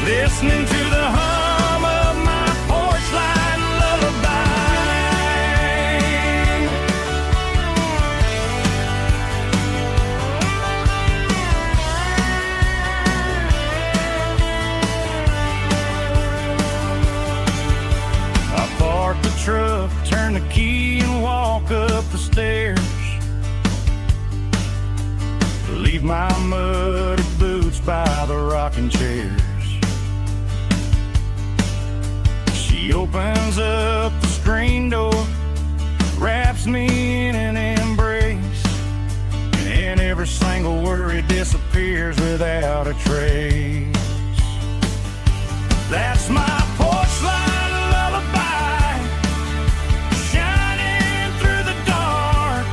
listening to the hum of my porch light lullaby. I park the truck, turn the key and walk up the stairs, leave my muddy boots by the rocking chairs. She opens up the screen door, wraps me in an embrace, and every single worry disappears without a trace. That's my porch light lullaby, shining through the dark,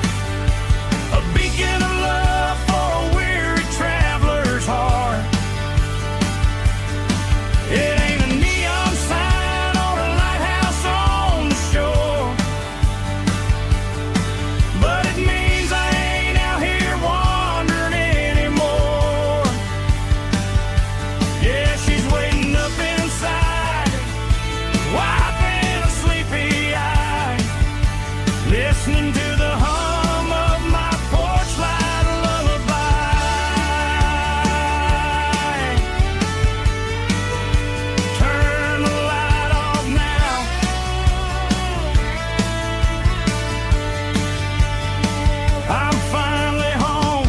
a beacon of love for a weary traveler's heart. It ain't a neon sign or a lighthouse on the shore, but it means I ain't out here wandering anymore. Yeah, she's waiting up inside, wiping a sleepy eye, listening to the hum of my porch light lullaby. Turn the light off now, I'm finally home.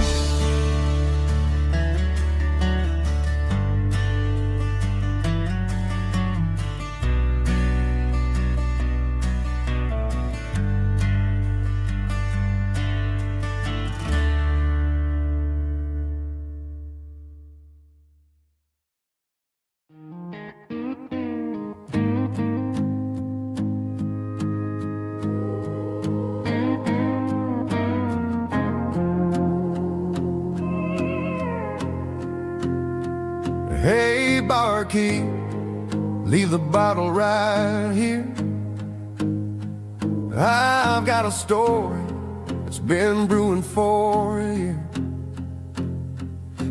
Hey, barkeep, leave the bottle right here. I've got a story that's been brewing for a year.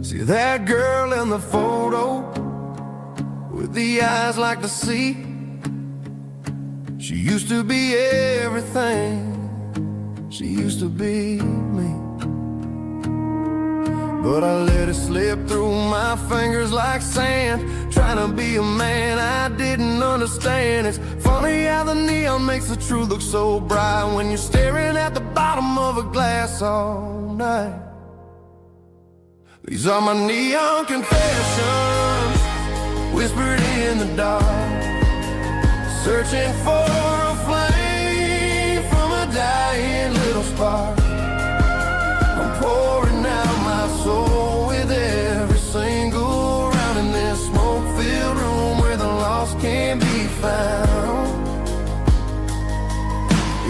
See that girl in the photo with the eyes like the sea? She used to be everything, she used to be me. But I let it slip through my fingers like sand, trying to be a man I didn't understand. It's funny how the neon makes the truth look so bright when you're staring at the bottom of a glass all night. These are my neon confessions, whispered in the dark, searching for a flame from a dying little spark. I'm pouring out my soul with every single round in this smoke-filled room where the lost can be found.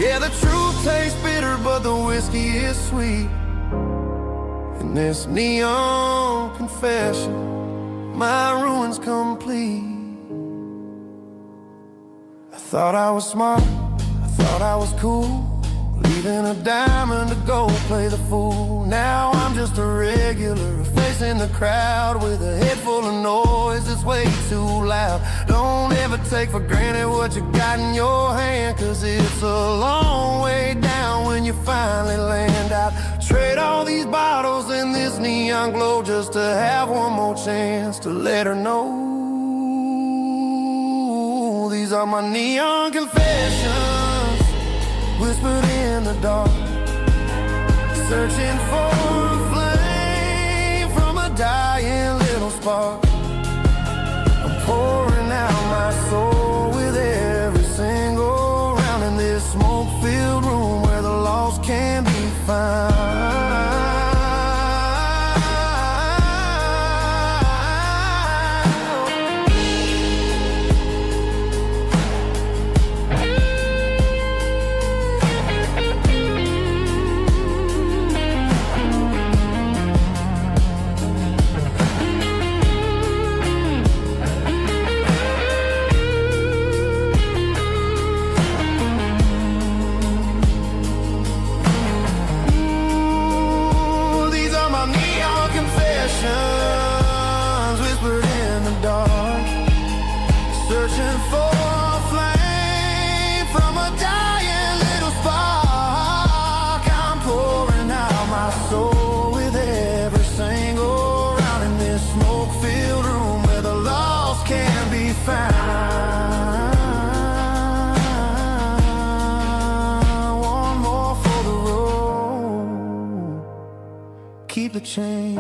Yeah, the truth tastes bitter, but the whiskey is sweet. And this neon confession my ruin's complete. I thought I was smart, I thought I was cool, leaving a diamond to go play the fool. Now I'm just a regular, facing the crowd with a head full of noise that's way too loud. Don't ever take for granted what you got in your hand, cause it's a long way down when you finally land out. Trade all these bottles and this neon glow just to have one more chance to let her know. These are my neon confessions, whispered in the dark, searching for a flame from a dying little spark. I'm pouring out my soul with every single round in this smoke-filled room where the lost can be found. Whispered in the dark, searching for a flame from a dying little spark. I'm pouring out my soul with every single round in this smoke-filled room where the lost can be found. One more for the road, keep the change.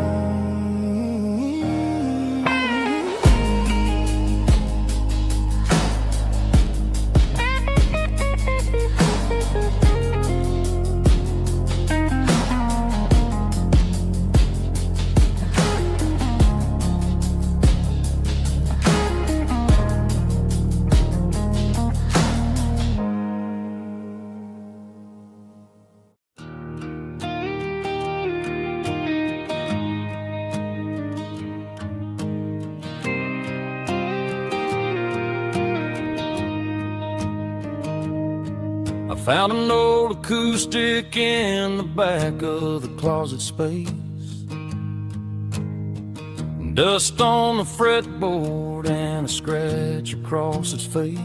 Found an old acoustic in the back of the closet space. Dust on the fretboard and a scratch across its face.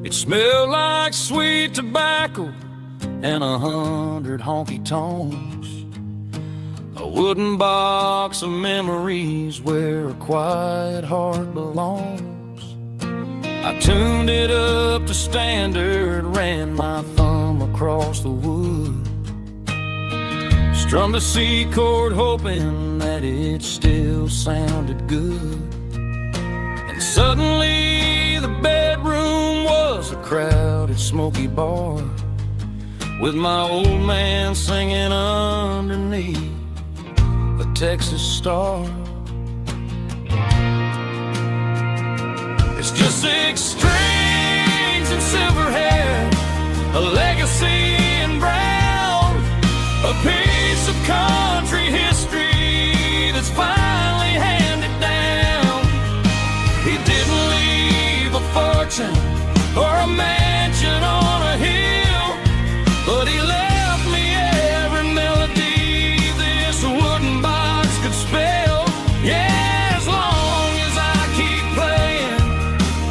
It smelled like sweet tobacco and 100 honky tonks. A wooden box of memories where a quiet heart belongs. I tuned it up to standard, ran my thumb across the wood, strummed a C chord hoping that it still sounded good. And suddenly the bedroom was a crowded smoky bar, with my old man singing underneath a Texas star. It's just 6 strings and silver hair, a legacy in brown, a piece of country history that's finally handed down. He didn't leave a fortune or a mansion on a hill, but he left me every melody this wooden box could spell. Yeah.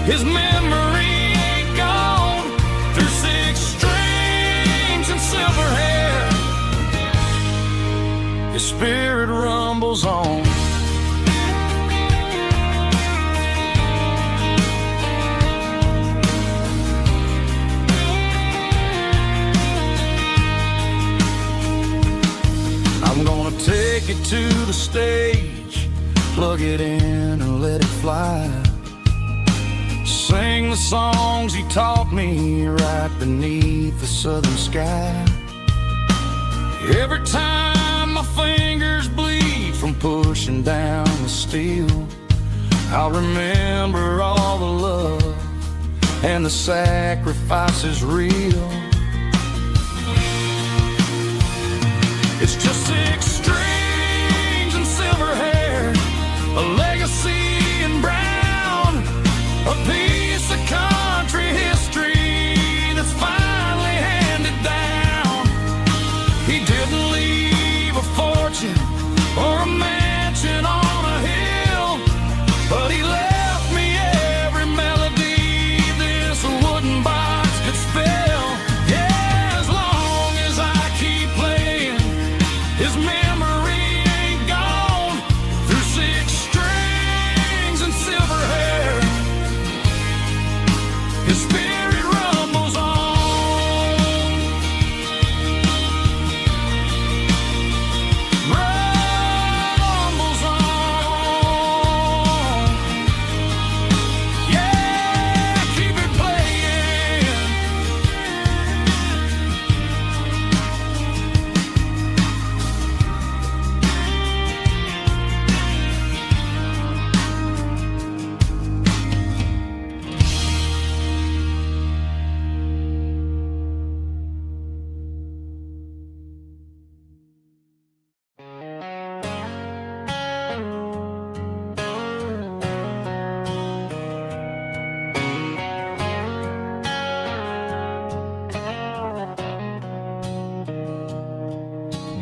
His memory ain't gone through 6 strings and silver hair. His spirit rumbles on. I'm gonna take it to the stage, plug it in and let it fly. Sing the songs he taught me right beneath the southern sky. Every time my fingers bleed from pushing down the steel, I'll remember all the love and the sacrifices real. It's just 6 strings and silver hair, a legacy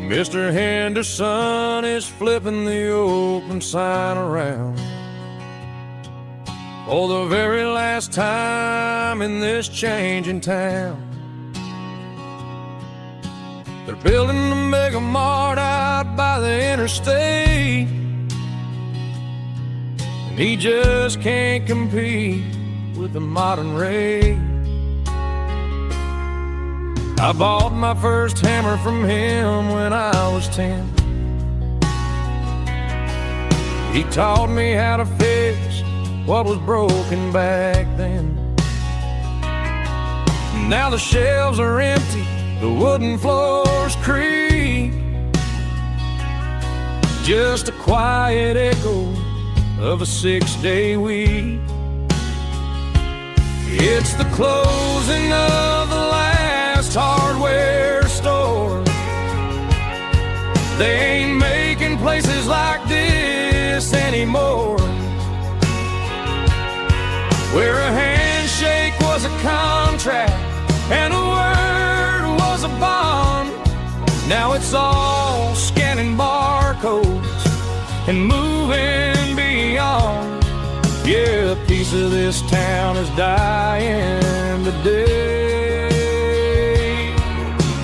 Mr. Henderson is flipping the open sign around for the very last time in this changing town. They're building the mega mart out by the interstate, and he just can't compete with the modern rate. I bought my first hammer from him when I was 10. He taught me how to fix what was broken back then. Now the shelves are empty, the wooden floors creak, just a quiet echo of a 6-day week. It's the closing of the last hardware store. They ain't making places like this anymore, where a handshake was a contract and a word was a bond. Now it's all scanning barcodes and moving beyond. Yeah, a piece of this town is dying today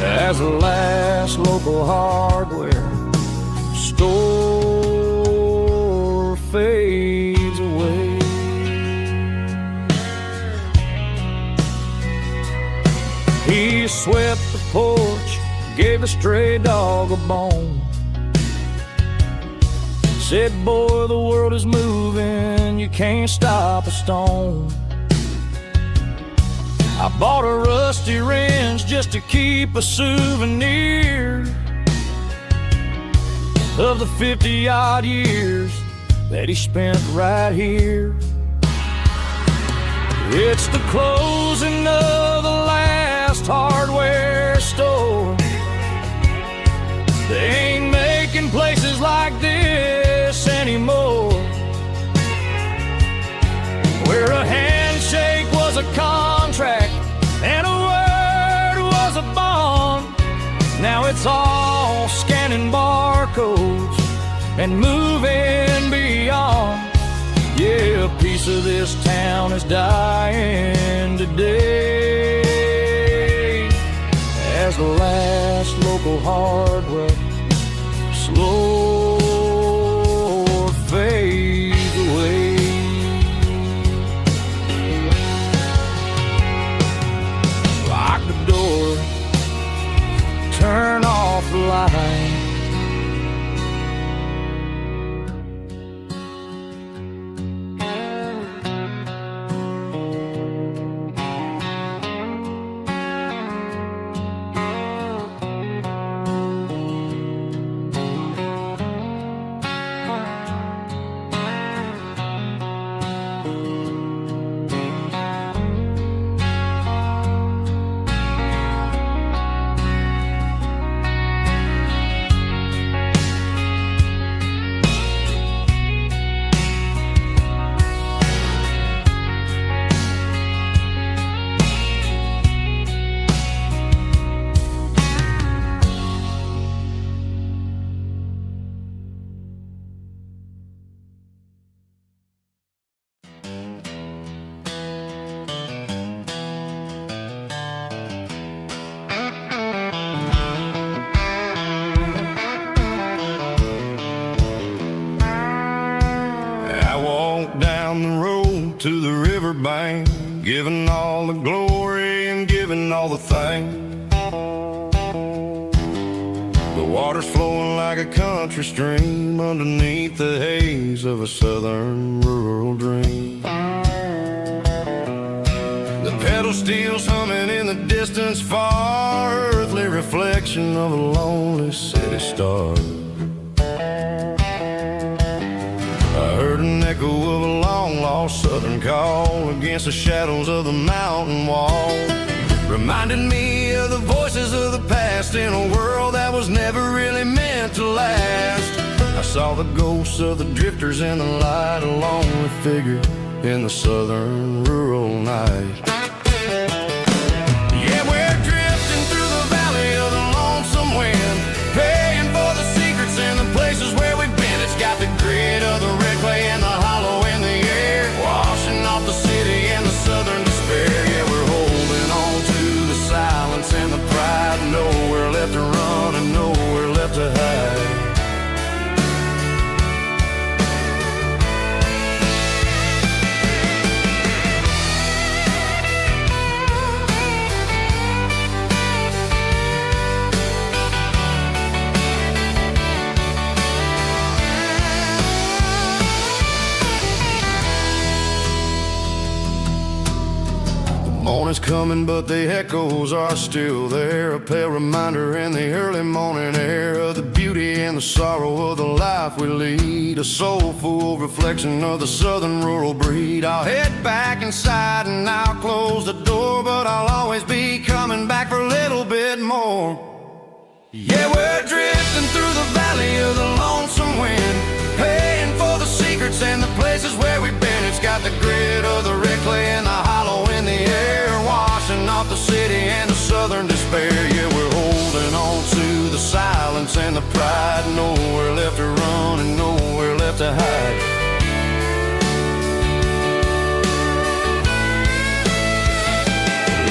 as the last local hardware store fades away. He swept the porch, gave the stray dog a bone, said, boy, the world is moving, you can't stop a stone. I bought a rusty wrench just to keep a souvenir of the 50-odd years that he spent right here. It's the closing of the last hardware store. They ain't making places like this anymore, where a handshake was a contract and a word was a bond. Now it's all scanning barcodes and moving beyond. Yeah, a piece of this town is dying today as the last local hardware slow fades away. Lock the door, turn off the light. To the riverbank, giving all the glory and giving all the thanks. The water's flowing like a country stream underneath the haze of a southern rural dream. The pedal steel's humming in the distance far, earthly reflection of a lonely city star. I heard an echo of a long-lost southern call against the shadows of the mountain wall, reminded me of the voices of the past in a world that was never really meant to last. I saw the ghosts of the drifters in the light, a lonely figure in the southern rural night. Yeah, we're drifting through the valley of the lonesome wind, paying is coming, but the echoes are still there. A pale reminder in the early morning air of the beauty and the sorrow of the life we lead. A soulful reflection of the southern rural breed. I'll head back inside and I'll close the door, but I'll always be coming back for a little bit more. Yeah, we're drifting through the valley of the lonesome wind, paying for the secrets and the places where we've been. It's got the grit of the red clay and the hollow in the air, washing off the city and the southern despair. Yeah, we're holding on to the silence and the pride. Nowhere left to run and nowhere left to hide.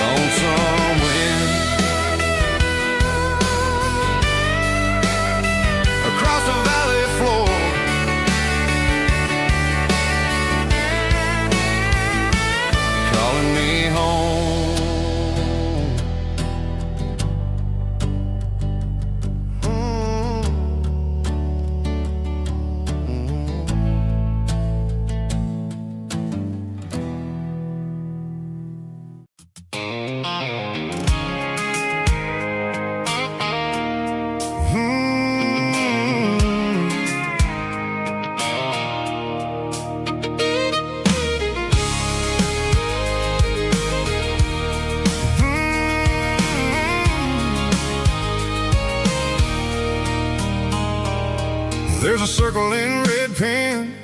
Lonesome wind across the valley floor, calling me home. There's a circle in red pen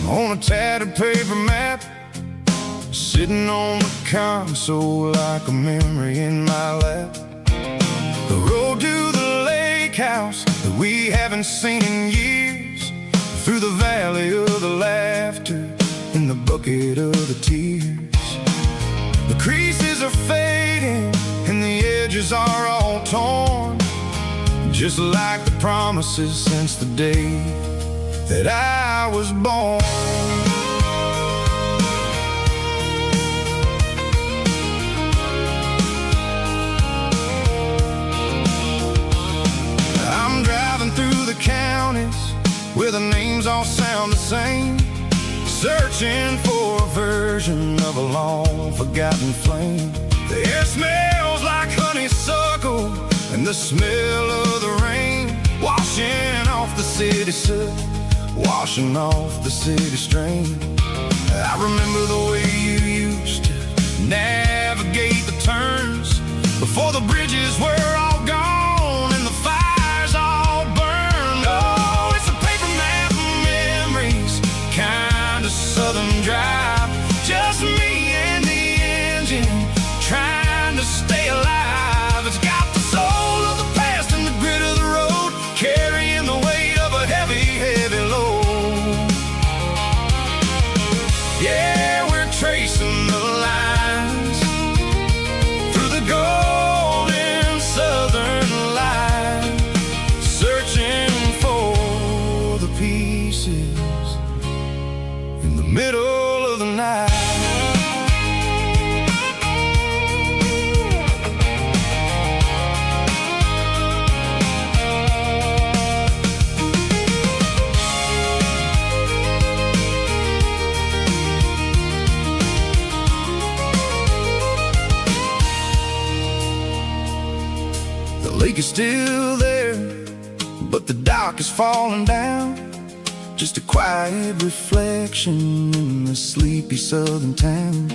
on a tattered paper map, sitting on the console like a memory in my lap. The road to the lake house that we haven't seen in years, through the valley of the laughter in the bucket of the tears. The creases are fading and the edges are all torn, just like the promises since the day that I was born. I'm driving through the counties where the names all sound the same, searching for a version of a long forgotten flame. The air smells like honeysuckle and the smell of the rain, washing off the city soot, washing off the city strain. I remember the way you used to navigate the turns before the bridges were all gone and the fires all burned. Oh, it's a paper map of memories, kind of southern drive, just me and the engine trying to stay alive. It's got the soul of the past and the grit of the road, carrying the weight of a heavy, heavy load. Yeah, we're tracing the lines through the golden southern light, searching for the pieces in the middle of the night. The lake is still there, but the dock is falling down, just a quiet reflection in the sleepy southern town.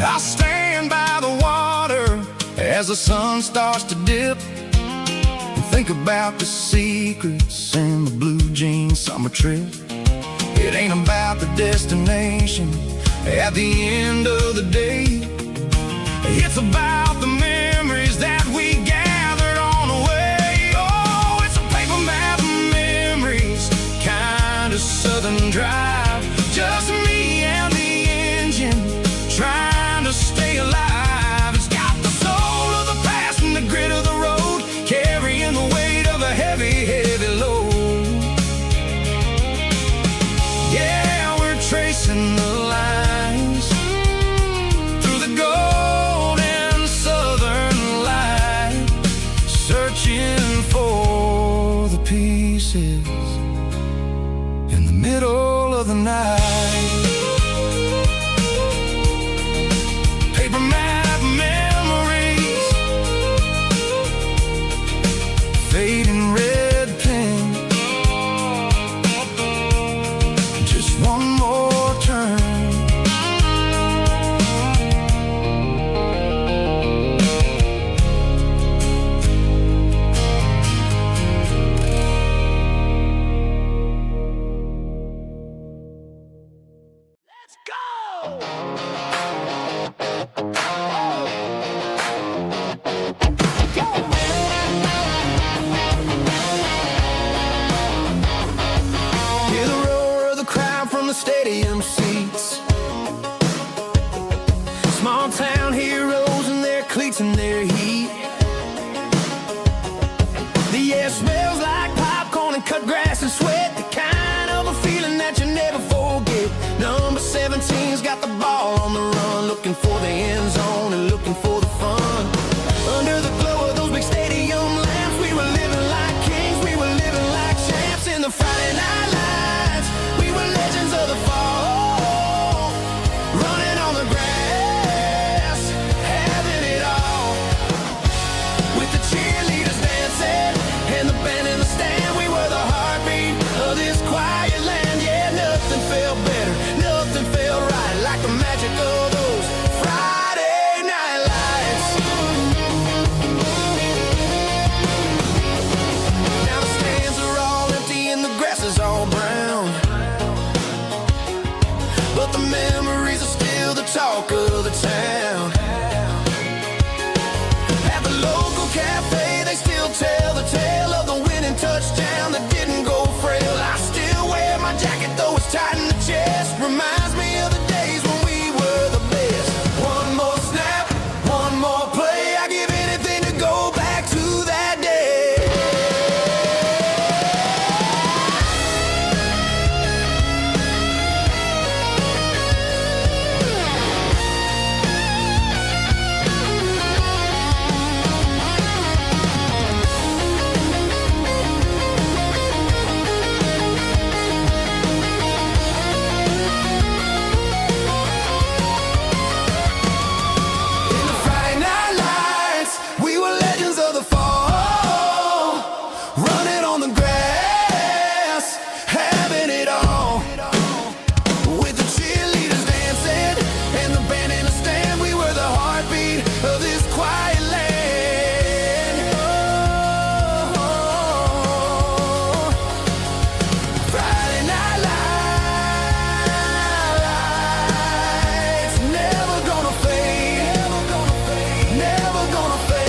I stand by the water as the sun starts to dip, and think about the secrets and the blue jean summer trip. It ain't about the destination at the end of the day, it's about the memories that we gathered on the way. Oh, it's a paper map of memories, kind of southern drive, just me and the engine trying to stay alive. It's got the soul of the past and the grit of the road, carrying the weight of a heavy, heavy load. Yeah, we're tracing the lines through the golden southern light, searching for the pieces in the middle of the night. Paper map Hear the roar of the crowd from the stadium seats. Small town heroes in their cleats and their heat. The air smells like popcorn and cut grass and sweat. The kind of a feeling that you never forget. Number 17's got the ball on the run, looking for the end zone and looking for the fun. Under the glow of those big stadium lamps, we were living like kings, we were living like champs in the Friday night lights. We were legends of the fall, running on the grass, having it all. With the cheerleaders dancing and the band in the stand, we were the heartbeat of this quiet land. Yeah, nothing felt better, nothing felt right like the magic of those Friday night lights. Now the stands are all empty and the grass is all brown, but the memories are still the talk of the town. At the local cafe, they still tell the tale of the winning touchdown that didn't go frail. I still wear my jacket though it's tight in the chest. Reminds me of the days when we were the best. One more snap, one more play. I give anything to go back to that day. In the Friday night lights, we were legends of the fall, running on the grass, having it all. With the cheerleaders dancing and the band in the stand, we were the heartbeat of this quiet land. Oh, Friday night lights, never gonna fade, never gonna fade.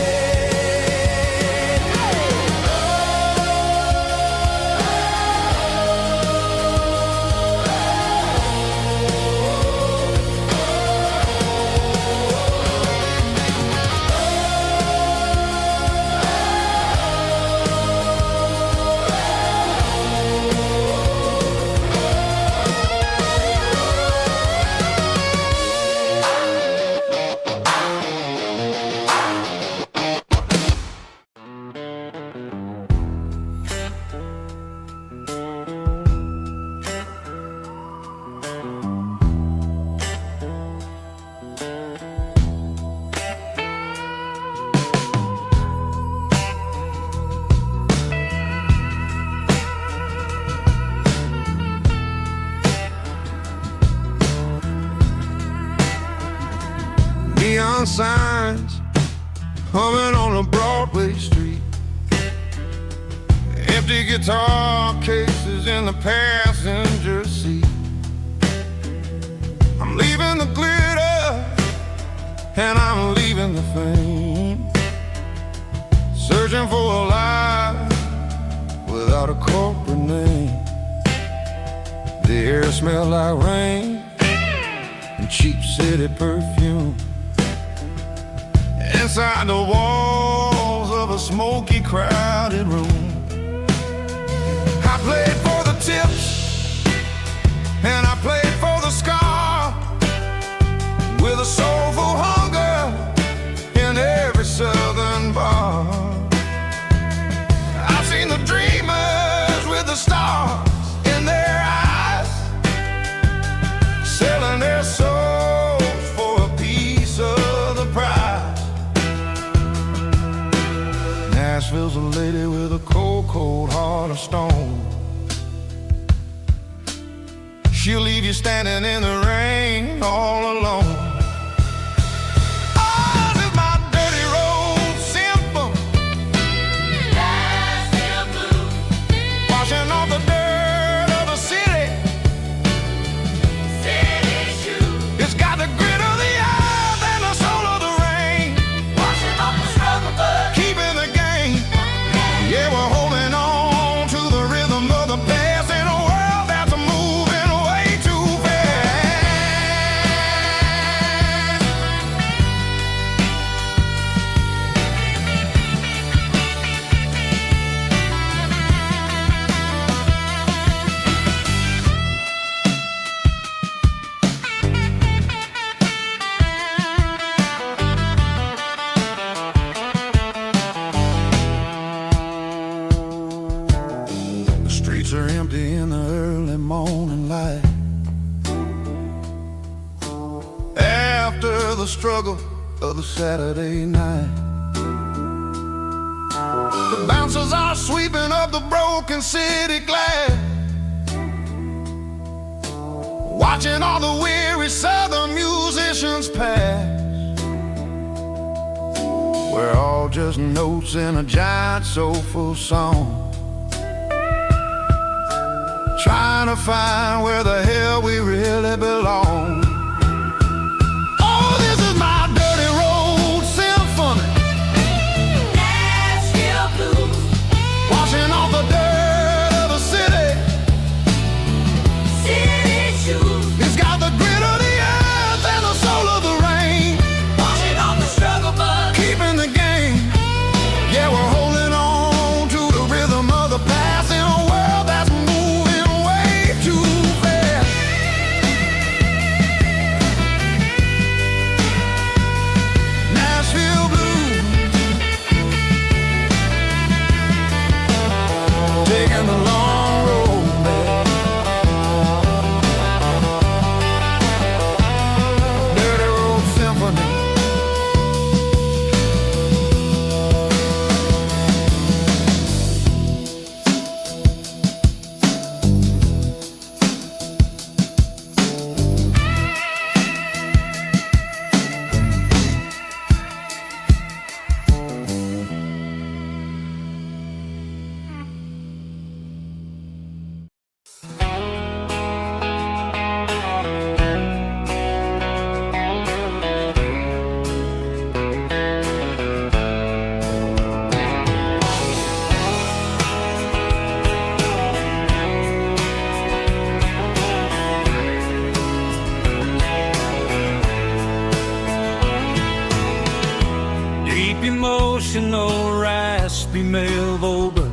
Neon signs humming on a Broadway street. Empty guitar cases in the passenger seat. I'm leaving the glitter and I'm leaving the fame. Searching for a life without a corporate name. The air smells like rain and cheap city perfume. Inside the walls of a smoky, crowded room, I played for the tips and I played for the scar, with a soulful hunger in every southern bar. I've seen the dreamers with the stars in their eyes, selling their souls for a piece of the prize. Nashville's a lady with a cold, cold heart of stone. She'll leave you standing in the rain all alone. Ours is my dirty road symphony, Nashville blues, washing off the dirt of the city. City the struggle of the Saturday night. The bouncers are sweeping up the broken city glass, watching all the weary southern musicians pass. We're all just notes in a giant soulful song, trying to find where the hell we really belong. Oh, this is my dirty road symphony, Nashville blues, washing off the dirt of the city. city shoes, It's got the grit of the earth and the soul of the rain, washing off the struggle bug. keeping the game. Yeah, we're holding on to the rhythm of the past in a world that's moving way too fast. Nashville blues, taking the long road back. Dirty road symphony. Deep emotional, raspy male vocal,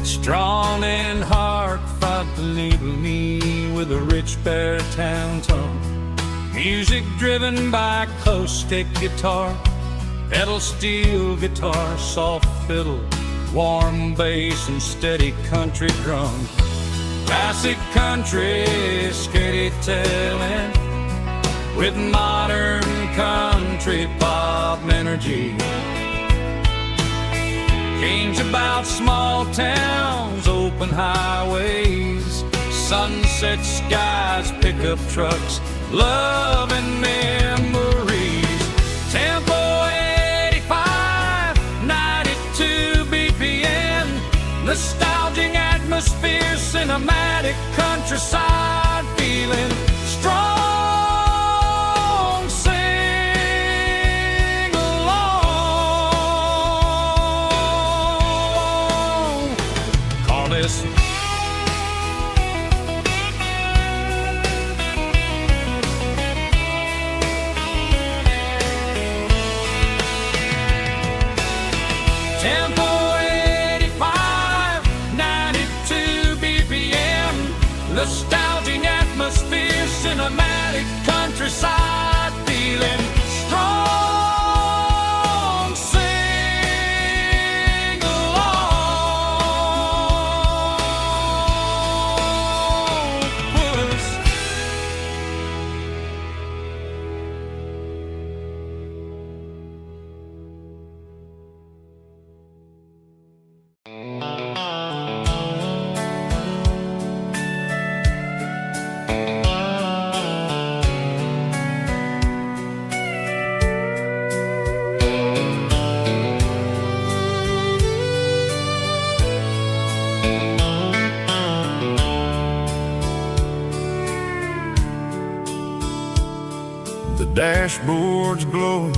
strong and heartfelt, believe me, with a rich baritone tone. Music driven by close stick guitar, pedal steel guitar, soft fiddle, warm bass and steady country drums. Classic country storytelling with modern country pop energy. Kings about small towns, open highways, sunset skies, pickup trucks, love and memories. Tempo 85, 92 BPM, nostalgic atmosphere, cinematic countryside feeling strong. Sing along. Call this Tempo 85, 92 BPM, nostalgic atmosphere, cinematic countryside feeling strong. Sing along with us. The dashboard's glowing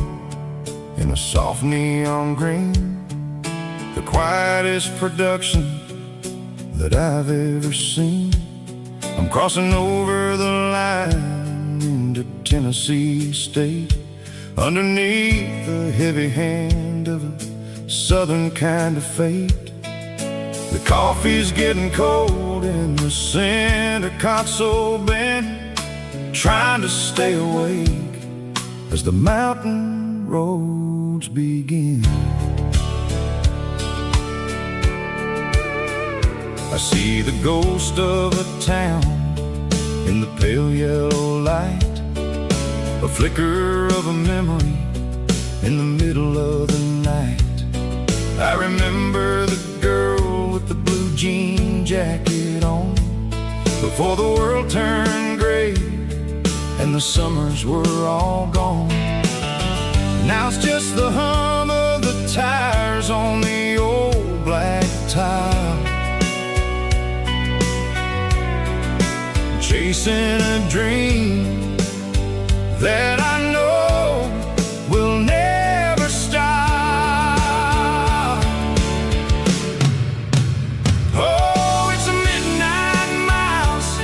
in a soft neon green, the quietest production that I've ever seen. I'm crossing over the line into Tennessee State, underneath the heavy hand of a southern kind of fate. The coffee's getting cold in the center console bin, trying to stay awake as the mountain roads begin. I see the ghost of a town in the pale yellow light, a flicker of a memory in the middle of the night. I remember the girl with the blue jean jacket on, before the world turned gray and the summers were all gone. Now it's just the hum of the tires on the old black tile, chasing a dream that I know will never stop. Oh, it's a midnight mouse,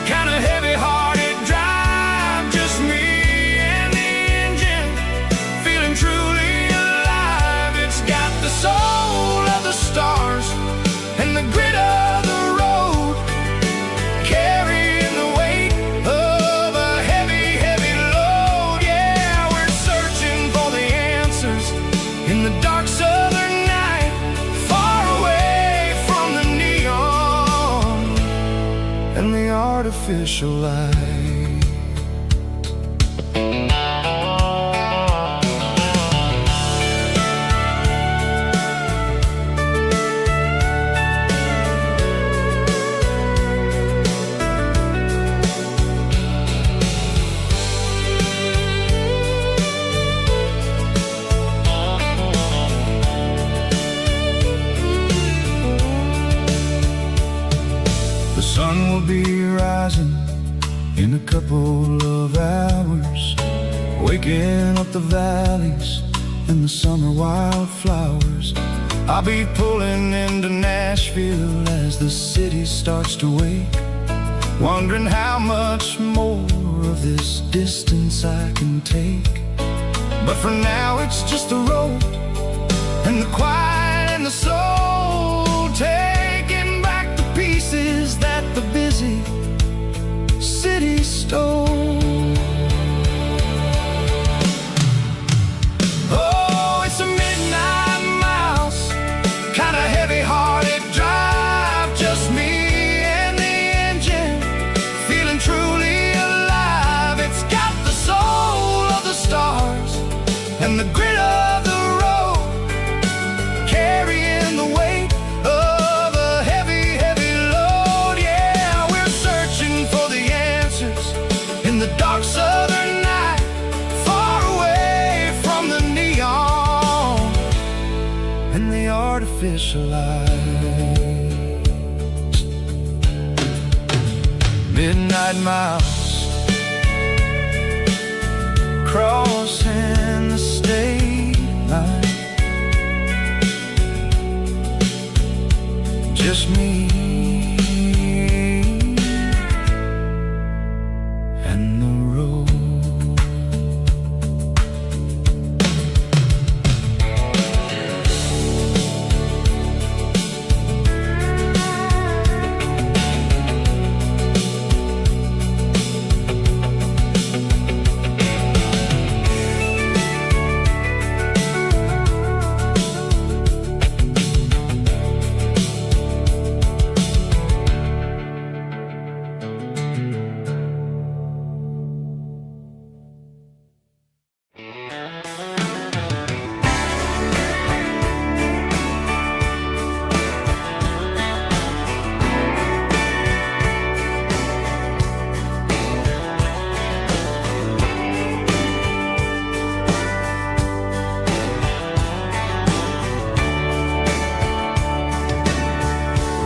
kind of heavy-hearted drive, just me and the engine, feeling truly alive. It's got the soul of the stars and the grit of the road, carrying the weight of a heavy, heavy load. Yeah, we're searching for the answers in the dark southern night, far away from the neon and the artificial light. The sun will be rising in a couple of hours, waking up the valleys and the summer wildflowers. I'll be pulling into Nashville as the city starts to wake, wondering how much more of this distance I can take. But for now it's just the road and the quiet and the soul, taking back the pieces that the busy city stole. Oh, it's a midnight mouse, kind of heavy-hearted drive, just me and the engine, feeling truly alive. It's got the soul of the stars and the grit of the road, carrying the weight of a heavy, heavy load. Yeah, we're searching for the answers in the dark southern night, far away from the neon and the artificial lights. Midnight mouse, crossing the state line, just me and the road.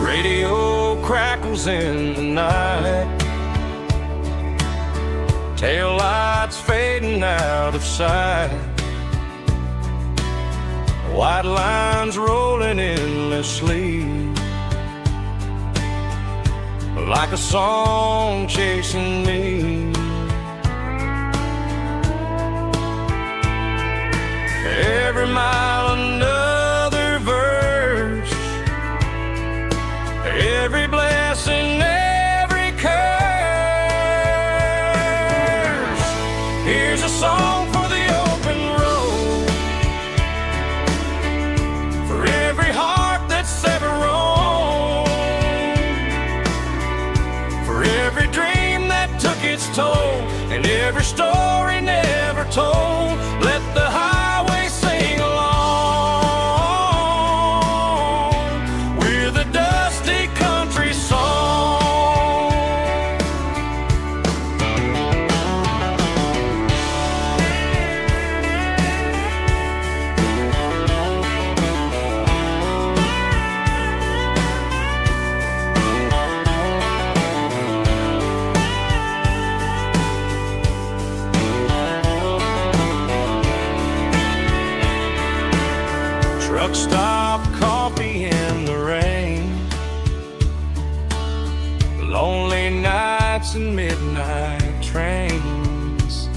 Radio crackles in the night, tail lights fading out of sight, white lines rolling endlessly, like a song chasing me. Every mile another verse, every blessing, every curse. Here's a song for the open road, for every heart that's ever roamed, for every dream that took its toll, and every every story never told. Let the highway sing along with a dusty country song. Truck stop, coffee in the rain, lonely nights and midnight trains.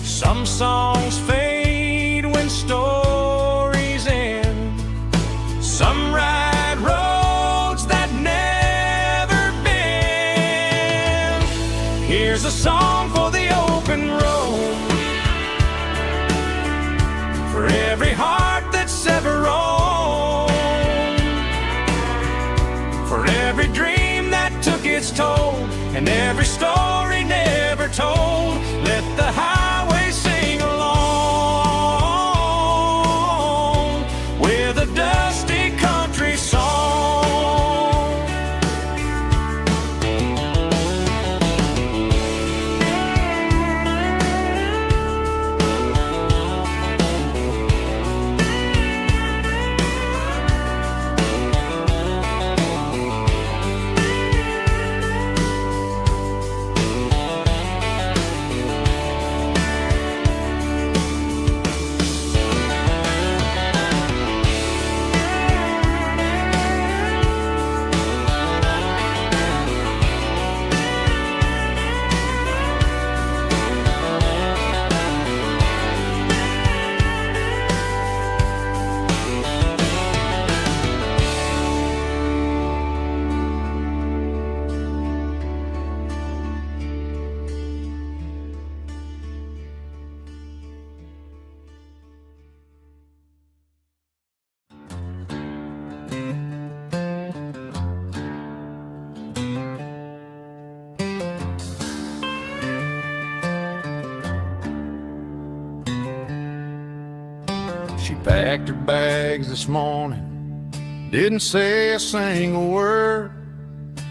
Some songs fade when stories end. Some ride roads that never bend. Here's a song for the open road, for every heart that's ever roamed, for every dream that took its toll, and every story never told. Let the highway sing along with a dusty country song. She packed her bags this morning, didn't say a single word,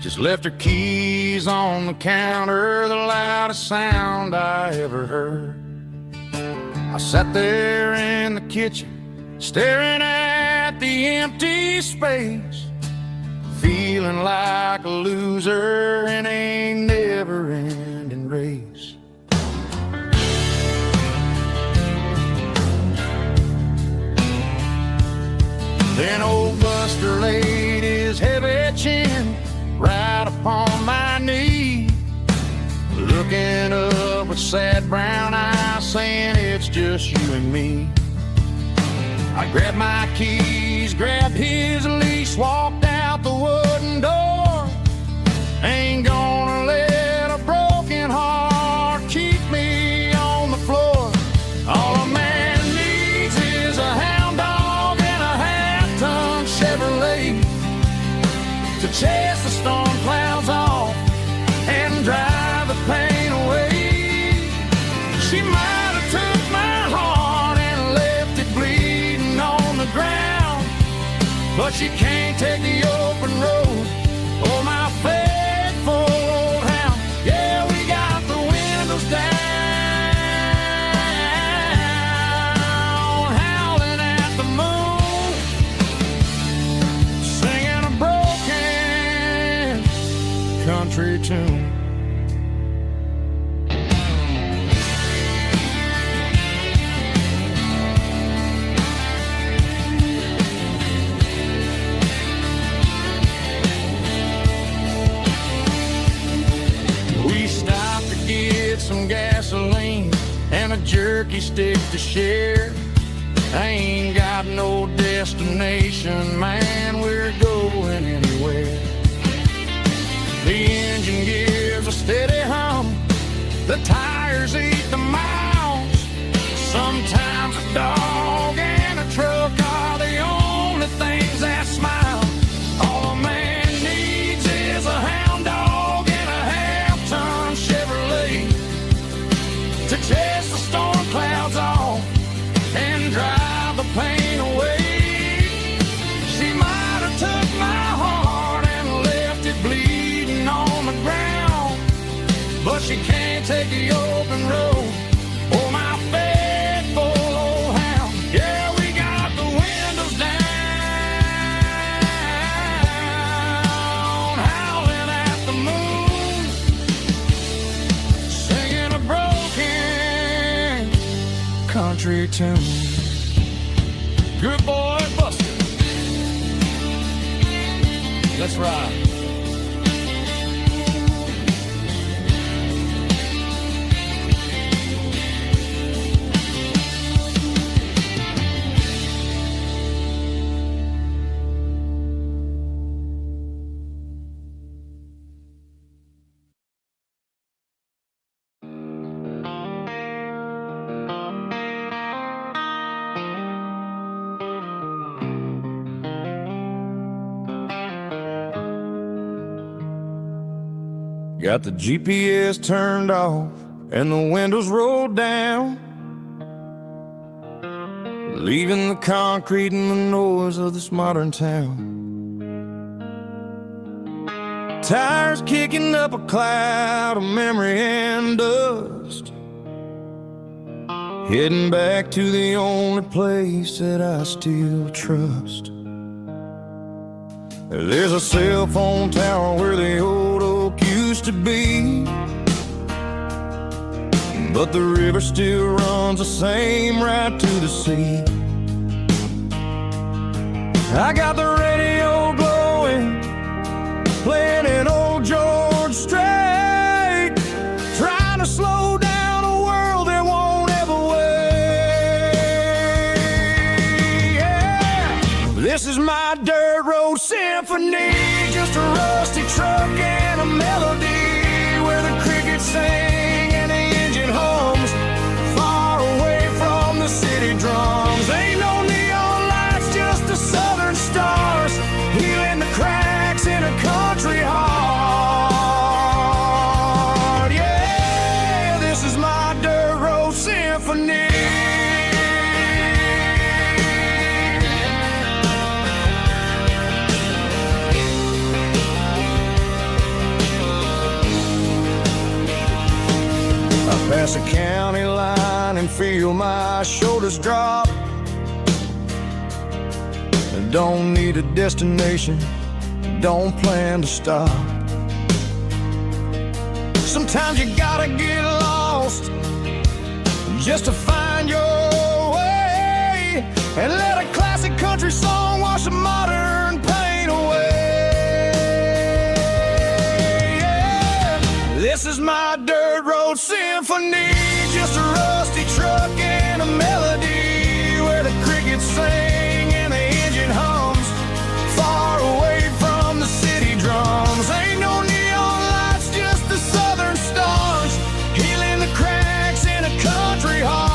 just left her keys on the counter, the loudest sound I ever heard. I sat there in the kitchen, staring at the empty space, feeling like a loser in a never-ending race. Then old Buster laid his heavy chin right upon my knee, looking up with sad brown eyes, saying it's just you and me. I grabbed my keys, grabbed his leash, walked out the wooden door. Ain't gonna let a broken heart keep me on the floor. All a man needs is a hound dog and a half-ton Chevrolet to chase the storm clouds off and drive the pain away. She might have took my heart and left it bleeding on the ground, but she can't take the open road or my faithful old hound. Yeah, we got the windows down, howling at the moon, singing a broken country tune. Some gasoline and a jerky stick to share. I ain't got no destination, man, we're going anywhere. The engine gives a steady hum, the tires eat the miles. Sometimes a dog and a truck are the only things that smile. All a man needs is a hound dog and a take the open road. Oh, my faithful old hound. Yeah, we got the windows down, howling at the moon, singing a broken country tune. Good boy, Buster. Let's ride. Got the GPS turned off and the windows rolled down, leaving the concrete and the noise of this modern town. Tires kicking up a cloud of memory and dust, heading back to the only place that I still trust. There's a cell phone tower where the old oak used to be, but the river still runs the same right to the sea. I got the radio glowing, playing an old George Strait, trying to slow down a world that won't ever wait. Yeah. This is my dirt road symphony, just a rusty truck and a melody where the crickets sing and the engine hums, far away from the city drums. Ain't no neon lights, just the southern stars, healing the cracks in a country heart. Yeah, this is my dirt road symphony. Pass a county line and feel my shoulders drop. Don't need a destination, don't plan to stop. Sometimes you gotta get lost just to find your way, and let a classic country song wash a modern pain away. Yeah. This is my dirt road symphony, just a rusty truck and a melody where the crickets sing and the engine hums, far away from the city drums. Ain't no neon lights, just the southern stars, healing the cracks in a country heart.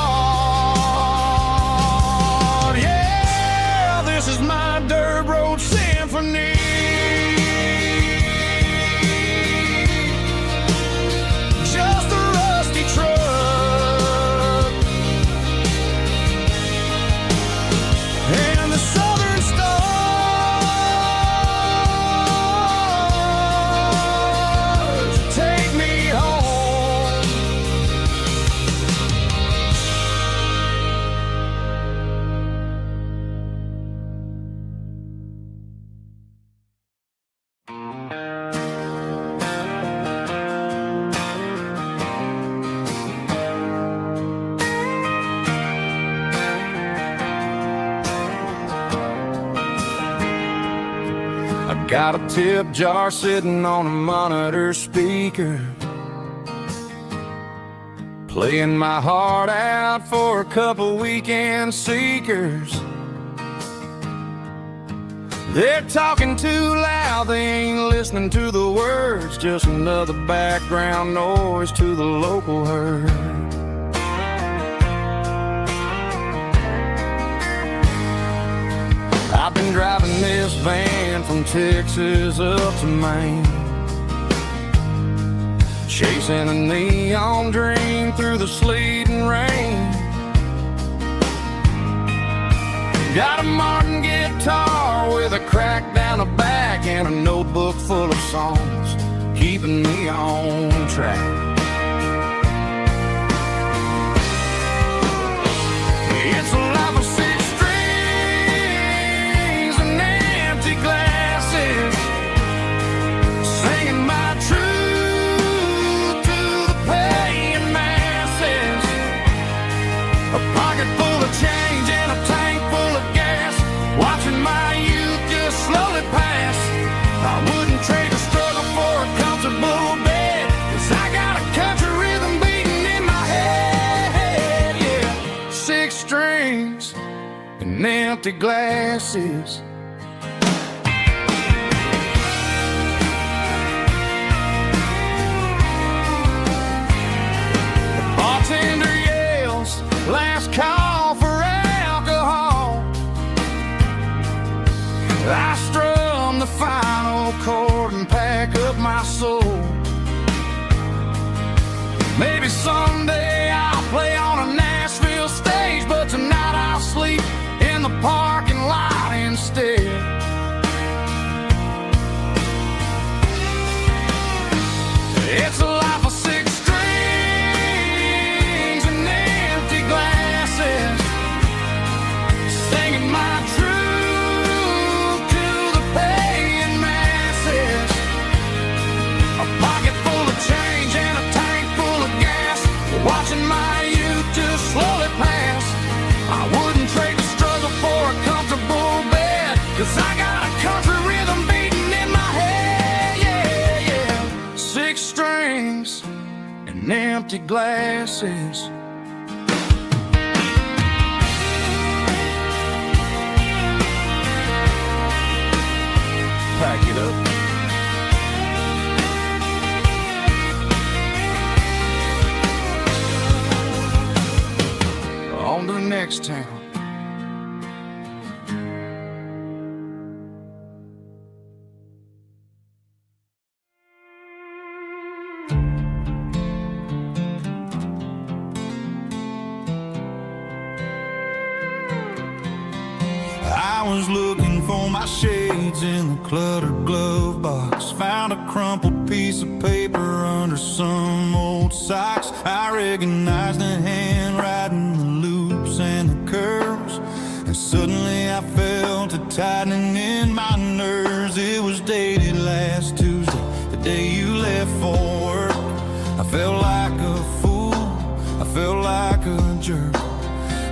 Yeah, this is my dirt road symphony. Got a tip jar sitting on a monitor speaker, playing my heart out for a couple weekend seekers. They're talking too loud, they ain't listening to the words, just another background noise to the local herd. I've been driving this van from Texas up to Maine, chasing a neon dream through the sleet and rain. Got a Martin guitar with a crack down the back and a notebook full of songs, keeping me on track. empty glasses. The bartender yells, last call for alcohol. I strum the final chord and pack up my soul. Maybe someday I'll play on a Nashville stage, but tonight I'll sleep in the parking lot instead. It's a life of six strings and empty glasses, singing my truth to the paying masses. A pocket full of change and a tank full of gas, watching my youth just slowly pass. I wouldn't trade the struggle for a comfortable bed, 'cause I got a country rhythm beating in my head, yeah, yeah. Six strings and empty glasses. Pack it up. On to the next town. I was looking for my shades in the cluttered glove box. Found a crumpled piece of paper under some old socks. I recognized the handwriting, the loops and the curves, and suddenly I felt a tightening in my nerves. It was dated last Tuesday, the day you left for work. I felt like a fool, I felt like a jerk.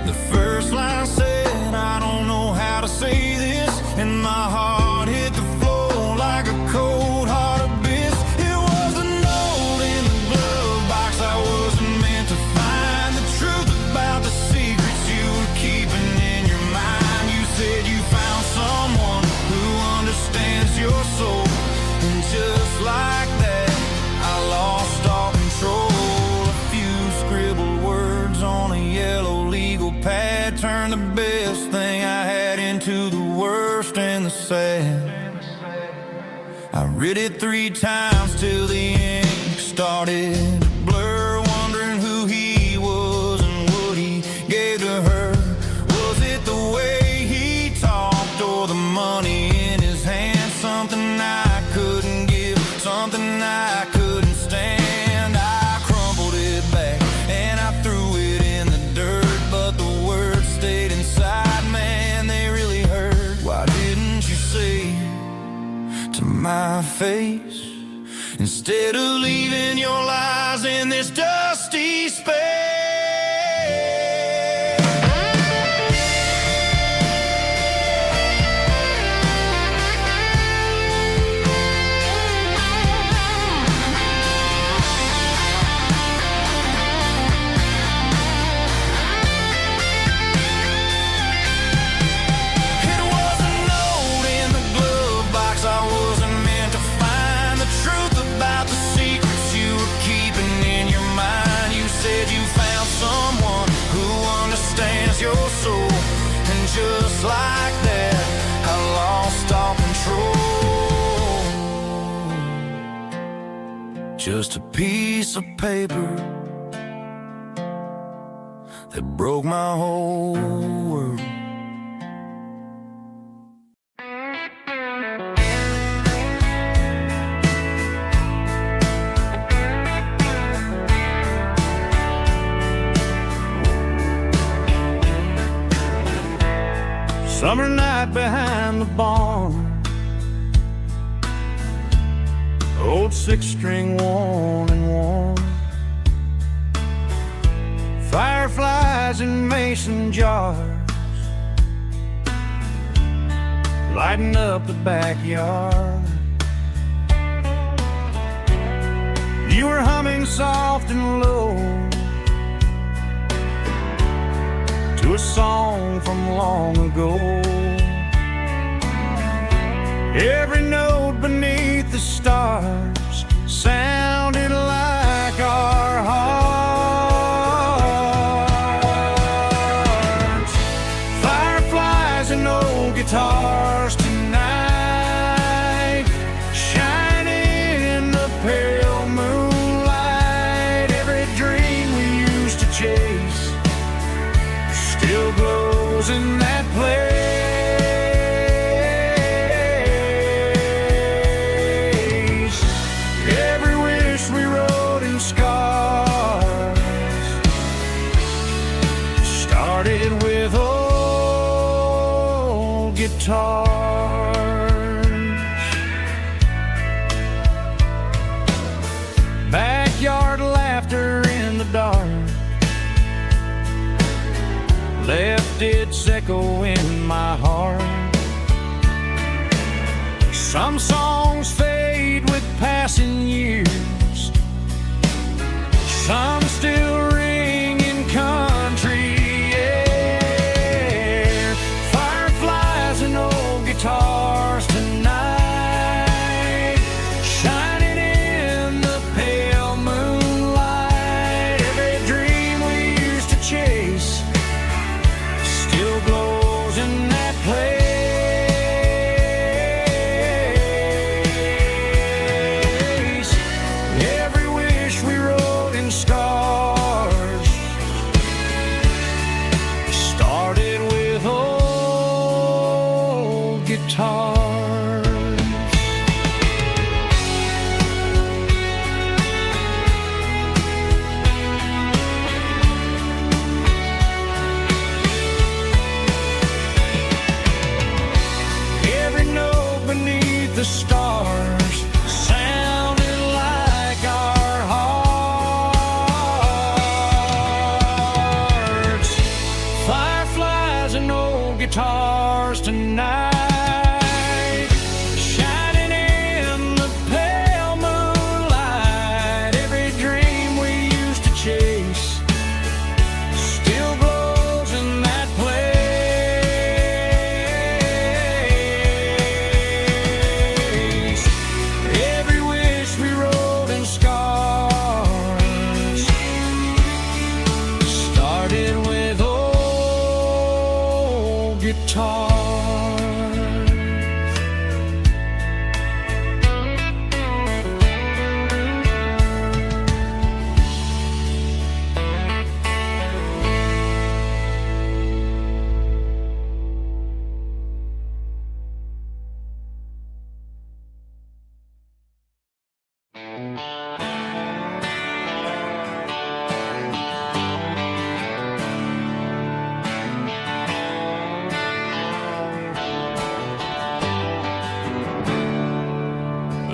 The first line said, I don't know how to say this, and my heart hit the floor like a cold heart abyss. It was a note in the glove box I wasn't meant to find. The truth about the secrets you were keeping in your mind. You said you found someone who understands your soul, and just like that, I lost all control. A few scribbled words on a yellow legal pad turned the best thing I had into the worst and the sad. I read it 3 times till the ink started to blur, wondering who he was and what he gave to her. Was it the way he talked or the money in his hand? Something I couldn't give, something I couldn't stand. I crumpled it back and I threw it in the dirt, but the words stayed inside, man, they really hurt. Why didn't you say to my face, instead of leaving your lies in this dusty space? It was a note in the glove box I wasn't meant to find. The truth about the secrets you were keeping in your mind. You said you found someone who understands your soul, and just like that, I lost all control. Just a piece of paper that broke my whole world. Summer night behind the barn, old 6-string worn and worn. Fireflies in mason jars, lighting up the backyard. You were humming soft and low to a song song from long ago. Every note beneath the stars sounded like our hearts. Fireflies and old guitars tonight, shining in the pale moonlight. Every dream we used to chase still glows in that place. Every wish we wrote in scars started with old guitars. Backyard laughter in the dark left its echo in my heart. Some songs fade with passing years, some still ring in country air. Fireflies and old guitars tonight, shining in the pale moonlight. Every dream we used to chase still glows in that place. Every wish we wrote in scars started with old guitars. Every note beneath the stars sounded like our hearts. Fireflies and old guitars tonight, shining in the pale moonlight. Every dream we used to chase still glows in that place. Every wish we wrote in scars started with old guitars.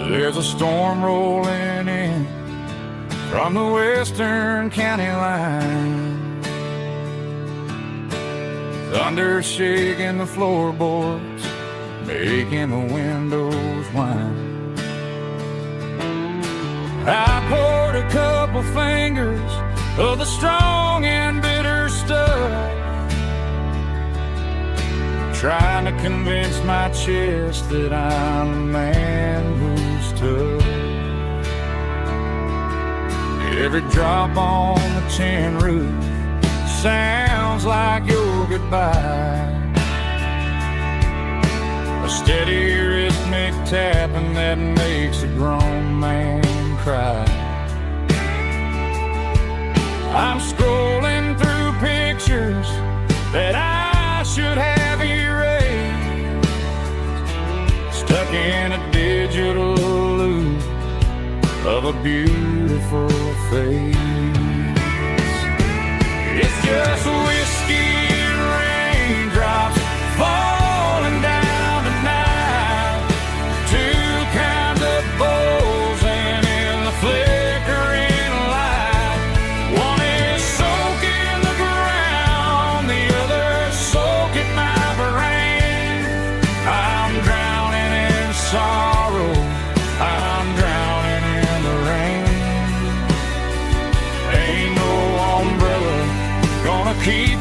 There's a storm rolling in from the western county line. Thunder shaking the floorboards, making the windows whine. I poured a couple fingers of the strong and bitter stuff, trying to convince my chest that I'm a man who's tough. Every drop on the tin roof sounds like your goodbye, a steady rhythmic tapping that makes a grown man cry. I'm scrolling through pictures that I should have erased, stuck in a digital loop of a beautiful face. It's just whiskey and raindrops falling down tonight, two kinds of bowls and in the flickering light. One is soaking the ground, the other soaking my brain. I'm drowning in sorrow, I'm drowning in the rain. Ain't no umbrella gonna keep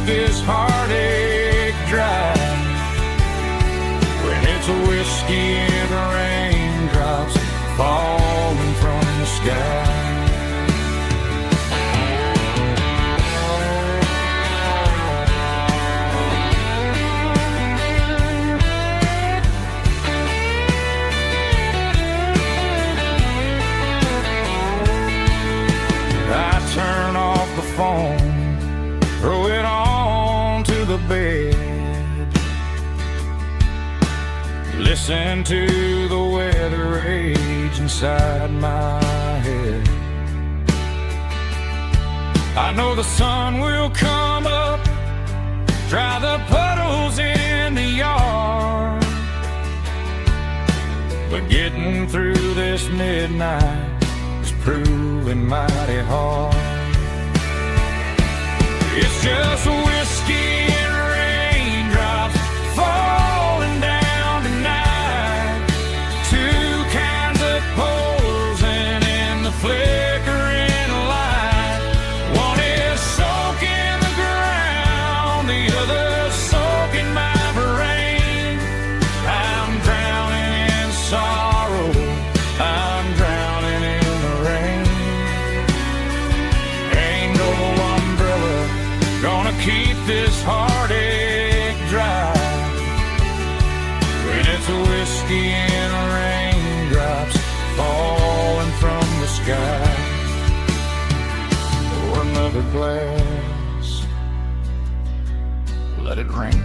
listen to the weather rage inside my head. I know the sun will come up, dry the puddles in the yard, but getting through this midnight is proving mighty hard. It's just whiskey and raindrops falling down tonight, two kinds of posing in the flickering light. One is soaking the ground, the other soaking my brain. I'm drowning in sorrow, I'm drowning in the rain. Ain't no umbrella gonna keep this heartache dry when it's whiskey and raindrops falling from the sky. Pour another glass, let it rain.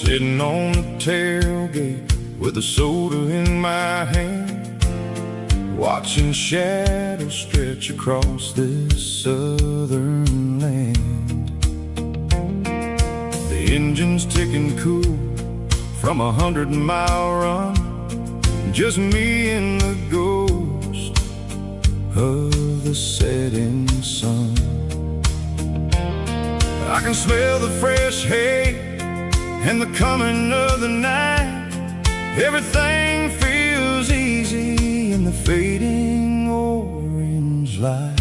Sitting on the tailgate with a soda in my hand, watching shadows stretch across this southern land. The engine's ticking cool from 100-mile run, just me and the ghost of the setting sun. I can smell the fresh hay and the coming of the night. Everything feels easy in the fading orange light.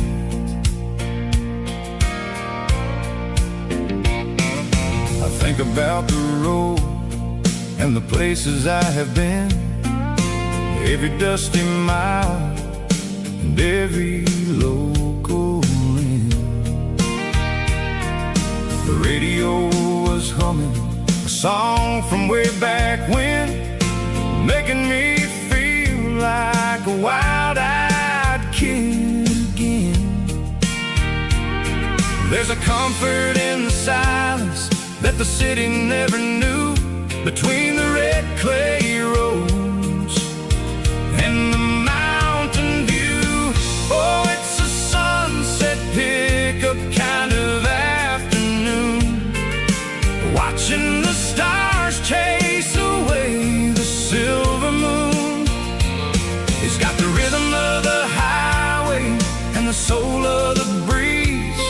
I think about the road and the places I have been, every dusty mile and every local inn. The radio was humming a song from way back when, making me feel like a wild-eyed kid again. There's a comfort in the silence that the city never knew, between the red clay roads and the mountain view. Oh, it's a sunset pickup kind of afternoon, watching the stars chase away the silver moon. It's got the rhythm of the highway and the soul of the breeze,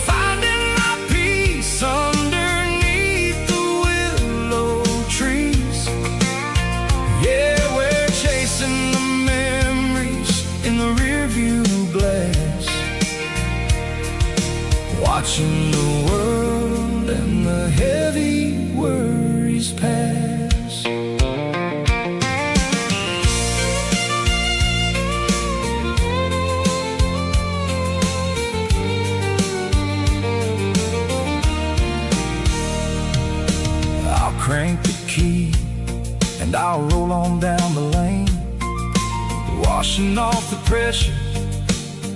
finding my peace underneath the willow trees. Yeah, we're chasing the memories in the rearview glass, watching the world and the heavy worries pass. I'll crank the key and I'll roll on down the lane, washing off the pressure,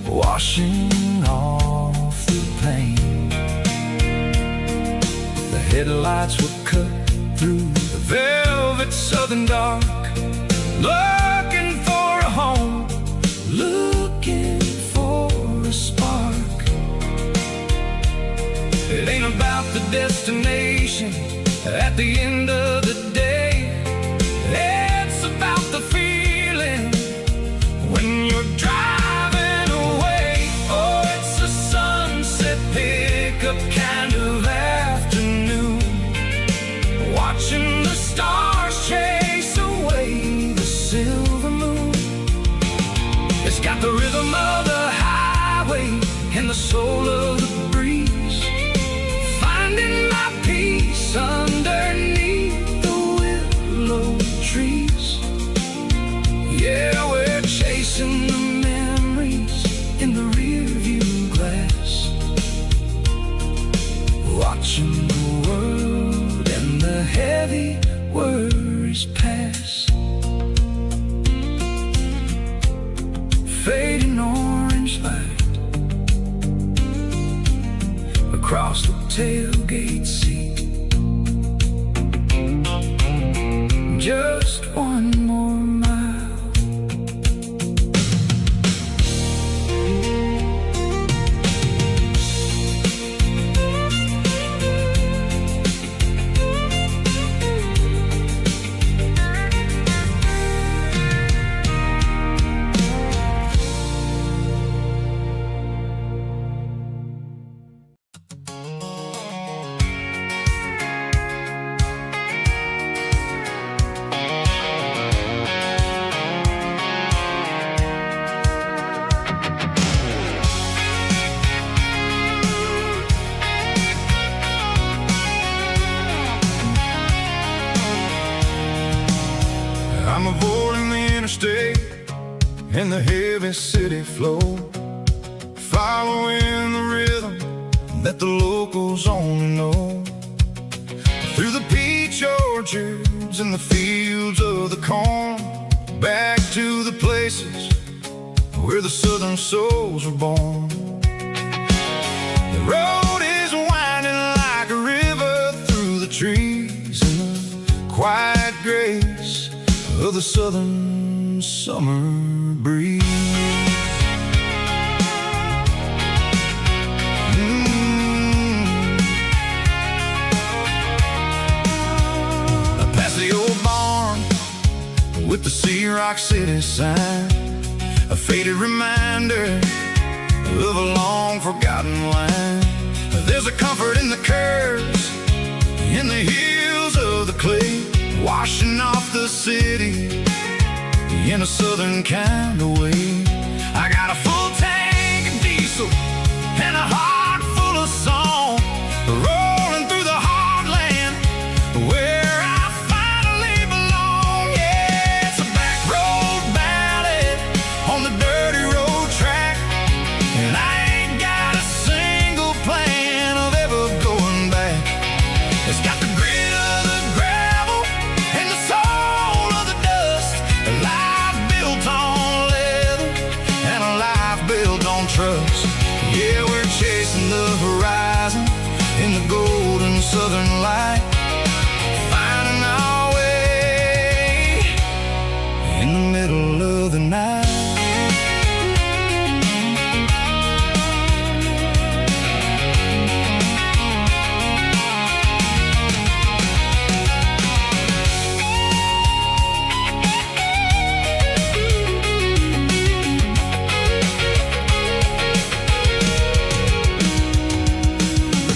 washing off the pain. The headlights were cut through the velvet southern dark, looking for a home, looking for a spark. It ain't about the destination at the end of the day. It's about the feeling when you're driving away. Oh, it's a sunset pickup kind of afternoon, watching the stars chase away the silver moon. It's got the rhythm of the highway and the soul of the breeze, finding my peace underneath the willow trees. Yeah, we're chasing the memories in the rearview glass, watching the world and the heavy worries pass. Fading orange light across the tailgate seat. Just one more mile. I'm avoiding the interstate and the heavy city flow, following the rhythm that the locals only know. Through the peach orchards and the fields of the corn, back to the places where the southern souls were born. The road is winding like a river through the trees in the quiet grace of the southern summer breeze. Past the old barn with the Sea Rock City sign, a faded reminder of a long forgotten line. There's a comfort in the curves, in the hills of the clay, washing off the city in a southern kind of way. I got a full tank of diesel and a heart full of song, rolling through the heartland where I finally belong. Yeah, it's a back road ballad on the dirty road track, and I ain't got a single plan of ever going back. It's got the grit of the gravel and the soul of the dust, a life built on leather and a life built on trust. Yeah, we're chasing the horizon in the golden southern light, finding our way in the middle of the night.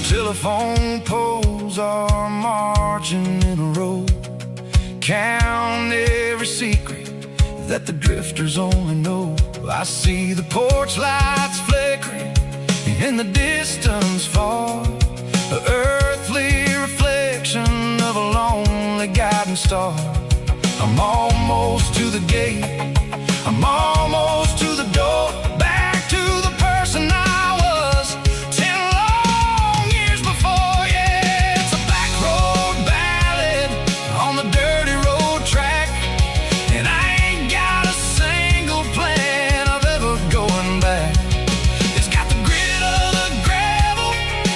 Telephone poles are marching in a row, count every secret that the drifters only know. I see the porch lights flickering in the distance far, an earthly reflection of a lonely guiding star. I'm almost to the gate, I'm almost to the door, back to the person I was 10 long years before. Yeah, it's a back road ballad on the dirty road track, and I ain't got a single plan of ever going back. It's got the grit of the gravel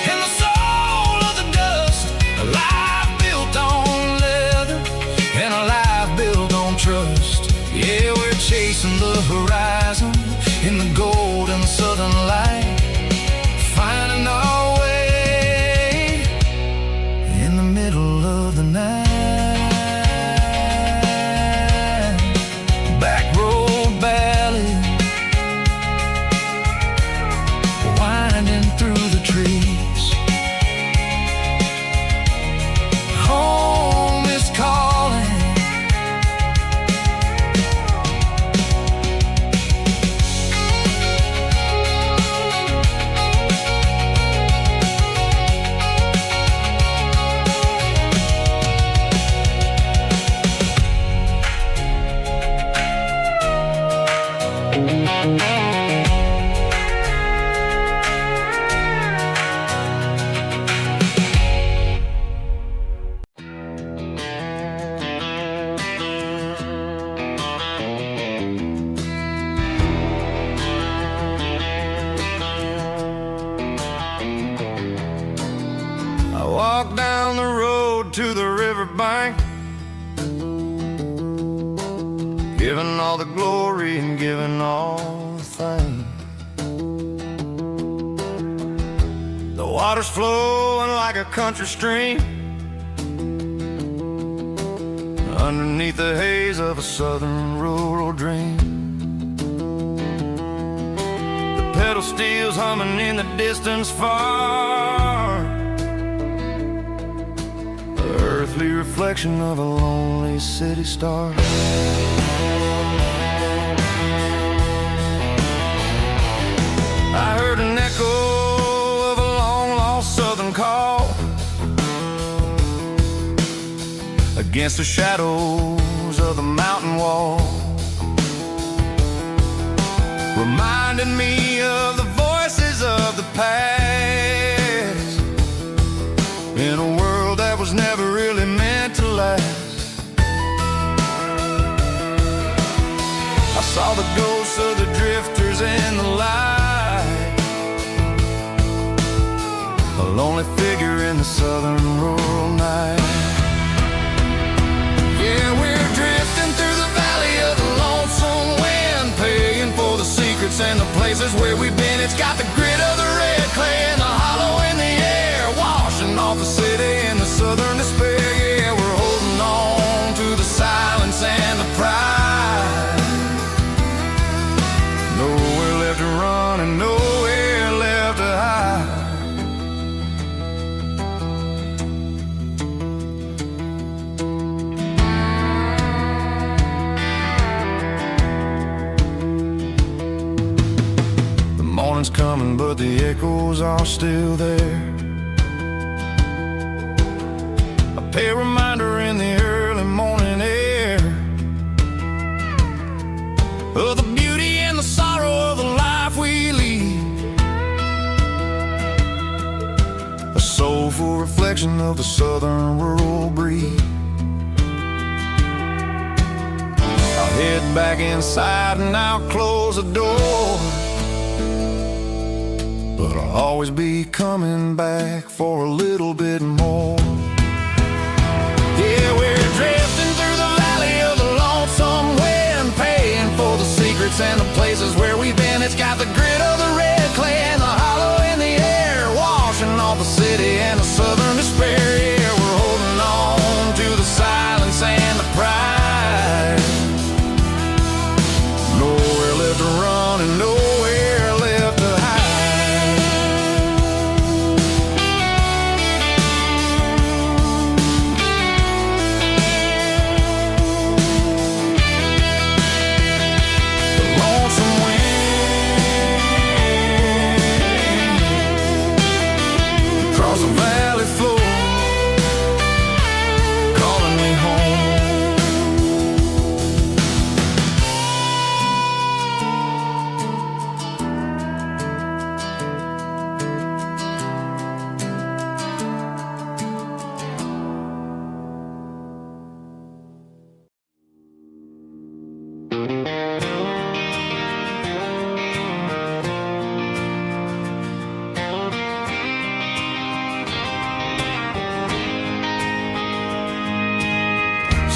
and the soul of the dust, a life built on leather and a life built on trust. having all the things. The water's flowing like a country stream underneath the haze of a southern rural dream. The pedal steel's humming in the distance far, the earthly reflection of a lonely city star. I heard an echo of a long-lost southern call against the shadows of the mountain wall, reminding me of the voices of the past in a world that was never really meant to last. I saw the ghosts of the drifters in the light, a lonely figure in the southern rural night. Yeah, we're drifting through the valley of the lonesome wind, paying for the secrets and the places where we've been. It's got the grit of the red clay and the hollow in the air, washing off the city and the southern despair. Yeah, we're holding on to the silence and the pride. Nowhere left to run and nowhere left to hide. Morning's coming, but the echoes are still there. A pale reminder in the early morning air of the beauty and the sorrow of the life we lead, a soulful reflection of the southern rural breed. I'll head back inside and I'll close the door, but I'll always be coming back for a little bit more. Yeah, we're drifting through the valley of the lonesome wind, paying for the secrets and the places where we've been. It's got the grit of the red clay and the hollow in the air, washing off the city and the southern despair. Yeah, we're holding on to the silence and the pride. Nowhere left to run and nowhere left to hide.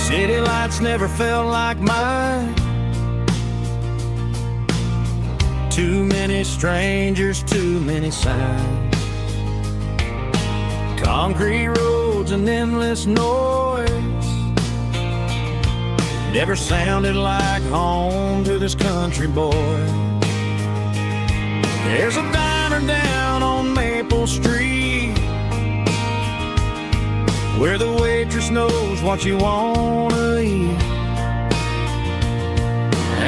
City lights never felt like mine. Too many strangers, too many signs. Concrete roads and endless noise never sounded like home to this country boy. There's a diner down on Maple Street where the waitress knows what you wanna eat,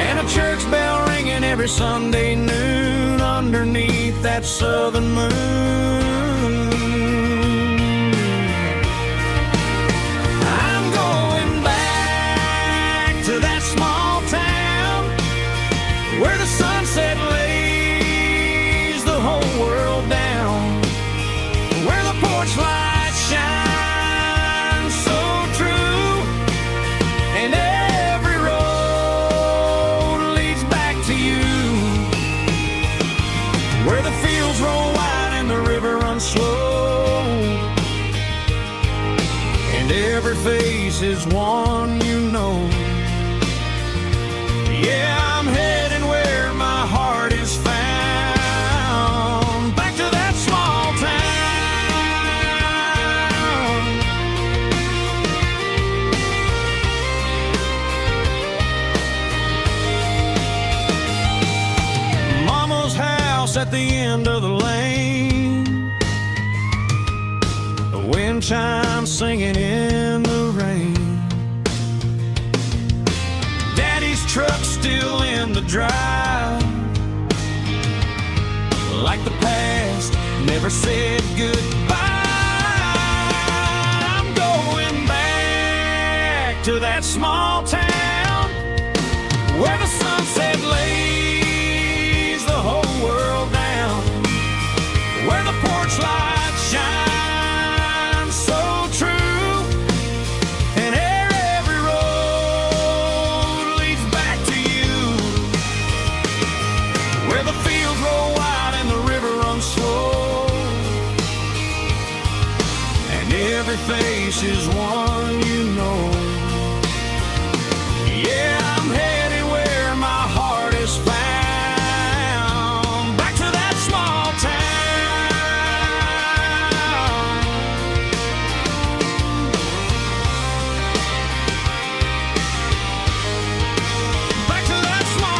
and a church bell ringing every Sunday noon underneath that southern moon. I'm going back to that small town where the sunset lays the whole world down, where the porch lights shine slow, and every face is one you know. Yeah, I'm heading west house at the end of the lane, the wind chimes singing in the rain. Daddy's truck still in the drive, like the past never said goodbye. I'm going back to that small town where the sunset lays the whole world down, where the porch lights shine so true, and every road leads back to you, where the fields roll wide and the river runs slow, and every face is one you know. Yeah, I'm headed where my heart is found, back to that small town. Back to that small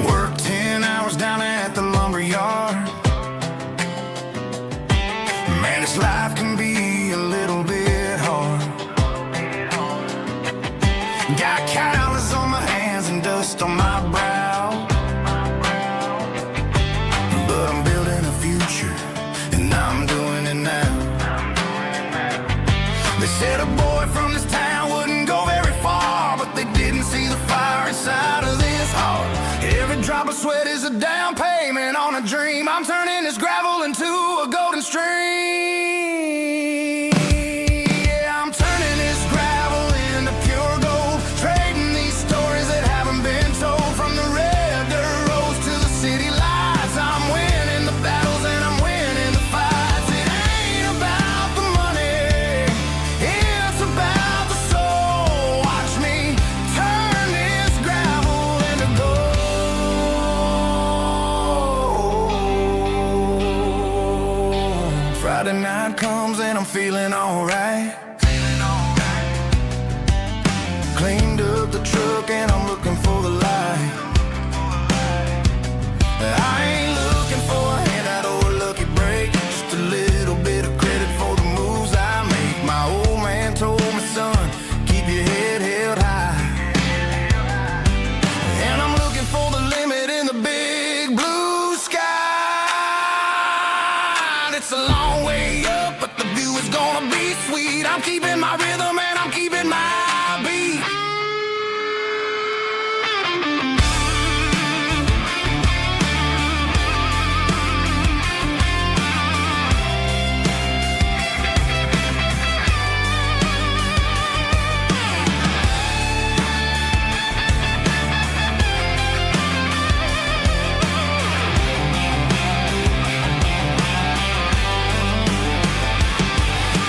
Work 10 hours down at the lumber yard. Man, this life can be a little bit hard. Got calluses on my hands and dust on my brow, but I'm building a future, and I'm doing it now. They said a boy from this town wouldn't go very far, but they didn't see the fire inside of this heart. Every drop of sweat is a down payment on a dream. I'm turning this gravel into a golden stream. Yeah, I'm turning this gravel into pure gold, trading these stories that haven't been told. From the red dirt roads to the city lights, I'm winning the battles and I'm winning the fights. It ain't about the money, it's about the soul. Watch me turn this gravel into gold. Friday night comes and I'm feeling alright. Cleaned up the truck and I'm looking for the light. I ain't looking for a handout or a lucky break, just a little bit of credit for the moves I make. My old man told me, son, keep your head held high. And I'm looking for the limit in the big blue sky. It's a long way up, but the view is gonna be sweet. I'm keeping my rhythm and I'm keeping my beat.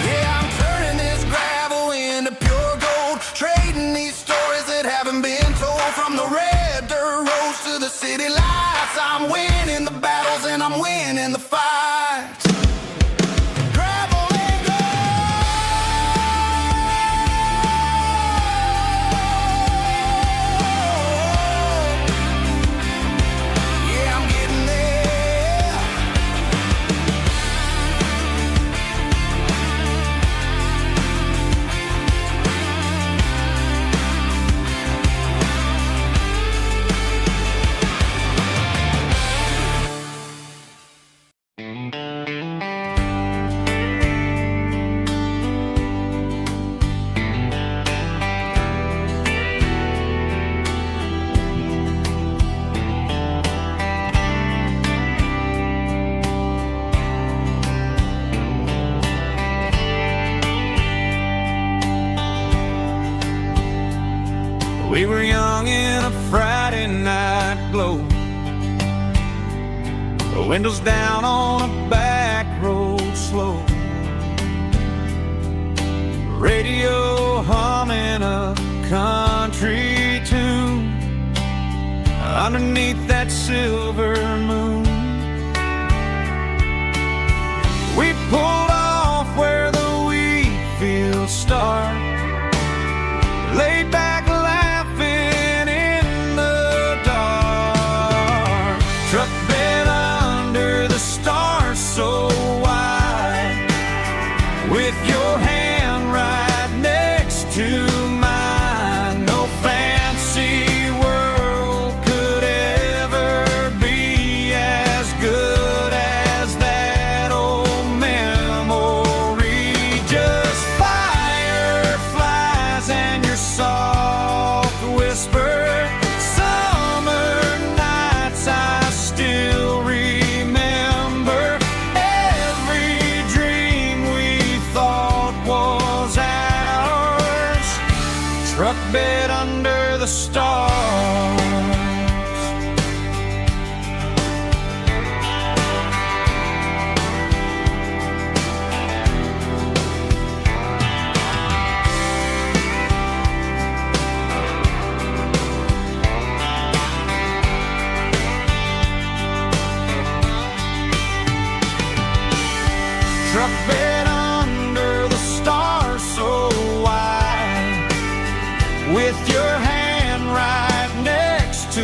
Yeah, I'm turning this gravel into pure gold, trading these stories that haven't been told. From the red dirt roads to the city lights, I'm winning the battles and I'm winning the fights. Gravel and gold. Yeah, I'm getting there. We were young in a Friday night glow, the windows down on a back road slope, radio humming a country tune underneath that silver moon. We pulled off where the wheat fields start, laid back laughing in the dark. Truck bed under the stars so wide, with your hand right next to mine. No fancy world could ever be as good as that old memory. Just fireflies and your soft whisper. Summer nights I still remember. Every dream we thought was ours. Truck bed under the stars. Truck bed under the stars so wide, with your hand right next to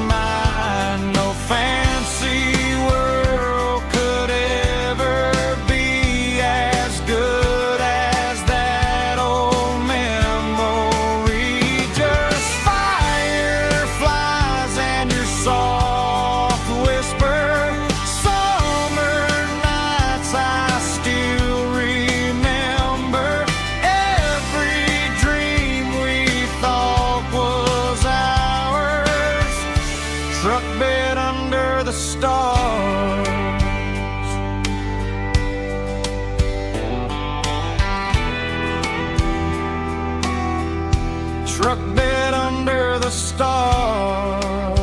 mine. No fancy world could ever be as good as that old memory. Just fireflies and your soft whisper. Summer nights I still remember. Every dream we thought was ours. Truck bed under the stars. Truck bed under the stars.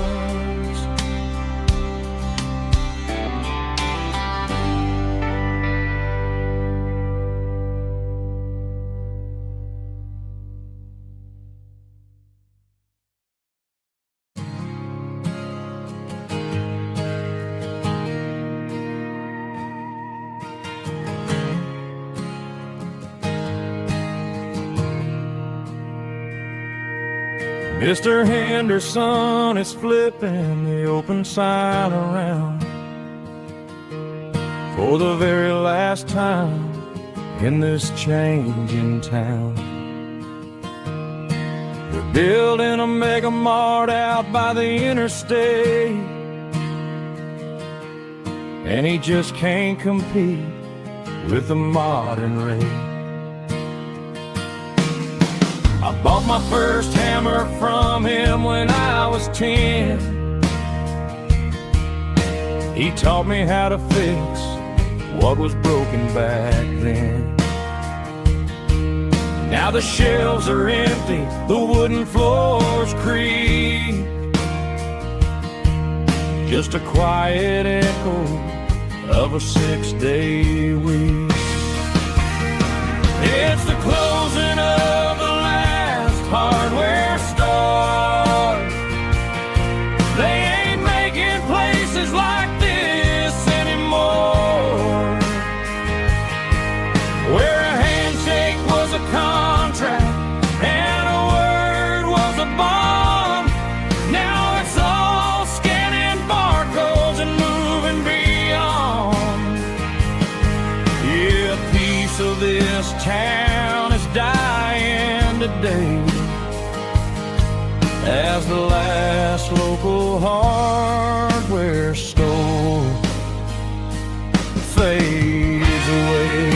Mr. Henderson is flipping the open sign around for the very last time in this changing town. They're building a mega mart out by the interstate, and he just can't compete with the modern rate. I bought my first hammer from him when I was 10. He taught me how to fix what was broken back then. Now the shelves are empty, the wooden floors creak, just a quiet echo of a 6-day week. It's the closing of the hardware store. They ain't making places like this anymore, where a handshake was a contract and a word was a bond. Now it's all scanning barcodes and moving beyond. Yeah, a piece of this town is dying today, as the last local hardware store fades away.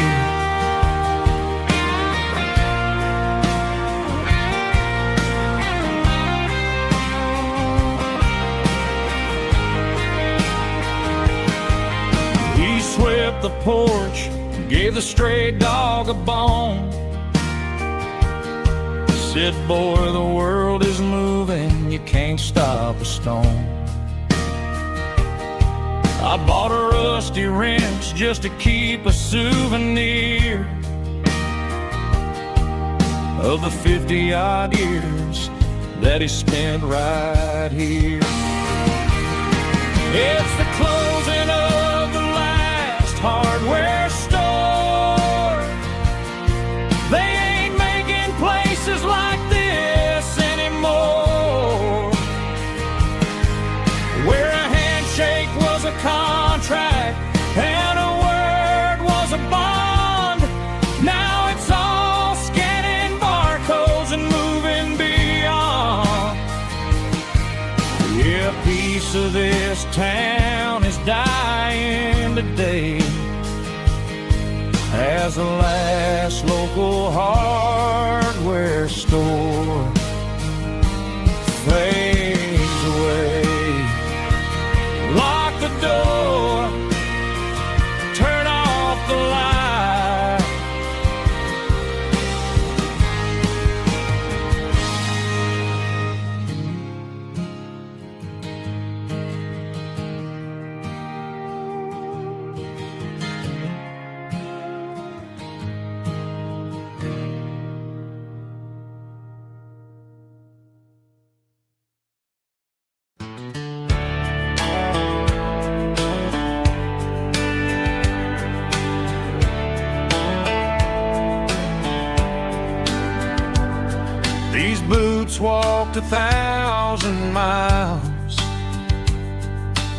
He swept the porch, gave the stray dog a bone, said, boy, the world is moving, you can't stop a stone. I bought a rusty wrench just to keep a souvenir of the 50-odd years that he spent right here. It's the closing of the last hardware store. They ain't making places like this anymore, where a handshake was a contract and a word was a bond. Now it's all scanning barcodes and moving beyond. Yeah, a piece of this town is dying today as the last local hardware store fades away. Lock the door, turn off the light. These boots walked 1,000 miles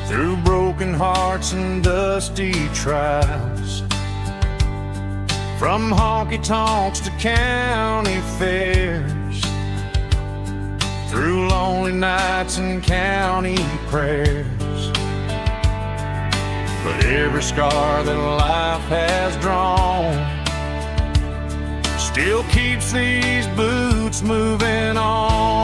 through broken hearts and dusty trials, from honky-tonks to county fairs, through lonely nights and county prayers. But every scar that life has drawn still keeps these boots moving on.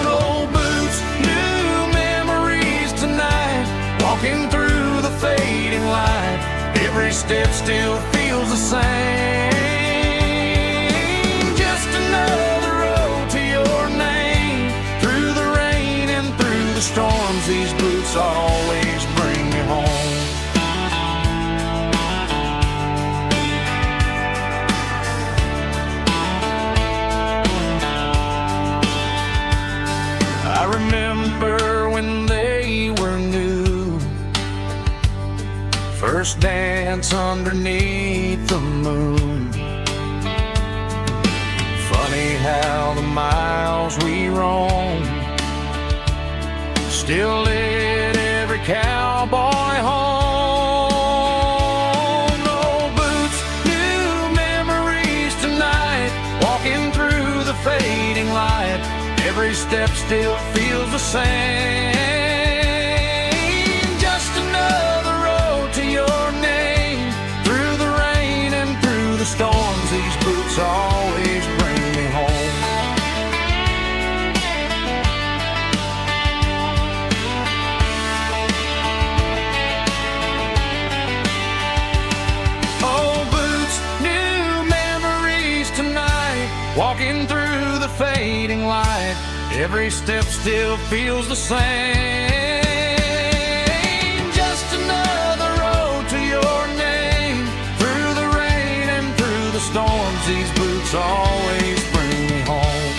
Old boots, new memories tonight, walking through the fading light. Every step still feels the same. Just another road to your name. Through the rain and through the storms, these boots always bring me home. I remember when they were new, first dance underneath the moon. Funny how the miles we roam still lit every cowboy home. Old boots, new memories tonight, walking through the fading light. Every step still feels the same. Just another road to your name. Through the rain and through the storms, these boots always bring me home. Old boots, new memories tonight, walking through the fading light. Every step still feels the same. Just another road to your name. Through the rain and through the storms, these boots always bring me home.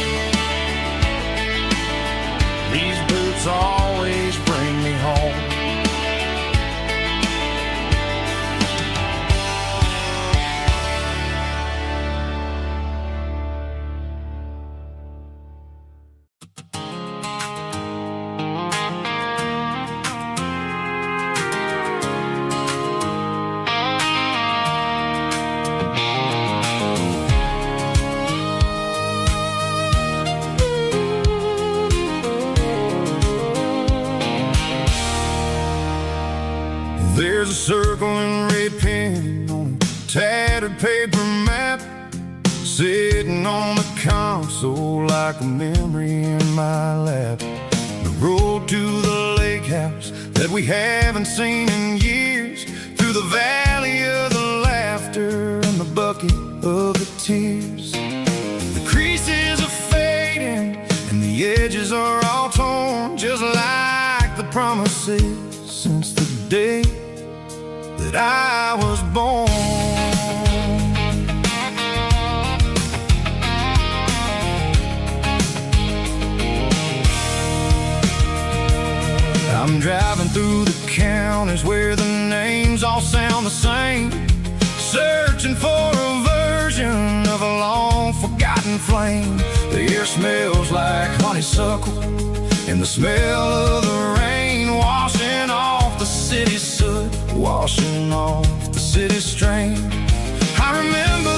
These boots always bring me home. There's a circle and red pen on a tattered paper map, sitting on the console like a memory in my lap. The road to the lake house that we haven't seen in years, through the valley of the laughter and the bucket of the tears. The creases are fading and the edges are all torn, just like the promises since the day that I was born. I'm driving through the counties where the names all sound the same, searching for a version of a long-forgotten flame. The air smells like honeysuckle, and the smell of the rain washing off the city's soot, washing off the city's strain. I remember